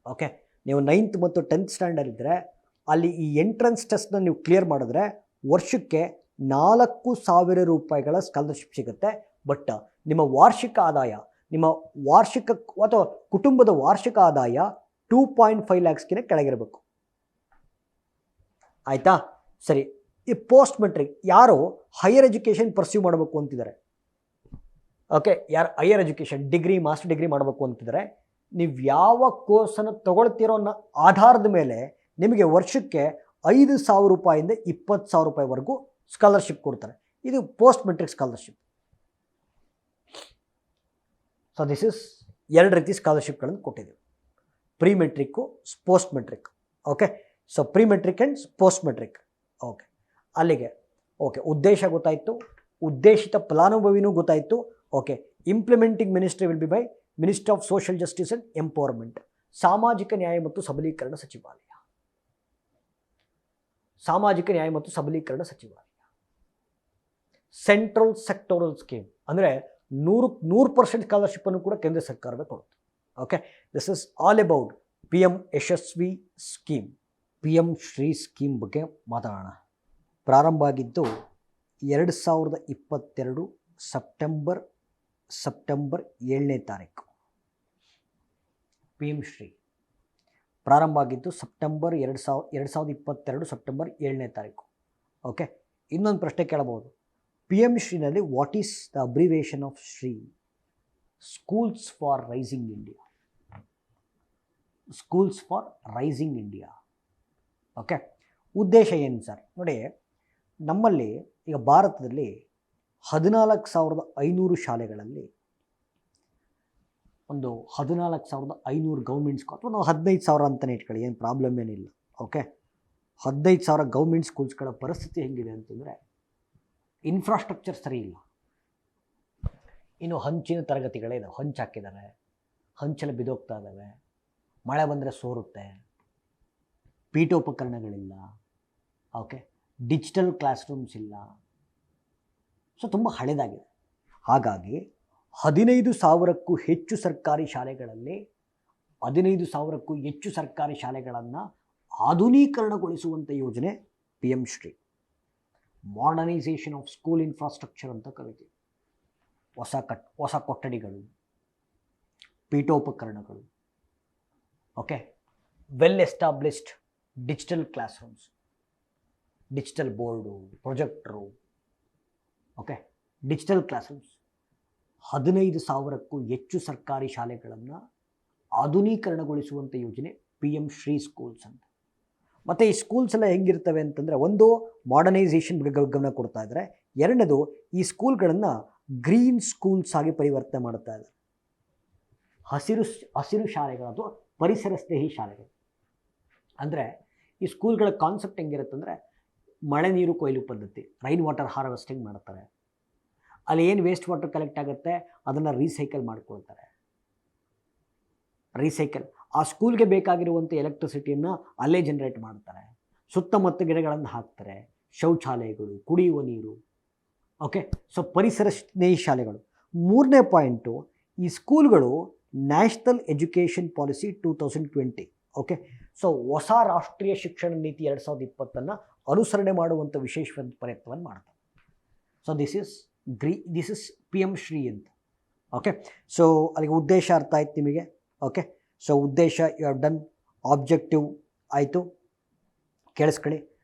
ಓಕೆ, ನೀವು 9th ಮತ್ತು 10th ಸ್ಟ್ಯಾಂಡರ್ಡ್ ಇದ್ದರೆ ಅಲ್ಲಿ ಈ ಎಂಟ್ರೆನ್ಸ್ ಟೆಸ್ಟ್ನ ನೀವು ಕ್ಲಿಯರ್ ಮಾಡಿದ್ರೆ ವರ್ಷಕ್ಕೆ 4,000 ರೂಪಾಯಿಗಳ ಸ್ಕಾಲರ್ಶಿಪ್ ಸಿಗುತ್ತೆ. ಬಟ್ ನಿಮ್ಮ ವಾರ್ಷಿಕ ಆದಾಯ, ನಿಮ್ಮ ವಾರ್ಷಿಕ ಅಥವಾ ಕುಟುಂಬದ ವಾರ್ಷಿಕ ಆದಾಯ 2.5 ಲ್ಯಾಕ್ಸ್ಗಿಂತ ಕೆಳಗಿರಬೇಕು. ಆಯಿತಾ? ಸರಿ. ಈ ಪೋಸ್ಟ್ ಮೆಟ್ರಿಕ್ ಯಾರು ಹೈಯರ್ ಎಜುಕೇಷನ್ ಪರ್ಸ್ಯೂ ಮಾಡಬೇಕು ಅಂತಿದ್ದಾರೆ, ಓಕೆ, ಯಾರು higher education degree, master degree ಮಾಡಬೇಕು ಅಂತಿದ್ದಾರೆ, ನೀವು ಯಾವ ಕೋರ್ಸನ್ನು ತಗೊಳ್ತಿರೋ ಅನ್ನೋ ಆಧಾರದ ಮೇಲೆ ನಿಮಗೆ ವರ್ಷಕ್ಕೆ 5,000 ರೂಪಾಯಿಂದ 20,000 ರೂಪಾಯಿವರೆಗೂ ಸ್ಕಾಲರ್ಶಿಪ್ ಕೊಡ್ತಾರೆ. ಇದು post matric scholarship. So this is 2 ರೀತಿ ಸ್ಕಾಲರ್ಶಿಪ್ಗಳನ್ನು ಕೊಟ್ಟಿದ್ದೀವಿ, pre matric, post matric. Okay, so pre matric and post matric. Okay, ಅಲ್ಲಿಗೆ ಓಕೆ, ಉದ್ದೇಶ ಗೊತ್ತಾಯಿತು, ಉದ್ದೇಶಿತ ಫಲಾನುಭವಿನೂ ಗೊತ್ತಾಯಿತು. Okay, implementing ministry will be by ministry of social justice and empowerment, ಸಾಮಾಜಿಕ ನ್ಯಾಯ ಮತ್ತು ಸಬಲೀಕರಣ ಸಚಿವಾಲಯ. ಸಾಮಾಜಿಕ ನ್ಯಾಯ ಮತ್ತು ಸಬಲೀಕರಣ ಸಚಿವಾಲಯ. ಸೆಂಟ್ರಲ್ ಸೆಕ್ಟೋರಲ್ ಸ್ಕೀಮ್ ಅಂದರೆ 100% ಸ್ಕಾಲರ್ಶಿಪ್ಪನ್ನು ಕೂಡ ಕೇಂದ್ರ ಸರ್ಕಾರವೇ ಕೊಡುತ್ತೆ. Okay, this is all about P M Yashasvi scheme. P M Shri scheme ಬಗ್ಗೆ ಮಾತಾಡೋಣ. ಪ್ರಾರಂಭ ಆಗಿದ್ದು 2022 ಸೆಪ್ಟೆಂಬರ್ 7ನೇ ತಾರೀಕು. ಪಿ ಎಂ ಶ್ರೀ ಪ್ರಾರಂಭ ಆಗಿದ್ದು ಸೆಪ್ಟೆಂಬರ್ 2022 ಸೆಪ್ಟೆಂಬರ್ 7ನೇ ತಾರೀಕು. ಓಕೆ, ಇನ್ನೊಂದು ಪ್ರಶ್ನೆ ಕೇಳಬಹುದು. ಪಿ ಎಂ ಶ್ರೀನಲ್ಲಿ what is the abbreviation of Shri? Schools for rising India. Schools for rising India. Okay, ಉದ್ದೇಶ ಏನು ಸರ್? ನೋಡಿ, ನಮ್ಮಲ್ಲಿ ಈಗ ಭಾರತದಲ್ಲಿ 14,500 ಶಾಲೆಗಳಲ್ಲಿ ಒಂದು 14,500 ಗೌರ್ಮೆಂಟ್ ಸ್ಕೂಲ್, ಅಥವಾ ನಾವು 15,000 ಅಂತಲೇ ಇಟ್ಕೊಳ್ಳಿ, ಏನು ಪ್ರಾಬ್ಲಮ್ ಏನಿಲ್ಲ. ಓಕೆ, 15,000 ಗೌರ್ಮೆಂಟ್ ಸ್ಕೂಲ್ಸ್ಗಳ ಪರಿಸ್ಥಿತಿ ಹೆಂಗಿದೆ ಅಂತಂದರೆ ಇನ್ಫ್ರಾಸ್ಟ್ರಕ್ಚರ್ ಸರಿ ಇಲ್ಲ. ಇನ್ನು ಹಂಚಿನ ತರಗತಿಗಳೇ ಇದಾವೆ, ಹಂಚು ಹಾಕಿದ್ದಾರೆ, ಹಂಚೆಲ್ಲ ಬಿದೋಗ್ತಾ ಇದ್ದಾವೆ, ಮಳೆ ಬಂದರೆ ಸೋರುತ್ತೆ, ಪೀಠೋಪಕರಣಗಳಿಲ್ಲ. ಓಕೆ, ಡಿಜಿಟಲ್ ಕ್ಲಾಸ್ ರೂಮ್ಸ್ ಇಲ್ಲ. ಸೊ ತುಂಬ ಹಳೆದಾಗಿದೆ. ಹಾಗಾಗಿ 15,000ಕ್ಕೂ ಹೆಚ್ಚು ಸರ್ಕಾರಿ ಶಾಲೆಗಳಲ್ಲಿ 15,000ಕ್ಕೂ ಹೆಚ್ಚು ಸರ್ಕಾರಿ ಶಾಲೆಗಳನ್ನು ಆಧುನೀಕರಣಗೊಳಿಸುವಂಥ ಯೋಜನೆ P M Shri. Modernisation of school infrastructure ಅಂತ ಕರಿತೀವಿ. ಹೊಸ ಕೊಠಡಿಗಳು, ಪೀಠೋಪಕರಣಗಳು, okay, well established digital classrooms, digital board, projector, okay, digital classrooms. 15,000ಕ್ಕೂ ಹೆಚ್ಚು ಸರ್ಕಾರಿ ಶಾಲೆಗಳನ್ನು ಆಧುನೀಕರಣಗೊಳಿಸುವಂಥ ಯೋಜನೆ ಪಿ ಎಂ ಶ್ರೀ ಸ್ಕೂಲ್ಸ್ ಅಂತ. ಮತ್ತು ಈ ಸ್ಕೂಲ್ಸ್ ಎಲ್ಲ ಹೆಂಗಿರ್ತವೆ ಅಂತಂದರೆ, ಒಂದು ಮಾಡರ್ನೈಸೇಷನ್ ಬಗ್ಗೆ ಗಮನ ಕೊಡ್ತಾ ಇದ್ದಾರೆ, ಎರಡನೇದು ಈ ಸ್ಕೂಲ್ಗಳನ್ನು ಗ್ರೀನ್ ಸ್ಕೂಲ್ಸ್ ಆಗಿ ಪರಿವರ್ತನೆ ಮಾಡ್ತಾ ಇದ್ದಾರೆ. ಹಸಿರು ಶಾಲೆಗಳು ಅಥವಾ ಪರಿಸರ ಸ್ನೇಹಿ ಶಾಲೆಗಳು. ಅಂದರೆ ಈ ಸ್ಕೂಲ್ಗಳ ಕಾನ್ಸೆಪ್ಟ್ ಹೆಂಗಿರುತ್ತೆ ಅಂದರೆ, ಮಳೆ ನೀರು ಕೊಯ್ಲು ಪದ್ಧತಿ, ರೈನ್ ವಾಟರ್ ಹಾರ್ವೆಸ್ಟಿಂಗ್ ಮಾಡ್ತಾರೆ. ಅಲ್ಲಿ ಏನು ವೇಸ್ಟ್ ವಾಟರ್ ಕಲೆಕ್ಟ್ ಆಗುತ್ತೆ ಅದನ್ನು ರೀಸೈಕಲ್ ಮಾಡ್ಕೊಳ್ತಾರೆ. ರೀಸೈಕಲ್ ಆ ಸ್ಕೂಲ್ಗೆ ಬೇಕಾಗಿರುವಂಥ ಎಲೆಕ್ಟ್ರಿಸಿಟಿಯನ್ನು ಅಲ್ಲೇ ಜನರೇಟ್ ಮಾಡ್ತಾರೆ. ಸುತ್ತಮುತ್ತ ಗಿಡಗಳನ್ನು ಹಾಕ್ತಾರೆ. ಶೌಚಾಲಯಗಳು, ಕುಡಿಯುವ ನೀರು. ಓಕೆ, ಸೊ ಪರಿಸರ ಸ್ನೇಹಿ ಶಾಲೆಗಳು. ಮೂರನೇ ಪಾಯಿಂಟು, ಈ ಸ್ಕೂಲ್ಗಳು national education policy 2020. Okay, so ಹೊಸ ರಾಷ್ಟ್ರೀಯ ಶಿಕ್ಷಣ ನೀತಿ 2020 ಅನುಸರಣೆ ಮಾಡುವಂಥ ವಿಶೇಷವಾದ ಪ್ರಯತ್ನವನ್ನು ಮಾಡ್ತಾರೆ. So this is PM Shri ಅಂತ. ಓಕೆ, ಸೊ ಅಲ್ಲಿಗೆ ಉದ್ದೇಶ ಅರ್ಥ ಆಯ್ತು ನಿಮಗೆ. ಓಕೆ, ಸೊ ಉದ್ದೇಶ ಯು ಹ್ಯಾವ್ ಡನ್, ಆಬ್ಜೆಕ್ಟಿವ್ ಆಯಿತು, ಕೇಳಿಸ್ಕೊಳ್ಳಿ.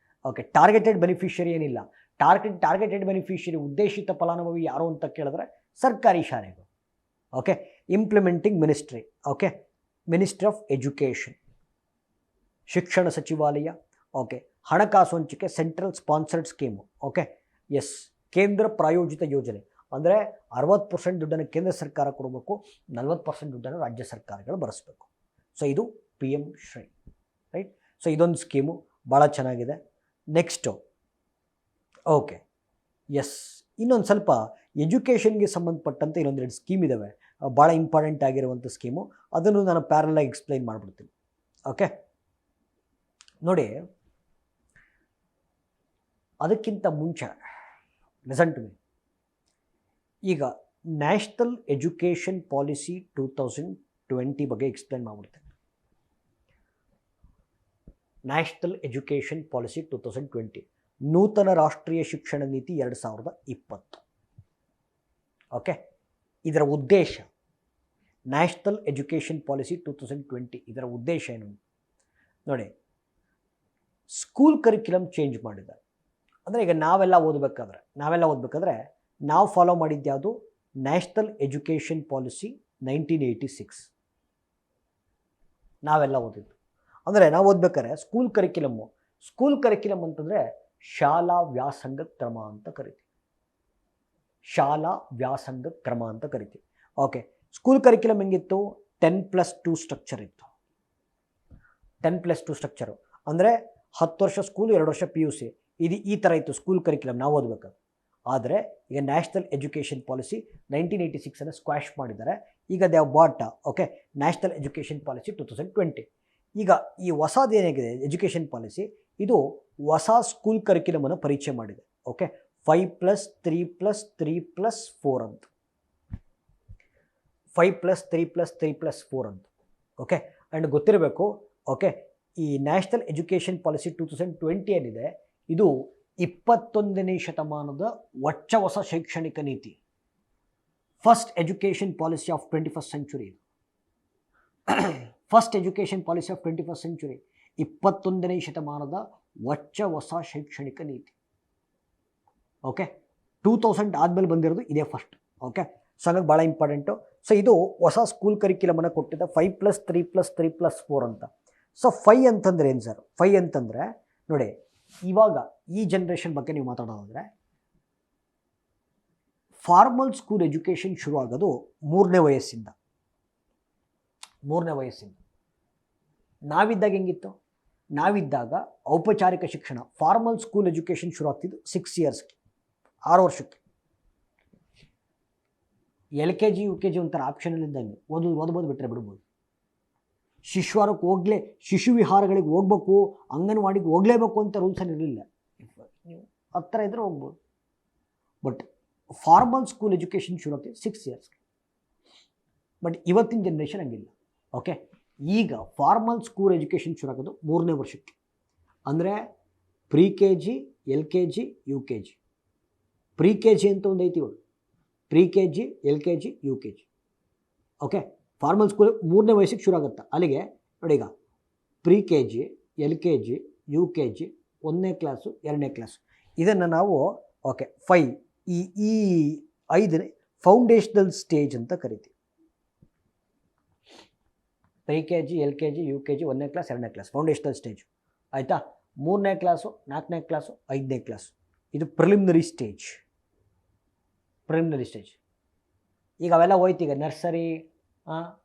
ಓಕೆ, ಟಾರ್ಗೆಟೆಡ್ ಬೆನಿಫಿಷರಿ ಏನಿಲ್ಲ. ಟಾರ್ಗೆಟೆಡ್ ಬೆನಿಫಿಷರಿ, ಉದ್ದೇಶಿತ ಫಲಾನುಭವಿ ಯಾರು ಅಂತ ಕೇಳಿದ್ರೆ ಸರ್ಕಾರಿ ಶಾಲೆಗಳು. Okay, implementing ministry. Okay, ministry of education, ಶಿಕ್ಷಣ ಸಚಿವಾಲಯ. ಓಕೆ, ಹಣಕಾಸು ಹಂಚಿಕೆ, central sponsored scheme. Okay, yes, ಕೇಂದ್ರ ಪ್ರಾಯೋಜಿತ ಯೋಜನೆ. ಅಂದರೆ 60% ದುಡ್ಡನ್ನು ಕೇಂದ್ರ ಸರ್ಕಾರ ಕೊಡಬೇಕು, 40% ದುಡ್ಡನ್ನು ರಾಜ್ಯ ಸರ್ಕಾರಗಳು ಭರಿಸಬೇಕು. ಸೊ ಇದು PM ಶ್ರೀ, ರೈಟ್. ಸೊ ಇದೊಂದು ಸ್ಕೀಮು ಭಾಳ ಚೆನ್ನಾಗಿದೆ. ನೆಕ್ಸ್ಟು, ಓಕೆ, ಎಸ್, ಇನ್ನೊಂದು ಸ್ವಲ್ಪ ಎಜುಕೇಷನ್ಗೆ ಸಂಬಂಧಪಟ್ಟಂತೆ ಇನ್ನೊಂದೆರಡು ಸ್ಕೀಮ್ ಇದ್ದಾವೆ, ಭಾಳ ಇಂಪಾರ್ಟೆಂಟ್ ಆಗಿರುವಂಥ ಸ್ಕೀಮು. ಅದನ್ನು ನಾನು ಪ್ಯಾರಲಾಗಿ ಎಕ್ಸ್ಪ್ಲೈನ್ ಮಾಡಿಬಿಡ್ತೀನಿ. ಓಕೆ, ನೋಡಿ, ಅದಕ್ಕಿಂತ ಮುಂಚೆ ಲಿಸನ್ ಟು ಮಿ. ಈಗ ನ್ಯಾಷನಲ್ ಎಜುಕೇಷನ್ ಪಾಲಿಸಿ 2020 ಬಗ್ಗೆ ಎಕ್ಸ್ಪ್ಲೈನ್ ಮಾಡಿಬಿಡ್ತೇನೆ. ನ್ಯಾಷನಲ್ ಎಜುಕೇಷನ್ ಪಾಲಿಸಿ 2020, ನೂತನ ರಾಷ್ಟ್ರೀಯ ಶಿಕ್ಷಣ ನೀತಿ 2020. ಓಕೆ, ಇದರ ಉದ್ದೇಶ, ನ್ಯಾಷನಲ್ ಎಜುಕೇಷನ್ ಪಾಲಿಸಿ 2020 ಇದರ ಉದ್ದೇಶ ಏನು ನೋಡಿ. ಸ್ಕೂಲ್ ಕರಿಕ್ಯುಲಮ್ ಚೇಂಜ್ ಮಾಡಿದ್ದಾರೆ. ಅಂದರೆ ಈಗ ನಾವೆಲ್ಲ ಓದಬೇಕಾದ್ರೆ ನಾವು ಫಾಲೋ ಮಾಡಿದ್ದು ಯಾವುದು? ನ್ಯಾಷನಲ್ ಎಜುಕೇಷನ್ ಪಾಲಿಸಿ 1986 ನಾವೆಲ್ಲ ಓದಿದ್ದು. ಅಂದರೆ ನಾವು ಓದ್ಬೇಕಾದ್ರೆ ಸ್ಕೂಲ್ ಕರಿಕ್ಯುಲಮ್ ಅಂತಂದರೆ ಶಾಲಾ ವ್ಯಾಸಂಗ ಕ್ರಮ ಅಂತ ಕರಿತೀವಿ. ಓಕೆ, ಸ್ಕೂಲ್ ಕರಿಕ್ಯುಲಮ್ ಹೆಂಗಿತ್ತು? 10+2 ಸ್ಟ್ರಕ್ಚರ್ ಇತ್ತು. 10+2 ಸ್ಟ್ರಕ್ಚರು ಅಂದರೆ 10 ವರ್ಷ ಸ್ಕೂಲ್, 2 ವರ್ಷ PUC. ಇದು ಈ ಥರ ಇತ್ತು ಸ್ಕೂಲ್ ಕರಿಕ್ಯುಲಮ್ ನಾವು ಓದಬೇಕಾದ್ರೆ. ಆದರೆ ಈಗ ನ್ಯಾಷನಲ್ ಎಜುಕೇಷನ್ ಪಾಲಿಸಿ 1986 ಸ್ಕ್ವಾಶ್ ಮಾಡಿದ್ದಾರೆ. ಈಗ they have bought, okay, national education policy 2020. ಈಗ ಈ ಹೊಸದೇನಾಗಿದೆ ಎಜುಕೇಷನ್ ಪಾಲಿಸಿ, ಇದು ಹೊಸ ಸ್ಕೂಲ್ ಕರಿಕ್ಯುಲಮನ್ನು ಪರಿಚಯ ಮಾಡಿದೆ. ಓಕೆ, 5+3+3+4 ಅಂತ, 5+3+3+4 ಅಂತ. ಓಕೆ, ಆ್ಯಂಡ್ ಗೊತ್ತಿರಬೇಕು, ಓಕೆ, ಈ ನ್ಯಾಷನಲ್ ಎಜುಕೇಷನ್ ಪಾಲಿಸಿ 2020 ಏನಿದೆ, ಇದು 21ನೇ ಶತಮಾನದ ಹೊಸ ಶೈಕ್ಷಣಿಕ ನೀತಿ. First education policy of 21st century. First education policy of 21st century, 21ನೇ ಶತಮಾನದ ಹೊಸ ಶೈಕ್ಷಣಿಕ ನೀತಿ. ಓಕೆ, 2000 ಆದಮೇಲೆ ಬಂದಿರೋದು ಇದೇ ಫಸ್ಟ್. ಓಕೆ, ಸೊ ಹಂಗಾಗಿ ಭಾಳ ಇಂಪಾರ್ಟೆಂಟು. ಸೊ ಇದು ಹೊಸ ಸ್ಕೂಲ್ ಕರಿಕ್ಯುಲಮನ್ನು ಕೊಟ್ಟಿದ್ದ 5+3+3+4 ಅಂತ. ಸೊ 5 ಅಂತಂದರೆ ಏನು ಸರ್? 5 ಅಂತಂದರೆ ನೋಡಿ, ಇವಾಗ ಈ ಜನ್ರೇಷನ್ ಬಗ್ಗೆ ನೀವು ಮಾತಾಡೋದಾದರೆ, ಫಾರ್ಮಲ್ ಸ್ಕೂಲ್ ಎಜುಕೇಷನ್ ಶುರು ಆಗೋದು 3ನೇ ವಯಸ್ಸಿಂದ. ನಾವಿದ್ದಾಗ ಹೆಂಗಿತ್ತು? ನಾವಿದ್ದಾಗ ಔಪಚಾರಿಕ ಶಿಕ್ಷಣ, ಫಾರ್ಮಲ್ ಸ್ಕೂಲ್ ಎಜುಕೇಷನ್ ಶುರು ಆಗ್ತಿದ್ದು 6 ಇಯರ್ಸ್ಗೆ, 6 ವರ್ಷಕ್ಕೆ. LKG UKG ಒಂಥರ ಆಪ್ಷನಲ್ ಇದ್ದಂಗೆ, ಓದ್ಬೋದು ಬಿಟ್ಟರೆ ಬಿಡ್ಬೋದು. ಶಿಶು ವಿಹಾರಗಳಿಗೆ ಹೋಗ್ಬೇಕು, ಅಂಗನವಾಡಿಗೆ ಹೋಗಲೇಬೇಕು ಅಂತ ರೂಲ್ಸ್ ಇರಲಿಲ್ಲ. ನೀವು ಹತ್ತಿರ ಇದ್ದರೆ ಹೋಗ್ಬೋದು. ಬಟ್ ಫಾರ್ಮಲ್ ಸ್ಕೂಲ್ ಎಜುಕೇಷನ್ ಶುರು ಆಗ್ತಿದೆ 6 ಇಯರ್ಸ್ಗೆ. ಬಟ್ ಇವತ್ತಿನ ಜನ್ರೇಷನ್ ಹಂಗಿಲ್ಲ. ಓಕೆ, ಈಗ ಫಾರ್ಮಲ್ ಸ್ಕೂಲ್ ಎಜುಕೇಷನ್ ಶುರು ಆಗೋದು 3ನೇ ವರ್ಷಕ್ಕೆ. ಅಂದರೆ pre-KG, LKG, UKG. pre-KG ಅಂತ ಒಂದು ಐತಿ ಇವಾಗ, pre-KG, LKG, UKG. Okay, formal school 3ನೇ ವಯಸ್ಸಿಗೆ ಶುರು ಆಗುತ್ತೆ. ಅಲ್ಲಿಗೆ ನೋಡಿ, ಈಗ pre-KG, LKG, UKG, 1ನೇ ಕ್ಲಾಸು, 2ನೇ ಕ್ಲಾಸು, ಇದನ್ನು ನಾವು ಓಕೆ 5 ಈ 5ನೇ ಫೌಂಡೇಶನಲ್ ಸ್ಟೇಜ್ ಅಂತ ಕರಿತೀವಿ. pre-KG, LKG, UKG, 1ನೇ ಕ್ಲಾಸ್, 2ನೇ ಕ್ಲಾಸ್ ಫೌಂಡೇಶನಲ್ ಸ್ಟೇಜ್. ಆಯಿತಾ? 3ನೇ ಕ್ಲಾಸು, 4ನೇ ಕ್ಲಾಸು, 5ನೇ ಕ್ಲಾಸು, ಇದು ಪ್ರಿಲಿಮಿನರಿ ಸ್ಟೇಜ್. ಈಗ ಅವೆಲ್ಲ ಹೋಯ್ತು. ಈಗ ನರ್ಸರಿ,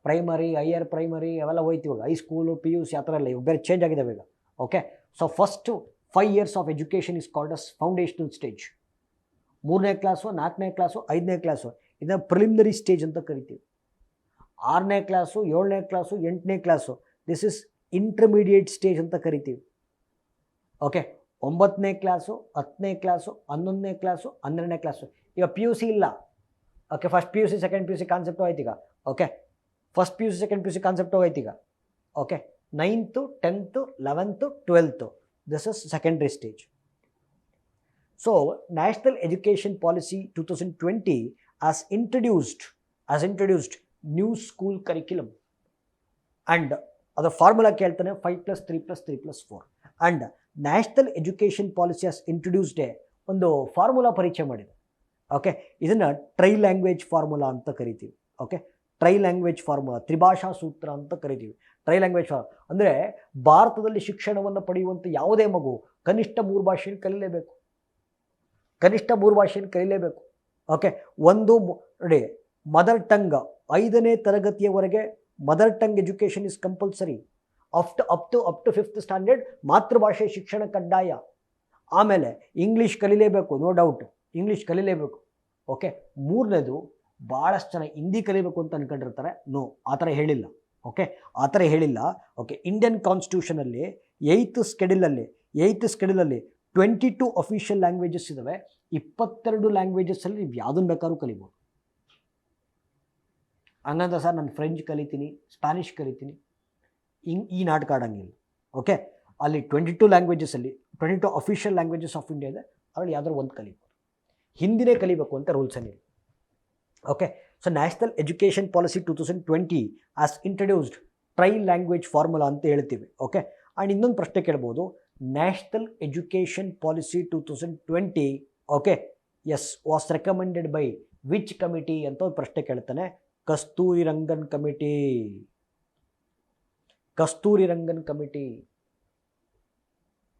ಪ್ರೈಮರಿ, ಹೈಯರ್ ಪ್ರೈಮರಿ ಅವೆಲ್ಲ ಹೋಯ್ತು. ಇವಾಗ ಹೈಸ್ಕೂಲು, PUC ಆ ಥರ ಎಲ್ಲ ಇವಾಗ ಬೇರೆ ಚೇಂಜ್ ಆಗಿದ್ದಾವೆ ಈಗ. Okay, so first 5 years of education is called as foundational stage. 3ನೇ ಕ್ಲಾಸು 4ನೇ ಕ್ಲಾಸು 5ನೇ ಕ್ಲಾಸು ಇದನ್ನು ಪ್ರಿಲಿಮಿನರಿ ಸ್ಟೇಜ್ ಅಂತ ಕರಿತೀವಿ. 6ನೇ ಕ್ಲಾಸು 7ನೇ ಕ್ಲಾಸು 8ನೇ class this is intermediate stage ಅಂತ ಕರಿತೀವಿ. ಓಕೆ, 9ನೇ ಕ್ಲಾಸು 10ನೇ ಕ್ಲಾಸು 11ನೇ ಕ್ಲಾಸು 12ನೇ ಕ್ಲಾಸು. ಈಗ ಪಿ ಯು ಸಿ ಇಲ್ಲ. Okay, first P U C second P U C concept ಆಯ್ತು ಈಗ. Okay, first P U C second P U C concept ಆಯ್ತು ಈಗ. Okay, 9th 10th 11th 12th this is secondary stage. So National Education Policy 2020 has introduced new school curriculum and other formula ಕೇಳ್ತಾನೆ 5+3+3+4 and National Education Policy has introduced ಒಂದು formula ಪರಿಚಯ ಮಾಡಿದೆ. Okay, ಇದನ್ನು try language formula ಅಂತ ಕರಿತೀವಿ. Okay, try language formula, ತ್ರಿಭಾಷಾ ಸೂತ್ರ ಅಂತ ಕರಿತೀವಿ. ಟ್ರೈ ಲ್ಯಾಂಗ್ವೇಜ್ ಅಂದರೆ ಭಾರತದಲ್ಲಿ ಶಿಕ್ಷಣವನ್ನು ಪಡೆಯುವಂಥ ಯಾವುದೇ ಮಗು ಕನಿಷ್ಠ 3 ಭಾಷೆಯನ್ನು ಕಲಿಲೇಬೇಕು. ಓಕೆ, ಒಂದು ನೋಡಿ, ಮದರ್ ಟಂಗ್ 5ನೇ ತರಗತಿಯವರೆಗೆ mother tongue education is compulsory. Up to 5th standard ಮಾತೃಭಾಷೆ ಶಿಕ್ಷಣ ಕಡ್ಡಾಯ. ಆಮೇಲೆ ಇಂಗ್ಲೀಷ್ ಕಲಿಲೇಬೇಕು, ನೋ ಡೌಟ್ ಇಂಗ್ಲೀಷ್ ಕಲಿಲೇಬೇಕು. ಓಕೆ, 3ನೇದು ಭಾಳಷ್ಟು ಜನ ಹಿಂದಿ ಕಲಿಬೇಕು ಅಂತ ಅಂದ್ಕೊಂಡಿರ್ತಾರೆ. ನೋ, ಆ ಥರ ಹೇಳಿಲ್ಲ. ಓಕೆ, ಆ ಥರ ಹೇಳಿಲ್ಲ. ಓಕೆ, ಇಂಡಿಯನ್ ಕಾನ್ಸ್ಟಿಟ್ಯೂಷನಲ್ಲಿ 8th ಸ್ಕೆಡ್ಯೂಲಲ್ಲಿ 22 ಅಫಿಷಿಯಲ್ ಲ್ಯಾಂಗ್ವೇಜಸ್ ಇದ್ದಾವೆ. 22 ಲ್ಯಾಂಗ್ವೇಜಸ್ಸಲ್ಲಿ ನೀವು ಯಾವುದನ್ನು ಬೇಕಾದ್ರೂ ಕಲಿಬೋದು. ಹಂಗಂತ ಸರ್ ನಾನು ಫ್ರೆಂಚ್ ಕಲಿತೀನಿ, ಸ್ಪ್ಯಾನಿಷ್ ಕಲಿತೀನಿ, ಈ ನಾಟಕ ಆಡೋಂಗಿಲ್ಲ. ಓಕೆ, ಅಲ್ಲಿ 22 ಲ್ಯಾಂಗ್ವೇಜಸ್ಸಲ್ಲಿ 22 ಅಫಿಷಿಯಲ್ ಲ್ಯಾಂಗ್ವೇಜಸ್ ಆಫ್ ಇಂಡಿಯಾ ಇದೆ. ಅದರಲ್ಲಿ ಯಾವ್ದಾದ್ರು ಒಂದು ಕಲಿಬೋದು. ಹಿಂದಿನೇ ಕಲಿಬೇಕು ಅಂತ ರೂಲ್ಸ್ ಏನಿಲ್ಲ. Okay, so national education policy 2020 as introduced tri language formula ಅಂತ ಹೇಳ್ತೀವಿ. ಓಕೆ, ಆ್ಯಂಡ್ ಇನ್ನೊಂದು ಪ್ರಶ್ನೆ ಕೇಳ್ಬೋದು, national education policy 2020 okay yes was recommended by which committee ಅಂತ ಒಂದು ಪ್ರಶ್ನೆ ಕೇಳ್ತಾನೆ. Kasturi Rangan committee.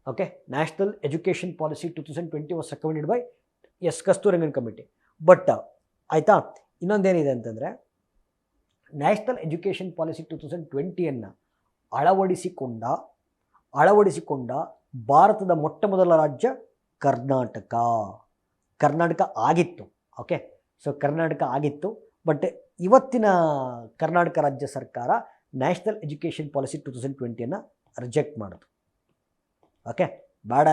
Okay, national education policy 2020 was recommended by Kasturi Rangan committee. But ಆಯಿತಾ, ಇನ್ನೊಂದೇನಿದೆ ಅಂತಂದರೆ ನ್ಯಾಷನಲ್ ಎಜುಕೇಷನ್ ಪಾಲಿಸಿ 2020 ಅಳವಡಿಸಿಕೊಂಡ ಭಾರತದ ಮೊಟ್ಟ ಮೊದಲ ರಾಜ್ಯ ಕರ್ನಾಟಕ ಆಗಿತ್ತು. ಓಕೆ, ಸೊ ಕರ್ನಾಟಕ ಆಗಿತ್ತು. ಬಟ್ ಇವತ್ತಿನ ಕರ್ನಾಟಕ ರಾಜ್ಯ ಸರ್ಕಾರ ನ್ಯಾಷನಲ್ ಎಜುಕೇಷನ್ ಪಾಲಿಸಿ 2020 ರಿಜೆಕ್ಟ್ ಮಾಡೋದು. ಓಕೆ, ಬೇಡ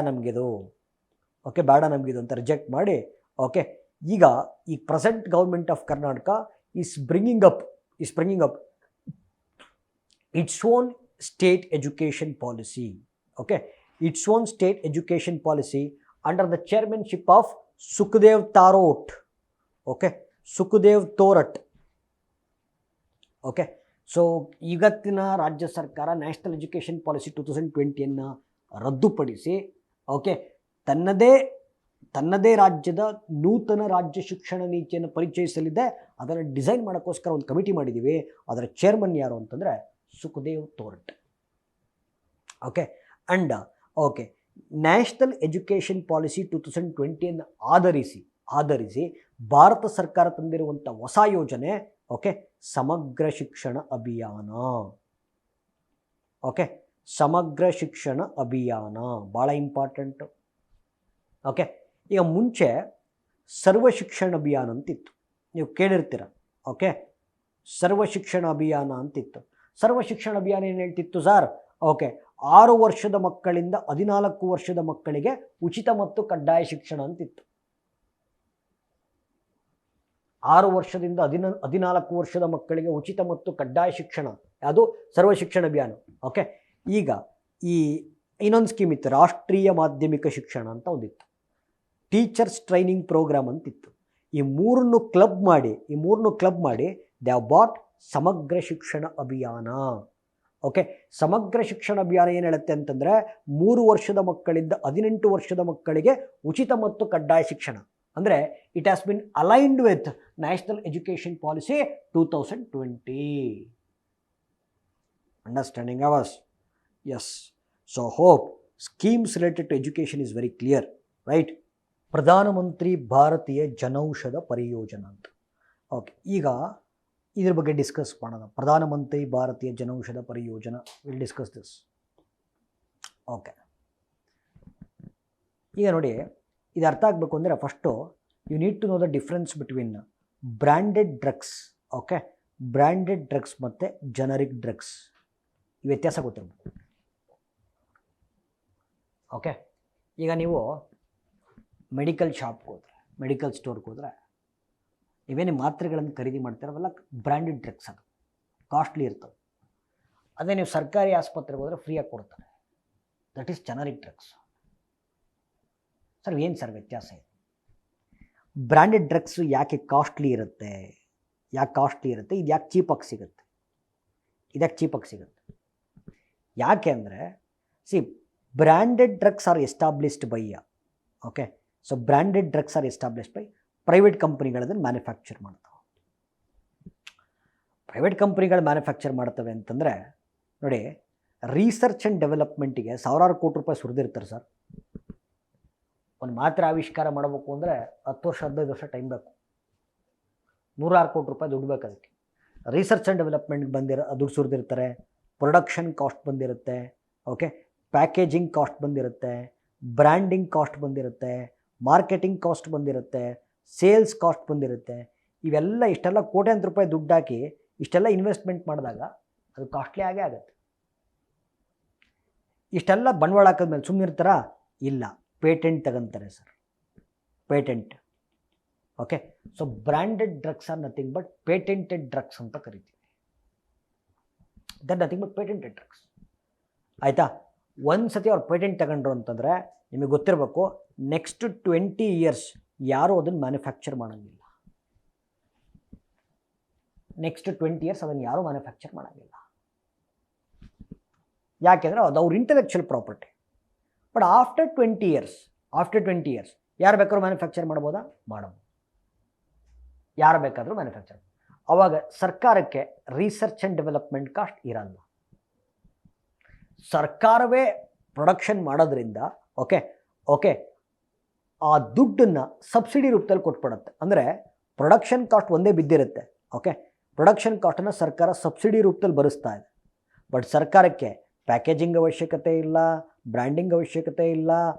ನಮಗಿದು ಅಂತ ರಿಜೆಕ್ಟ್ ಮಾಡಿ, ಓಕೆ, ಈಗ ಈ present government of Karnataka is bringing up its own state education policy. Okay, its own state education policy under the chairmanship of Sukhdev Thorat. Okay, so ಇವತ್ತಿನ ರಾಜ್ಯ ಸರ್ಕಾರ ನ್ಯಾಷನಲ್ ಎಜುಕೇಷನ್ ಪಾಲಿಸಿ 2020 ರದ್ದುಪಡಿಸಿ, ಓಕೆ, ತನ್ನದೇ ರಾಜ್ಯದ ನೂತನ ರಾಜ್ಯ ಶಿಕ್ಷಣ ನೀತಿಯನ್ನು ಪರಿಚಯಿಸಲಿದೆ. ಅದನ್ನು ಡಿಸೈನ್ ಮಾಡೋಕ್ಕೋಸ್ಕರ ಒಂದು ಕಮಿಟಿ ಮಾಡಿದ್ದೀವಿ. ಅದರ ಚೇರ್ಮನ್ ಯಾರು ಅಂತಂದರೆ Sukhdev Thorat. Okay, and okay, national education policy 2020 ಆಧರಿಸಿ ಭಾರತ ಸರ್ಕಾರ ತಂದಿರುವಂಥ ಹೊಸ ಯೋಜನೆ ಓಕೆ ಸಮಗ್ರ ಶಿಕ್ಷಣ ಅಭಿಯಾನ. ಓಕೆ, ಸಮಗ್ರ ಶಿಕ್ಷಣ ಅಭಿಯಾನ ಭಾಳ ಇಂಪಾರ್ಟೆಂಟು. ಓಕೆ, ಈಗ ಮುಂಚೆ ಸರ್ವ ಶಿಕ್ಷಣ ಅಭಿಯಾನ ಅಂತಿತ್ತು, ನೀವು ಕೇಳಿರ್ತೀರ. ಓಕೆ, ಸರ್ವ ಶಿಕ್ಷಣ ಅಭಿಯಾನ ಅಂತಿತ್ತು. ಸರ್ವ ಶಿಕ್ಷಣ ಅಭಿಯಾನ ಏನು ಹೇಳ್ತಿತ್ತು ಸರ್? ಓಕೆ, 6 ವರ್ಷದ ಮಕ್ಕಳಿಂದ 14 ವರ್ಷದ ಮಕ್ಕಳಿಗೆ ಉಚಿತ ಮತ್ತು ಕಡ್ಡಾಯ ಶಿಕ್ಷಣ ಅಂತಿತ್ತು. 6 ವರ್ಷದಿಂದ 14 ವರ್ಷದ ಮಕ್ಕಳಿಗೆ ಉಚಿತ ಮತ್ತು ಕಡ್ಡಾಯ ಶಿಕ್ಷಣ, ಯಾವುದು ಸರ್ವ ಶಿಕ್ಷಣ ಅಭಿಯಾನ. ಓಕೆ, ಈಗ ಈ ಇನ್ನೊಂದು ಸ್ಕೀಮ್ ಇತ್ತು, ರಾಷ್ಟ್ರೀಯ ಮಾಧ್ಯಮಿಕ ಶಿಕ್ಷಣ ಅಂತ ಒಂದಿತ್ತು, ಟೀಚರ್ಸ್ ಟ್ರೈನಿಂಗ್ ಪ್ರೋಗ್ರಾಮ್ ಅಂತಿತ್ತು. ಈ ಮೂರನ್ನು ಕ್ಲಬ್ ಮಾಡಿ ದೇ ಹ್ಯಾವ್ ಬಾಟ್ ಸಮಗ್ರ ಶಿಕ್ಷಣ ಅಭಿಯಾನ. ಓಕೆ, ಸಮಗ್ರ ಶಿಕ್ಷಣ ಅಭಿಯಾನ ಏನು ಹೇಳುತ್ತೆ ಅಂತಂದರೆ 3 ವರ್ಷದ ಮಕ್ಕಳಿಂದ 18 ವರ್ಷದ ಮಕ್ಕಳಿಗೆ ಉಚಿತ ಮತ್ತು ಕಡ್ಡಾಯ ಶಿಕ್ಷಣ. ಅಂದರೆ it has been aligned with national education policy 2020. Understanding ours? Yes. So hope schemes related to education is very clear, right? Pradhan Mantri Bharatiya Janaushadhi ಪರಿಯೋಜನಾ ಅಂತ. ಓಕೆ, ಈಗ ಇದ್ರ ಬಗ್ಗೆ ಡಿಸ್ಕಸ್ ಮಾಡೋಣ. Pradhan Mantri Bharatiya Janaushadhi Pariyojana, will discuss this. Okay, ಈಗ ನೋಡಿ, ಇದು ಅರ್ಥ ಆಗಬೇಕು ಅಂದರೆ first you need to know the difference between branded drugs, okay, branded drugs ಮತ್ತು ಜನರಿಕ್ ಡ್ರಗ್ಸ್, ಈ ವ್ಯತ್ಯಾಸ ಗೊತ್ತಿರಬೇಕು. ಓಕೆ, ಈಗ ನೀವು ಮೆಡಿಕಲ್ ಶಾಪ್ಗೆ ಹೋದರೆ, ಮೆಡಿಕಲ್ ಸ್ಟೋರ್ಗೆ ಹೋದರೆ ನೀವೇನು ಮಾತ್ರೆಗಳನ್ನು ಖರೀದಿ ಮಾಡ್ತೀರವಲ್ಲ ಬ್ರ್ಯಾಂಡೆಡ್ ಡ್ರಗ್ಸ್, ಅದು ಕಾಸ್ಟ್ಲಿ ಇರ್ತವೆ. ಅದೇ ನೀವು ಸರ್ಕಾರಿ ಆಸ್ಪತ್ರೆಗೆ ಹೋದರೆ ಫ್ರೀಯಾಗಿ ಕೊಡ್ತಾರೆ, that is generic drugs. Sir ಏನು ಸರ್ ವ್ಯತ್ಯಾಸ ಇದೆ? ಬ್ರ್ಯಾಂಡೆಡ್ ಡ್ರಗ್ಸು ಯಾಕೆ ಕಾಸ್ಟ್ಲಿ ಇರುತ್ತೆ, ಇದು ಯಾಕೆ ಚೀಪಾಗಿ ಸಿಗುತ್ತೆ, ಇದಕ್ಕೆ ಚೀಪಾಗಿ ಸಿಗುತ್ತೆ? ಯಾಕೆ ಅಂದರೆ branded drugs are established by, okay, so branded drugs are established by private ಕಂಪ್ನಿಗಳದನ್ನು ಮ್ಯಾನುಫ್ಯಾಕ್ಚರ್ ಮಾಡ್ತವೆ. ಪ್ರೈವೇಟ್ ಕಂಪ್ನಿಗಳು ಮ್ಯಾನುಫ್ಯಾಕ್ಚರ್ ಮಾಡ್ತವೆ ಅಂತಂದರೆ ನೋಡಿ, ರಿಸರ್ಚ್ ಆ್ಯಂಡ್ ಡೆವಲಪ್ಮೆಂಟಿಗೆ ಸಾವಿರಾರು ಕೋಟಿ ರೂಪಾಯಿ ಸುರಿದಿರ್ತಾರೆ ಸರ್. ಒಂದು ಮಾತ್ರೆ ಆವಿಷ್ಕಾರ ಮಾಡಬೇಕು ಅಂದರೆ 10 ವರ್ಷ 15 ವರ್ಷ ಟೈಮ್ ಬೇಕು, 100 ಕೋಟಿ ರೂಪಾಯಿ ದುಡ್ಡು ಬೇಕು ಅದಕ್ಕೆ. ರಿಸರ್ಚ್ ಆ್ಯಂಡ್ ಡೆವಲಪ್ಮೆಂಟ್ಗೆ ದುಡ್ಡು ಸುರಿದಿರ್ತಾರೆ, ಪ್ರೊಡಕ್ಷನ್ ಕಾಸ್ಟ್ ಬಂದಿರುತ್ತೆ, ಓಕೆ, ಪ್ಯಾಕೇಜಿಂಗ್ ಕಾಸ್ಟ್ ಬಂದಿರುತ್ತೆ, ಬ್ರ್ಯಾಂಡಿಂಗ್ ಕಾಸ್ಟ್ ಬಂದಿರುತ್ತೆ, ಮಾರ್ಕೆಟಿಂಗ್ ಕಾಸ್ಟ್ ಬಂದಿರುತ್ತೆ, ಸೇಲ್ಸ್ ಕಾಸ್ಟ್ ಬಂದಿರುತ್ತೆ. ಇಷ್ಟೆಲ್ಲ ಕೋಟ್ಯಾಂತರ ರೂಪಾಯಿ ದುಡ್ಡು ಹಾಕಿ ಇಷ್ಟೆಲ್ಲ ಇನ್ವೆಸ್ಟ್ಮೆಂಟ್ ಮಾಡಿದಾಗ ಅದು ಕಾಸ್ಟ್ಲಿ ಆಗೇ ಆಗುತ್ತೆ. ಇಷ್ಟೆಲ್ಲ ಬಂಡವಾಳ ಹಾಕಿದ್ಮೇಲೆ ಸುಮ್ಮನೆ ಇರ್ತಾರಾ? ಇಲ್ಲ, ಪೇಟೆಂಟ್ ತಗೊಂತಾರೆ sir, patent. Okay, so branded drugs are nothing but patented drugs ಅಂತ ಕರಿತೀವಿ. That nothing but patented drugs. ಆಯಿತಾ? ಒಂದು ಸತಿ ಅವ್ರು ಪೇಟೆಂಟ್ ತಗೊಂಡ್ರು ಅಂತಂದರೆ ನಿಮಗೆ ಗೊತ್ತಿರಬೇಕು, ನೆಕ್ಸ್ಟ್ 20 ಇಯರ್ಸ್ ಯಾರೂ ಅದನ್ನು ಮ್ಯಾನುಫ್ಯಾಕ್ಚರ್ ಮಾಡೋಂಗಿಲ್ಲ. ನೆಕ್ಸ್ಟ್ 20 ಇಯರ್ಸ್ ಅದನ್ನು ಯಾರೂ ಮ್ಯಾನುಫ್ಯಾಕ್ಚರ್ ಮಾಡೋಂಗಿಲ್ಲ. ಯಾಕೆಂದರೆ ಅದು ಅವ್ರ intellectual property. But after 20 years ಯಾರು ಬೇಕಾದ್ರೂ ಮ್ಯಾನುಫ್ಯಾಕ್ಚರ್ ಮಾಡ್ಬೋದಾ? ಮಾಡಬಹುದು, ಯಾರು ಬೇಕಾದರೂ ಮ್ಯಾನುಫ್ಯಾಕ್ಚರ್. ಆವಾಗ ಸರ್ಕಾರಕ್ಕೆ ರಿಸರ್ಚ್ ಆ್ಯಂಡ್ ಡೆವಲಪ್ಮೆಂಟ್ ಕಾಸ್ಟ್ ಇರಲ್ಲ. ಸರ್ಕಾರವೇ ಪ್ರೊಡಕ್ಷನ್ ಮಾಡೋದ್ರಿಂದ ಓಕೆ ಆ ದುಡ್ಡನ್ನು ಸಬ್ಸಿಡಿ ರೂಪದಲ್ಲಿ ಕೊಟ್ಬಿಡುತ್ತೆ. ಅಂದರೆ ಪ್ರೊಡಕ್ಷನ್ ಕಾಸ್ಟ್ ಒಂದೇ ಬಿದ್ದಿರುತ್ತೆ, ಓಕೆ, ಪ್ರೊಡಕ್ಷನ್ ಕಾಸ್ಟನ್ನು ಸರ್ಕಾರ ಸಬ್ಸಿಡಿ ರೂಪದಲ್ಲಿ ಭರಿಸ್ತಾ ಇದೆ. ಬಟ್ ಸರ್ಕಾರಕ್ಕೆ ಪ್ಯಾಕೇಜಿಂಗ್ ಅವಶ್ಯಕತೆ ಇಲ್ಲ, ಬ್ರ್ಯಾಂಡಿಂಗ್ ಅವಶ್ಯಕತೆ ಇಲ್ಲ,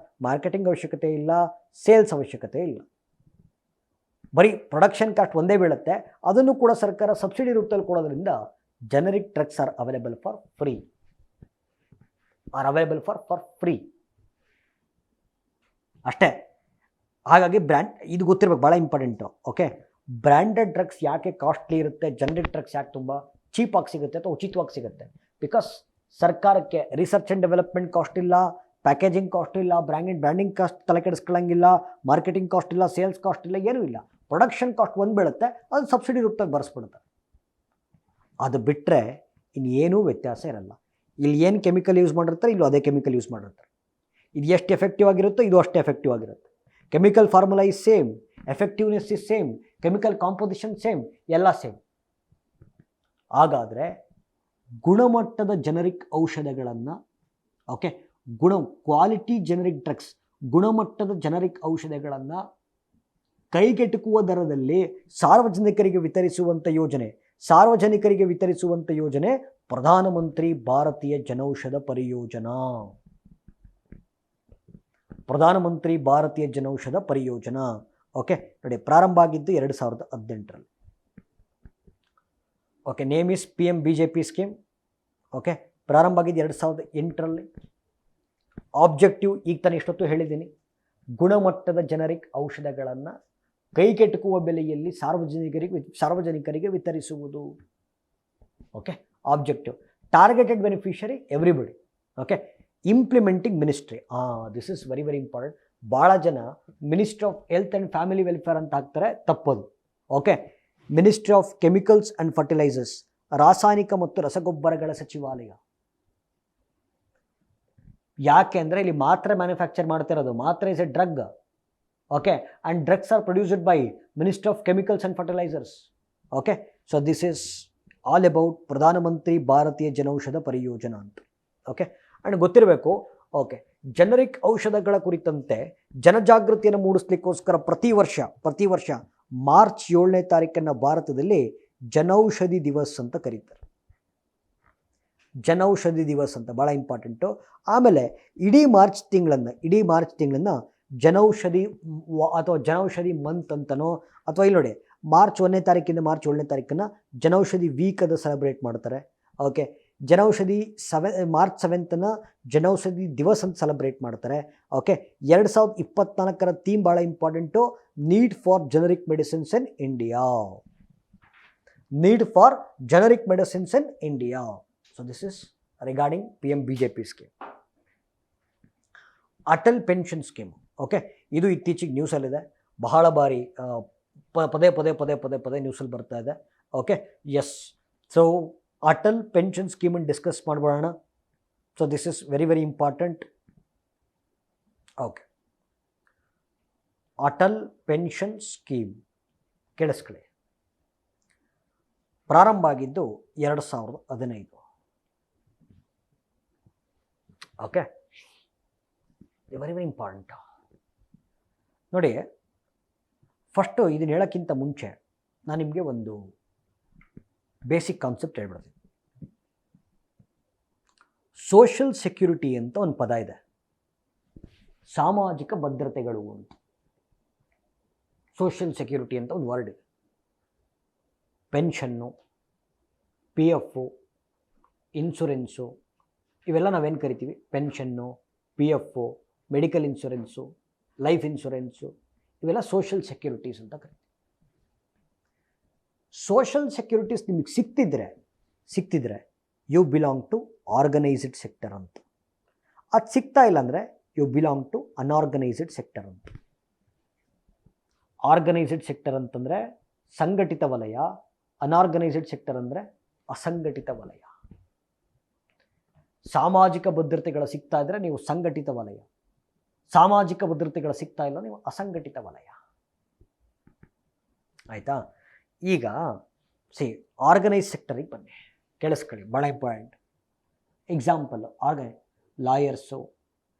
ಮಾರ್ಕೆಟಿಂಗ್ ಅವಶ್ಯಕತೆ ಇಲ್ಲ, ಸೇಲ್ಸ್ ಅವಶ್ಯಕತೆ ಇಲ್ಲ. ಬರೀ ಪ್ರೊಡಕ್ಷನ್ ಕಾಸ್ಟ್ ಒಂದೇ ಬೀಳುತ್ತೆ. ಅದನ್ನು ಕೂಡ ಸರ್ಕಾರ ಸಬ್ಸಿಡಿ ರೂಪದಲ್ಲಿ ಕೊಡೋದ್ರಿಂದ generic drugs are available for free ಅಷ್ಟೇ. ಹಾಗಾಗಿ ಇದು ಗೊತ್ತಿರಬೇಕು, ಭಾಳ ಇಂಪಾರ್ಟೆಂಟು. ಓಕೆ, ಬ್ರ್ಯಾಂಡೆಡ್ ಡ್ರಗ್ಸ್ ಯಾಕೆ ಕಾಸ್ಟ್ಲಿ ಇರುತ್ತೆ, ಜನರಿಕ್ ಡ್ರಗ್ಸ್ ಯಾಕೆ ತುಂಬ ಚೀಪಾಗಿ ಸಿಗುತ್ತೆ ಅಥವಾ ಉಚಿತವಾಗಿ ಸಿಗುತ್ತೆ? ಬಿಕಾಸ್ ಸರ್ಕಾರಕ್ಕೆ ರಿಸರ್ಚ್ ಆ್ಯಂಡ್ ಡೆವಲಪ್ಮೆಂಟ್ ಕಾಸ್ಟ್ ಇಲ್ಲ, ಪ್ಯಾಕೇಜಿಂಗ್ ಕಾಸ್ಟ್ ಇಲ್ಲ, ಬ್ರ್ಯಾಂಡಿಂಗ್ ಕಾಸ್ಟ್ ತಲೆ ಕೆಡಿಸ್ಕೊಳ್ಳಂಗಿಲ್ಲ, ಮಾರ್ಕೆಟಿಂಗ್ ಕಾಸ್ಟ್ ಇಲ್ಲ, ಸೇಲ್ಸ್ ಕಾಸ್ಟ್ ಇಲ್ಲ, ಏನೂ ಇಲ್ಲ. ಪ್ರೊಡಕ್ಷನ್ ಕಾಸ್ಟ್ ಒಂದು ಬೀಳುತ್ತೆ, ಅದು ಸಬ್ಸಿಡಿ ರೂಪದಲ್ಲಿ ಬರೆಸ್ಬಿಡುತ್ತೆ. ಅದು ಬಿಟ್ಟರೆ ಇನ್ನೇನೂ ವ್ಯತ್ಯಾಸ ಇರಲ್ಲ. ಇಲ್ಲಿ ಏನು ಕೆಮಿಕಲ್ ಯೂಸ್ ಮಾಡಿರ್ತಾರೆ, ಇಲ್ಲೂ ಅದೇ ಕೆಮಿಕಲ್ ಯೂಸ್ ಮಾಡಿರ್ತಾರೆ. ಇದು ಎಷ್ಟು ಎಫೆಕ್ಟಿವ್ ಆಗಿರುತ್ತೋ ಇದು ಅಷ್ಟೇ ಎಫೆಕ್ಟಿವ್ ಆಗಿರುತ್ತೆ. Chemical formula is same, effectiveness is same, chemical composition same, ಎಲ್ಲ ಸೇಮ್. ಹಾಗಾದರೆ ಗುಣಮಟ್ಟದ ಜನರಿಕ್ ಔಷಧಗಳನ್ನು, ಓಕೆ, ಕ್ವಾಲಿಟಿ ಜನರಿಕ್ ಡ್ರಗ್ಸ್, ಗುಣಮಟ್ಟದ ಜನರಿಕ್ ಔಷಧಗಳನ್ನು ಕೈಗೆಟುಕುವ ದರದಲ್ಲಿ ಸಾರ್ವಜನಿಕರಿಗೆ ವಿತರಿಸುವಂಥ ಯೋಜನೆ ಪ್ರಧಾನಮಂತ್ರಿ ಭಾರತೀಯ ಜನೌಷಧ ಪರಿಯೋಜನಾ. ಓಕೆ, ನೋಡಿ, ಪ್ರಾರಂಭ ಆಗಿದ್ದು 2018ರಲ್ಲಿ. Okay, name is PMBJP scheme. Okay, ಪ್ರಾರಂಭ ಆಗಿದ್ದು 2008ರಲ್ಲಿ. ಆಬ್ಜೆಕ್ಟಿವ್ ಈಗ ತಾನೇ ಇಷ್ಟೊತ್ತು ಹೇಳಿದ್ದೀನಿ, ಗುಣಮಟ್ಟದ ಜನರಿಕ್ ಔಷಧಗಳನ್ನು ಕೈಗೆಟುಕುವ ಬೆಲೆಯಲ್ಲಿ ಸಾರ್ವಜನಿಕರಿಗೆ ವಿತರಿಸುವುದು. Okay, objective. Targeted beneficiary everybody. Okay, implementing ministry, this is very very important. ಭಾಳ ಜನ ministry of health and family welfare ಅಂತ ಹಾಕ್ತಾರೆ, ತಪ್ಪದು. Okay, ministry of chemicals and fertilisers, ರಾಸಾಯನಿಕ ಮತ್ತು ರಸಗೊಬ್ಬರಗಳ ಸಚಿವಾಲಯ. ಯಾಕೆ ಅಂದರೆ ಇಲ್ಲಿ ಮಾತ್ರೆ ಮ್ಯಾನುಫ್ಯಾಕ್ಚರ್ ಮಾಡ್ತಿರೋದು, ಮಾತ್ರೆ is A drug. Okay, and drugs R produced by ministry of chemicals and fertilisers. Okay, so this is all about ಪ್ರಧಾನಮಂತ್ರಿ ಭಾರತೀಯ ಜನೌಷಧ ಪರಿಯೋಜನಾ ಅಂತ. ಓಕೆ, ಆ್ಯಂಡ್ ಗೊತ್ತಿರಬೇಕು, ಓಕೆ, ಜನರಿಕ್ ಔಷಧಗಳ ಕುರಿತಂತೆ ಜನಜಾಗೃತಿಯನ್ನು ಮೂಡಿಸ್ಲಿಕ್ಕೋಸ್ಕರ ಪ್ರತಿ ವರ್ಷ ಮಾರ್ಚ್ 7ನೇ ತಾರೀಕನ್ನು ಭಾರತದಲ್ಲಿ ಜನೌಷಧಿ ದಿವಸ್ ಅಂತ ಕರೀತಾರೆ. ಜನೌಷಧಿ ದಿವಸ್ ಅಂತ ಭಾಳ ಇಂಪಾರ್ಟೆಂಟು. ಆಮೇಲೆ ಇಡೀ ಮಾರ್ಚ್ ತಿಂಗಳನ್ನು ಜನೌಷಧಿ ಅಥವಾ ಜನೌಷಧಿ ಮಂತ್ ಅಂತನೋ, ಅಥವಾ ಇಲ್ಲಿ ನೋಡಿ ಮಾರ್ಚ್ 1ನೇ ತಾರೀಕಿಂದ ಮಾರ್ಚ್ 7ನೇ ತಾರೀಕನ್ನು ಜನೌಷಧಿ ವೀಕ್ ಅದು ಸೆಲೆಬ್ರೇಟ್ ಮಾಡ್ತಾರೆ. ಓಕೆ, ಜನೌಷಧಿ ಮಾರ್ಚ್ 7ನ್ನು ಜನೌಷಧಿ ದಿವಸ್ ಅಂತ ಸೆಲೆಬ್ರೇಟ್ ಮಾಡ್ತಾರೆ. ಓಕೆ, 2024 ಥೀಮ್ ಭಾಳ important, need for generic medicines in India. Need for generic medicines in India. So this is regarding PMBJP scheme. Atal pension scheme. Okay, ಇದು ಇತ್ತೀಚೆಗೆ ನ್ಯೂಸಲ್ಲಿದೆ, ಬಹಳ ಬಾರಿ ಪದೇ ಪದೇ ಪದೇ ಪದೇ ಪದೇ ನ್ಯೂಸಲ್ಲಿ ಬರ್ತಾ ಇದೆ. Okay, yes, so Atal pension ಸ್ಕೀಮನ್ನು ಡಿಸ್ಕಸ್ ಮಾಡ್ಬೋಣ. So this is very very important. Okay, Atal pension scheme ಕೇಳಿಸ್ಕೊಳ್ಳಿ. ಪ್ರಾರಂಭ ಆಗಿದ್ದು 2015. Okay, very very important. ನೋಡಿ, ಫಸ್ಟು ಇದನ್ನು ಹೇಳೋಕ್ಕಿಂತ ಮುಂಚೆ ನಾನು ನಿಮಗೆ ಒಂದು ಬೇಸಿಕ್ ಕಾನ್ಸೆಪ್ಟ್ ಹೇಳ್ಬಿಡ್ತೀನಿ. ಸೋಷಲ್ ಸೆಕ್ಯೂರಿಟಿ ಅಂತ ಒಂದು ಪದ ಇದೆ, ಸಾಮಾಜಿಕ ಭದ್ರತೆಗಳು ಅಂತ. ಸೋಷಲ್ ಸೆಕ್ಯೂರಿಟಿ ಅಂತ ಒಂದು ವರ್ಡ್ ಇದೆ. ಪೆನ್ಷನ್ನು, PF, ಇನ್ಶೂರೆನ್ಸು, ಇವೆಲ್ಲ ನಾವೇನು ಕರಿತೀವಿ, pension, PF, medical insurance, life insurance, ಇವೆಲ್ಲ ಸೋಷಲ್ ಸೆಕ್ಯೂರಿಟೀಸ್ ಅಂತ ಕರಿತೀವಿ. ಸೋಷಲ್ ಸೆಕ್ಯೂರಿಟೀಸ್ ನಿಮಗೆ ಸಿಕ್ತಿದ್ರೆ you belong to organised sector ಅಂತ. ಅದು ಸಿಗ್ತಾ ಇಲ್ಲ ಅಂದರೆ you belong to unorganised sector ಅಂತ. ಆರ್ಗನೈಸ್ಡ್ ಸೆಕ್ಟರ್ ಅಂತಂದರೆ ಸಂಘಟಿತ ವಲಯ, ಅನ್ಆರ್ಗನೈಸ್ಡ್ ಸೆಕ್ಟರ್ ಅಂದರೆ ಅಸಂಘಟಿತ ವಲಯ. ಸಾಮಾಜಿಕ ಭದ್ರತೆಗಳು ಸಿಗ್ತಾ ಇದ್ದರೆ ನೀವು ಸಂಘಟಿತ ವಲಯ, ಸಾಮಾಜಿಕ ಭದ್ರತೆಗಳು ಸಿಗ್ತಾ ಇಲ್ಲ ನೀವು ಅಸಂಘಟಿತ ವಲಯ. ಆಯಿತಾ? ಈಗ ಆರ್ಗನೈಸ್ ಸೆಕ್ಟರಿಗೆ ಬನ್ನಿ, ಕೇಳಿಸ್ಕೊಳ್ಳಿ, ಭಾಳ important. Example, lawyers,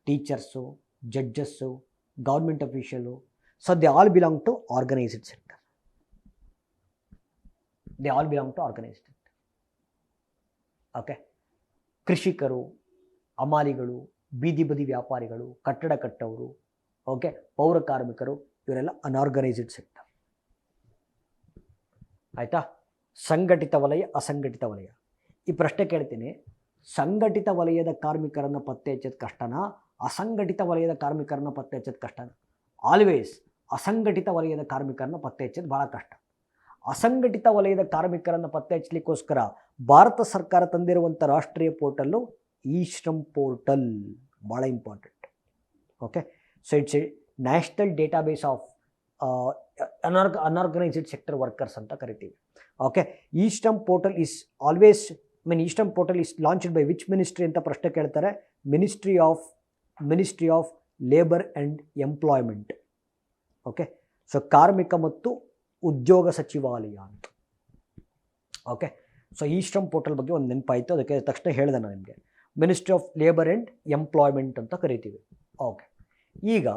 teachers, judges, government official, so they all belong to organised sector. They all belong to organised sector. Okay, ಕೃಷಿಕರು, ಹಮಾಲಿಗಳು, ಬೀದಿ ಬದಿ ವ್ಯಾಪಾರಿಗಳು, ಕಟ್ಟಡ ಕಟ್ಟವರು, ಓಕೆ, ಪೌರ ಕಾರ್ಮಿಕರು, ಇವರೆಲ್ಲ ಅನ್ಆರ್ಗನೈಸ್ಡ್ ಸೆಕ್ಟರ್. ಆಯಿತಾ? ಸಂಘಟಿತ ವಲಯ, ಅಸಂಘಟಿತ ವಲಯ. ಈ ಪ್ರಶ್ನೆ ಕೇಳ್ತೀನಿ, ಸಂಘಟಿತ ವಲಯದ ಕಾರ್ಮಿಕರನ್ನು ಪತ್ತೆ ಹಚ್ಚೋದು ಕಷ್ಟನಾ, ಅಸಂಘಟಿತ ವಲಯದ ಕಾರ್ಮಿಕರನ್ನು ಪತ್ತೆ ಹಚ್ಚೋದು ಕಷ್ಟನಾ? ಆಲ್ವೇಸ್ ಅಸಂಘಟಿತ ವಲಯದ ಕಾರ್ಮಿಕರನ್ನು ಪತ್ತೆ ಹಚ್ಚೋದು ಭಾಳ ಕಷ್ಟ. ಅಸಂಘಟಿತ ವಲಯದ ಕಾರ್ಮಿಕರನ್ನು ಪತ್ತೆ ಹಚ್ಚಲಿಕ್ಕೋಸ್ಕರ ಭಾರತ ಸರ್ಕಾರ ತಂದಿರುವಂಥ ರಾಷ್ಟ್ರೀಯ ಪೋರ್ಟಲ್ಲು ಇ-ಶ್ರಮ್ ಪೋರ್ಟಲ್, ಭಾಳ important. Okay, so it's a national database of unorganised sector workers ಅಂತ ಕರಿತೀವಿ. Okay, e-Shram portal is always e-Shram portal is launched by which ministry ಅಂತ ಪ್ರಶ್ನೆ ಕೇಳ್ತಾರೆ. Ministry of labour and employment. Okay, so ಕಾರ್ಮಿಕ ಮತ್ತು ಉದ್ಯೋಗ ಸಚಿವಾಲಯ ಅಂತ. ಓಕೆ, ಸೊ ಇ-ಶ್ರಮ್ ಪೋರ್ಟಲ್ ಬಗ್ಗೆ ಒಂದು ನೆನಪಾಯಿತು, ಅದಕ್ಕೆ ತಕ್ಷಣ ಹೇಳಿದೆ ನಾನು ನಿಮಗೆ. Ministry of labour and employment ಅಂತ ಕರಿತೀವಿ. ಓಕೆ, ಈಗ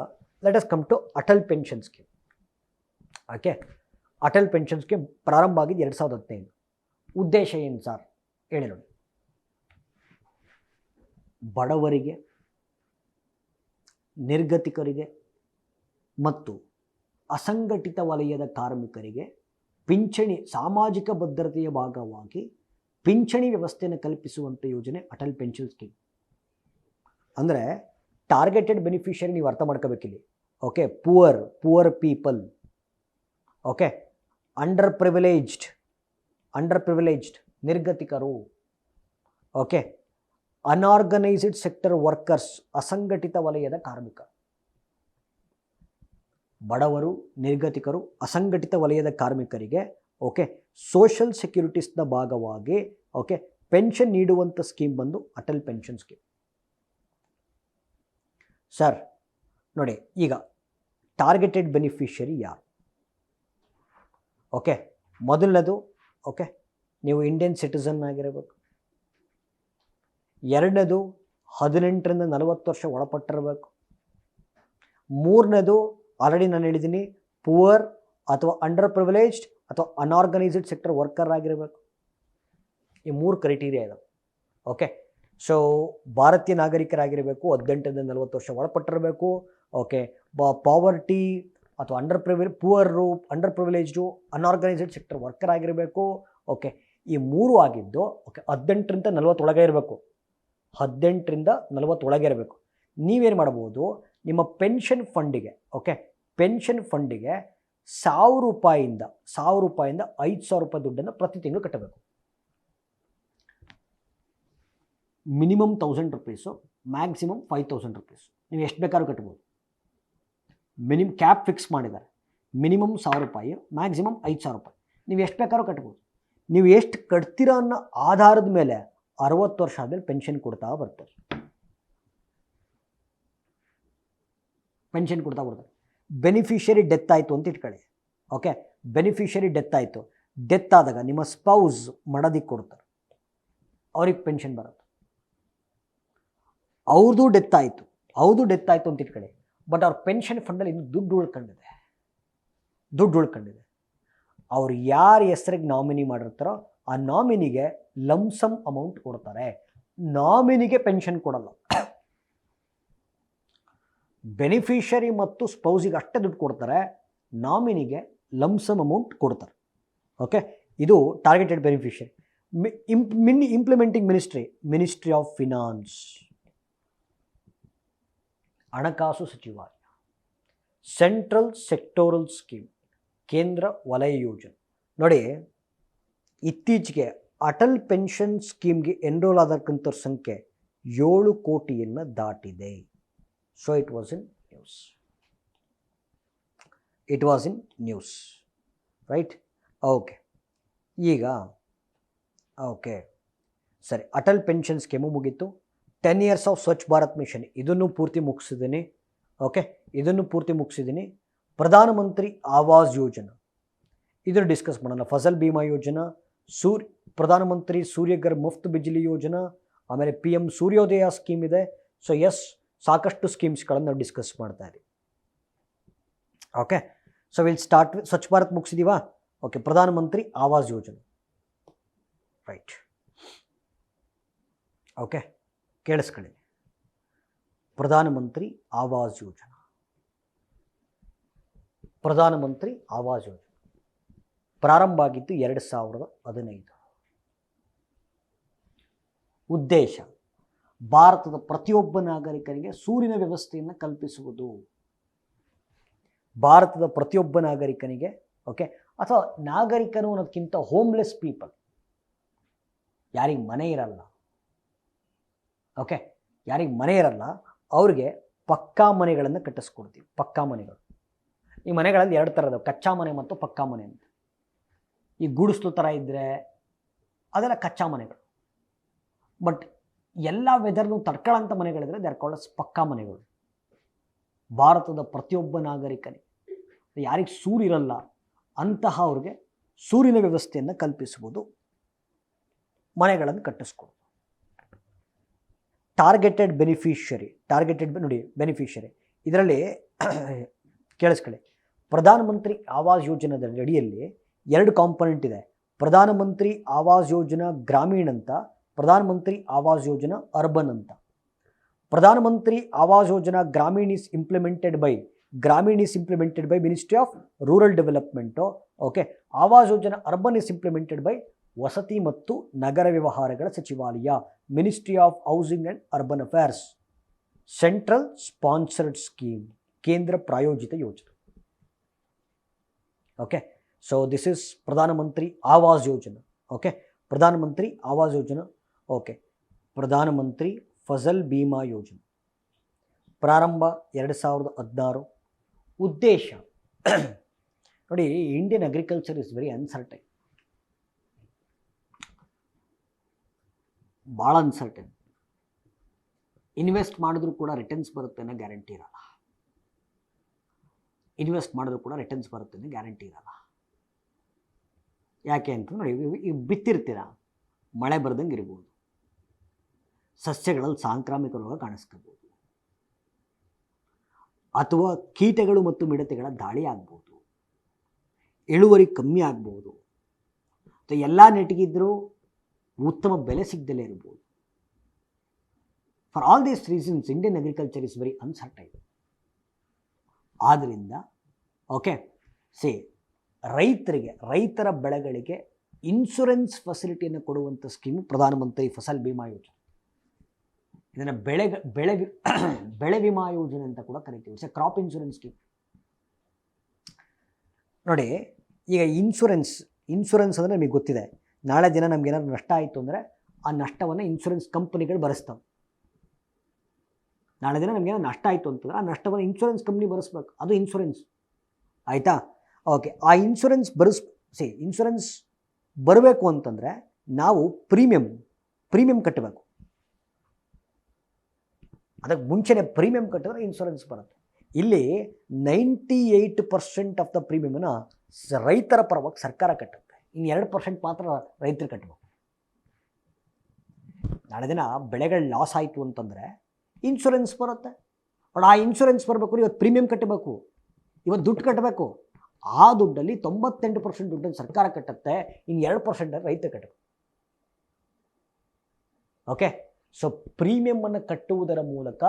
let us come to Atal pension scheme. Okay, Atal pension scheme ಪ್ರಾರಂಭ ಆಗಿದ್ದು 2015. ಉದ್ದೇಶ ಏನು ಸರ್ ಹೇಳಿ ನೋಡಿ. ಬಡವರಿಗೆ, ನಿರ್ಗತಿಕರಿಗೆ ಮತ್ತು ಅಸಂಘಟಿತ ವಲಯದ ಕಾರ್ಮಿಕರಿಗೆ ಪಿಂಚಣಿ, ಸಾಮಾಜಿಕ ಭದ್ರತೆಯ ಭಾಗವಾಗಿ ಪಿಂಚಣಿ ವ್ಯವಸ್ಥೆಯನ್ನು ಕಲ್ಪಿಸುವಂಥ ಯೋಜನೆ ಅಟಲ್ ಪೆನ್ಷನ್ ಸ್ಕೀಮ್. ಅಂದರೆ ಟಾರ್ಗೆಟೆಡ್ ಬೆನಿಫಿಷರಿ ನೀವು ಅರ್ಥ ಮಾಡ್ಕೋಬೇಕಿಲ್ಲಿ. Okay, poor people. Okay, under privileged ನಿರ್ಗತಿಕರು. ಓಕೆ, ಅನ್ಆರ್ಗನೈಸ್ಡ್ ಸೆಕ್ಟರ್ ವರ್ಕರ್ಸ್, ಅಸಂಘಟಿತ ವಲಯದ ಕಾರ್ಮಿಕ. ಬಡವರು, ನಿರ್ಗತಿಕರು, ಅಸಂಘಟಿತ ವಲಯದ ಕಾರ್ಮಿಕರಿಗೆ ಓಕೆ ಸೋಷಲ್ ಸೆಕ್ಯೂರಿಟೀಸ್ನ ಭಾಗವಾಗಿ ಓಕೆ ಪೆನ್ಷನ್ ನೀಡುವಂಥ ಸ್ಕೀಮ್ ಬಂದು ಅಟಲ್ ಪೆನ್ಷನ್ ಸ್ಕೀಮ್. ಸರ್ ನೋಡಿ, ಈಗ ಟಾರ್ಗೆಟೆಡ್ ಬೆನಿಫಿಷರಿ ಯಾರು? ಓಕೆ, ಮೊದಲನೇದು ಓಕೆ ನೀವು ಇಂಡಿಯನ್ ಸಿಟಿಸನ್ ಆಗಿರಬೇಕು. ಎರಡನೇದು 18ರಿಂದ 40 ವರ್ಷ ಒಳಪಟ್ಟಿರಬೇಕು. ಮೂರನೇದು ಆಲ್ರೆಡಿ ನಾನು ಹೇಳಿದ್ದೀನಿ, ಪುವರ್ ಅಥವಾ ಅಂಡರ್ ಪ್ರಿವಿಲೇಜ್ಡ್ ಅಥವಾ ಅನ್ಆರ್ಗನೈಸ್ಡ್ ಸೆಕ್ಟರ್ ವರ್ಕರ್ ಆಗಿರಬೇಕು. ಈ 3 ಕ್ರೈಟೀರಿಯಾ ಇದಾವೆ. ಓಕೆ, ಸೊ ಭಾರತೀಯ ನಾಗರಿಕರಾಗಿರಬೇಕು, 18ರಿಂದ 40 ವರ್ಷ ಒಳಪಟ್ಟಿರಬೇಕು, ಓಕೆ, ಪಾವರ್ಟಿ ಅಥವಾ ಅಂಡರ್ ಪ್ರಿವಿಲೇಜ್ಡು ಅನ್ಆರ್ಗನೈಸ್ಡ್ ಸೆಕ್ಟರ್ ವರ್ಕರ್ ಆಗಿರಬೇಕು. ಓಕೆ, ಈ 3 ಆಗಿದ್ದು ಓಕೆ 18ರಿಂದ 40 ಒಳಗೆ ಇರಬೇಕು. 18ರಿಂದ 40 ಒಳಗೆ ಇರಬೇಕು. ನೀವೇನು ಮಾಡ್ಬೋದು, ನಿಮ್ಮ ಪೆನ್ಷನ್ ಫಂಡಿಗೆ ಓಕೆ ಪೆನ್ಷನ್ ಫಂಡಿಗೆ 1,000 ರೂಪಾಯಿಂದ 5,000 ರೂಪಾಯಿ ದುಡ್ಡನ್ನು ಪ್ರತಿ ತಿಂಗಳು ಕಟ್ಟಬೇಕು. Minimum 1,000 rupees, maximum 5,000 rupees. ನೀವು ಎಷ್ಟು ಬೇಕಾದ್ರೂ ಕಟ್ಬೋದು. ಕ್ಯಾಪ್ ಫಿಕ್ಸ್ ಮಾಡಿದ್ದಾರೆ. ಮಿನಿಮಮ್ 1,000 ರೂಪಾಯಿ, ಮ್ಯಾಕ್ಸಿಮಮ್ 5,000 ರೂಪಾಯಿ. ನೀವು ಎಷ್ಟು ಬೇಕಾದ್ರೂ ಕಟ್ಬೋದು. ನೀವು ಎಷ್ಟು ಕಟ್ತೀರಾ ಅನ್ನೋ ಆಧಾರದ ಮೇಲೆ 60 ವರ್ಷ ಆದಮೇಲೆ ಪೆನ್ಷನ್ ಕೊಡ್ತಾ ಬರ್ತಾರೆ. ಬೆನಿಫಿಷರಿ ಡೆತ್ ಆಯಿತು ಅಂತ ಇಟ್ಕೊಳ್ಳಿ. ಓಕೆ, ಬೆನಿಫಿಷರಿ ಡೆತ್ ಆಯಿತು. ಡೆತ್ ಆದಾಗ ನಿಮ್ಮ ಸ್ಪೌಸ್ ಮಡದಿಗೆ ಕೊಡ್ತಾರೆ, ಅವ್ರಿಗೆ ಪೆನ್ಷನ್ ಬರುತ್ತೆ. ಅವ್ರದ್ದು ಡೆತ್ ಆಯಿತು ಅಂತ ಇಟ್ಕೊಳ್ಳಿ. ಬಟ್ ಅವ್ರ ಪೆನ್ಷನ್ ಫಂಡಲ್ಲಿ ಇನ್ನು ದುಡ್ಡು ಉಳ್ಕೊಂಡಿದೆ. ಅವ್ರು ಯಾರ ಹೆಸರಿಗೆ ನಾಮಿನಿ ಮಾಡಿರ್ತಾರೋ ಆ ನಾಮಿನಿಗೆ ಲಂಸಮ್ ಅಮೌಂಟ್ ಕೊಡ್ತಾರೆ. ನಾಮಿನಿಗೆ ಪೆನ್ಷನ್ ಕೊಡಲ್ಲ. ಬೆನಿಫಿಷರಿ ಮತ್ತು ಸ್ಪೌಸಿಗೆ ಅಷ್ಟೇ ದುಡ್ಡು ಕೊಡ್ತಾರೆ, ನಾಮಿನಿಗೆ ಲಂಸಮ್ ಅಮೌಂಟ್ ಕೊಡ್ತಾರೆ. ಓಕೆ, ಇದು targeted beneficiary. Implementing ministry of finance, ಹಣಕಾಸು ಸಚಿವಾಲಯ. ಸೆಂಟ್ರಲ್ ಸೆಕ್ಟೋರಲ್ ಸ್ಕೀಮ್, ಕೇಂದ್ರ ವಲಯ ಯೋಜನೆ. ನೋಡಿ, ಇತ್ತೀಚೆಗೆ ಅಟಲ್ ಪೆನ್ಷನ್ ಸ್ಕೀಮ್ಗೆ ಎನ್ರೋಲ್ ಆದಕ್ಕಂಥವ್ರ ಸಂಖ್ಯೆ 7 ಕೋಟಿಯನ್ನು ದಾಟಿದೆ. So it was in news right. Okay, ಈಗ ಓಕೆ ಸರಿ, ಅಟಲ್ ಪೆನ್ಷನ್ ಸ್ಕೀಮು ಮುಗೀತು. 10 years of Swachh Bharat mission, ಇದನ್ನು ಪೂರ್ತಿ ಮುಗಿಸಿದ್ದೀನಿ. ಓಕೆ, ಪ್ರಧಾನಮಂತ್ರಿ ಆವಾಸ್ ಯೋಜನಾ, ಇದನ್ನು ಡಿಸ್ಕಸ್ ಮಾಡೋಣ. ಫಸಲ್ ಬಿಮಾ ಯೋಜನಾ, ಪ್ರಧಾನಮಂತ್ರಿ ಸೂರ್ಯಘರ್ ಮುಫ್ತ್ ಬಿಜ್ಲಿ ಯೋಜನಾ, ಆಮೇಲೆ PM ಸೂರ್ಯೋದಯ ಸ್ಕೀಮ್ ಇದೆ. ಸೊ ಎಸ್, ಸಾಕಷ್ಟು ಸ್ಕೀಮ್ಸ್ಗಳನ್ನು ನಾವು ಡಿಸ್ಕಸ್ ಮಾಡ್ತಾ ಇದ್ದೀವಿ. Okay, so will start with Swachh Bharat ಮುಗಿಸಿದೀವಾ. Okay, ಪ್ರಧಾನಮಂತ್ರಿ ಆವಾಸ್ ಯೋಜನಾ ರೈಟ್. ಓಕೆ, ಕೇಳಿಸ್ಕೊಳ್ಳಿ. ಪ್ರಧಾನಮಂತ್ರಿ ಆವಾಸ್ ಯೋಜನಾ ಪ್ರಾರಂಭ ಆಗಿದ್ದು 2015. ಉದ್ದೇಶ ಭಾರತದ ಪ್ರತಿಯೊಬ್ಬ ನಾಗರಿಕರಿಗೆ ಸೂರಿನ ವ್ಯವಸ್ಥೆಯನ್ನು ಕಲ್ಪಿಸುವುದು. ಭಾರತದ ಪ್ರತಿಯೊಬ್ಬ ನಾಗರಿಕನಿಗೆ ಓಕೆ, ಅಥವಾ ನಾಗರಿಕನು ಅನ್ನೋದಕ್ಕಿಂತ ಹೋಮ್ಲೆಸ್ ಪೀಪಲ್, ಯಾರಿಗೆ ಮನೆ ಇರಲ್ಲ ಓಕೆ, ಅವ್ರಿಗೆ ಪಕ್ಕಾ ಮನೆಗಳನ್ನು ಕಟ್ಟಿಸ್ಕೊಡ್ತೀವಿ. ಪಕ್ಕಾ ಮನೆಗಳು, ಈ ಮನೆಗಳಲ್ಲಿ 2 ಥರ ಇದಾವೆ, ಕಚ್ಚಾ ಮನೆ ಮತ್ತು ಪಕ್ಕಾ ಮನೆ ಅಂತ. ಈ ಗೂಡಿಸ್ಲು ಥರ ಇದ್ದರೆ ಅದೆಲ್ಲ ಕಚ್ಚಾ ಮನೆಗಳು. ಬಟ್ ಎಲ್ಲ ವೆದರ್ನು ತಡ್ಕೊಳ್ಳೋಂಥ ಮನೆಗಳಿದ್ರೆ ದೇ ಆರ್ ಕಾಲ್ಡ್ ಪಕ್ಕಾ ಮನೆಗಳು. ಭಾರತದ ಪ್ರತಿಯೊಬ್ಬ ನಾಗರಿಕನಿಗೆ, ಯಾರಿಗೆ ಸೂರಿರಲ್ಲ ಅಂತಹ ಅವ್ರಿಗೆ ಸೂರಿನ ವ್ಯವಸ್ಥೆಯನ್ನು ಕಲ್ಪಿಸುವುದು, ಮನೆಗಳನ್ನು ಕಟ್ಟಿಸ್ಕೊಡೋದು. ಟಾರ್ಗೆಟೆಡ್ ಬೆನಿಫಿಷರಿ ಇದರಲ್ಲಿ ಕೇಳಿಸ್ಕೊಳ್ಳಿ. ಪ್ರಧಾನಮಂತ್ರಿ ಆವಾಸ್ ಯೋಜನೆದ ಅಡಿಯಲ್ಲಿ 2 ಕಾಂಪೊನೆಂಟ್ ಇದೆ. ಪ್ರಧಾನಮಂತ್ರಿ ಆವಾಸ್ ಯೋಜನಾ ಗ್ರಾಮೀಣ್ ಅಂತ, ಪ್ರಧಾನಮಂತ್ರಿ ಆವಾಸ್ ಯೋಜನಾ ಅರ್ಬನ್ ಅಂತ. Pradhan Mantri Awas Yojana Gramin is implemented by ministry of rural development. Okay, Awas Yojana urban is implemented by ವಸತಿ ಮತ್ತು ನಗರ ವ್ಯವಹಾರಗಳ ಸಚಿವಾಲಯ, ministry of housing and urban affairs. Central sponsored scheme, ಕೇಂದ್ರ ಪ್ರಾಯೋಜಿತ ಯೋಜನೆ. ಓಕೆ, ಸೊ ದಿಸ್ ಇಸ್ ಪ್ರಧಾನಮಂತ್ರಿ ಆವಾಸ್ ಯೋಜನಾ. ಓಕೆ, ಪ್ರಧಾನಮಂತ್ರಿ ಆವಾಸ್ ಯೋಜನಾ. ಓಕೆ, ಪ್ರಧಾನಮಂತ್ರಿ ಫಸಲ್ ಬಿಮಾ ಯೋಜನೆ ಪ್ರಾರಂಭ 2016. ಉದ್ದೇಶ ನೋಡಿ, Indian agriculture is very uncertain, ಭಾಳ ಅನ್ಸರ್ಟೈನ್. ಇನ್ವೆಸ್ಟ್ ಮಾಡಿದ್ರೂ ಕೂಡ ರಿಟರ್ನ್ಸ್ ಬರುತ್ತೆ ಅನ್ನೋ ಗ್ಯಾರಂಟಿ ಇರಲ್ಲ. ಯಾಕೆ ಅಂತ ನೋಡಿ, ಈಗ ಬಿತ್ತಿರ್ತೀರ, ಮಳೆ ಬರ್ದಂಗೆ ಇರ್ಬೋದು, ಸಸ್ಯಗಳಲ್ಲಿ ಸಾಂಕ್ರಾಮಿಕ ರೋಗ ಕಾಣಿಸ್ಕೋಬೋದು, ಅಥವಾ ಕೀಟಗಳು ಮತ್ತು ಮಿಡತೆಗಳ ದಾಳಿ ಆಗ್ಬೋದು, ಇಳುವರಿ ಕಮ್ಮಿ ಆಗ್ಬೋದು, ಅಥವಾ ಎಲ್ಲ ನೆಟ್ಟಿಗಿದ್ದರೂ ಉತ್ತಮ ಬೆಲೆ ಸಿಗದಲ್ಲೇ ಇರ್ಬೋದು. For all these reasons Indian agriculture is very uncertain. ಆದ್ದರಿಂದ ಓಕೆ ಸಿ ರೈತರ ಬೆಳೆಗಳಿಗೆ ಇನ್ಶೂರೆನ್ಸ್ ಫೆಸಿಲಿಟಿಯನ್ನು ಕೊಡುವಂಥ ಸ್ಕೀಮು ಪ್ರಧಾನಮಂತ್ರಿ ಫಸಲ್ ಬಿಮಾ ಯೋಜನೆ. ಇದನ್ನು ಬೆಳೆ ವಿಮಾ ಯೋಜನೆ ಅಂತ ಕೂಡ ಕರಿತೀವಿ. It's A crop insurance scheme. ನೋಡಿ, ಈಗ ಇನ್ಶೂರೆನ್ಸ್ ಅಂದರೆ ನಿಮಗೆ ಗೊತ್ತಿದೆ, ನಾಳೆ ದಿನ ನಮ್ಗೆ ಏನಾದ್ರು ನಷ್ಟ ಆಯಿತು ಅಂದರೆ ಆ ನಷ್ಟವನ್ನು ಇನ್ಶೂರೆನ್ಸ್ ಕಂಪನಿಗಳು ಭರಿಸ್ತವೆ. ನಾಳೆ ದಿನ ನಮಗೇನೋ ನಷ್ಟ ಆಯಿತು ಅಂತಂದರೆ ಆ ನಷ್ಟವನ್ನು ಇನ್ಶೂರೆನ್ಸ್ ಕಂಪ್ನಿ ಭರಿಸ್ಬೇಕು. ಅದು ಇನ್ಶೂರೆನ್ಸ್, ಆಯಿತಾ? ಓಕೆ, ಆ ಇನ್ಶೂರೆನ್ಸ್ ಬರಬೇಕು ಅಂತಂದರೆ ನಾವು ಪ್ರೀಮಿಯಂ ಕಟ್ಟಬೇಕು. ಅದಕ್ಕೆ ಮುಂಚೆನೇ ಪ್ರೀಮಿಯಂ ಕಟ್ಟಿದ್ರೆ ಇನ್ಶೂರೆನ್ಸ್ ಬರುತ್ತೆ. ಇಲ್ಲಿ 98% ಆಫ್ ದ ಪ್ರೀಮಿಯಮನ್ನು ರೈತರ ಪರವಾಗಿ ಸರ್ಕಾರ ಕಟ್ಟುತ್ತೆ. ಇನ್ನು 2% ಮಾತ್ರ ರೈತರು ಕಟ್ಟಬೇಕು. ನಾಳೆ ದಿನ ಬೆಳೆಗಳು ಲಾಸ್ ಆಯಿತು ಅಂತಂದರೆ ಇನ್ಶೂರೆನ್ಸ್ ಬರುತ್ತೆ. ಬಟ್ ಆ ಇನ್ಶೂರೆನ್ಸ್ ಬರಬೇಕು, ಇವತ್ತು ಪ್ರೀಮಿಯಂ ಕಟ್ಟಬೇಕು, ಇವತ್ತು ದುಡ್ಡು ಕಟ್ಟಬೇಕು. ಆ ದುಡ್ಡಲ್ಲಿ 98% ದುಡ್ಡನ್ನು ಸರ್ಕಾರ ಕಟ್ಟುತ್ತೆ, ಇನ್ನು 2% ರೈತ ಕಟ್ಟಬೇಕು. ಓಕೆ, ಸೊ ಪ್ರೀಮಿಯಮನ್ನು ಕಟ್ಟುವುದರ ಮೂಲಕ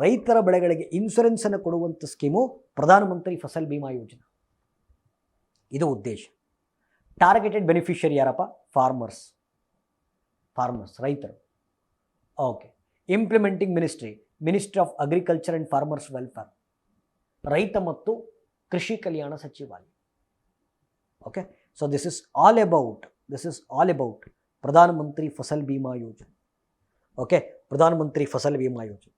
ರೈತರ ಬೆಳೆಗಳಿಗೆ ಇನ್ಶೂರೆನ್ಸನ್ನು ಕೊಡುವಂಥ ಸ್ಕೀಮು ಪ್ರಧಾನಮಂತ್ರಿ ಫಸಲ್ ಬಿಮಾ ಯೋಜನೆ. ಇದು ಉದ್ದೇಶ. ಟಾರ್ಗೆಟೆಡ್ ಬೆನಿಫಿಷಿಯರಿ ಯಾರಪ್ಪ? ಫಾರ್ಮರ್ಸ್, ರೈತರು. Okay, implementing ministry of agriculture and farmers welfare, ರೈತ ಮತ್ತು ಕೃಷಿ ಕಲ್ಯಾಣ ಸಚಿವಾಲಯ. Okay, so this is all about ಪ್ರಧಾನಮಂತ್ರಿ ಫಸಲ್ ಬಿಮಾ ಯೋಜನೆ. ಓಕೆ, ಪ್ರಧಾನಮಂತ್ರಿ ಫಸಲ್ ಬಿಮಾ ಯೋಜನೆ.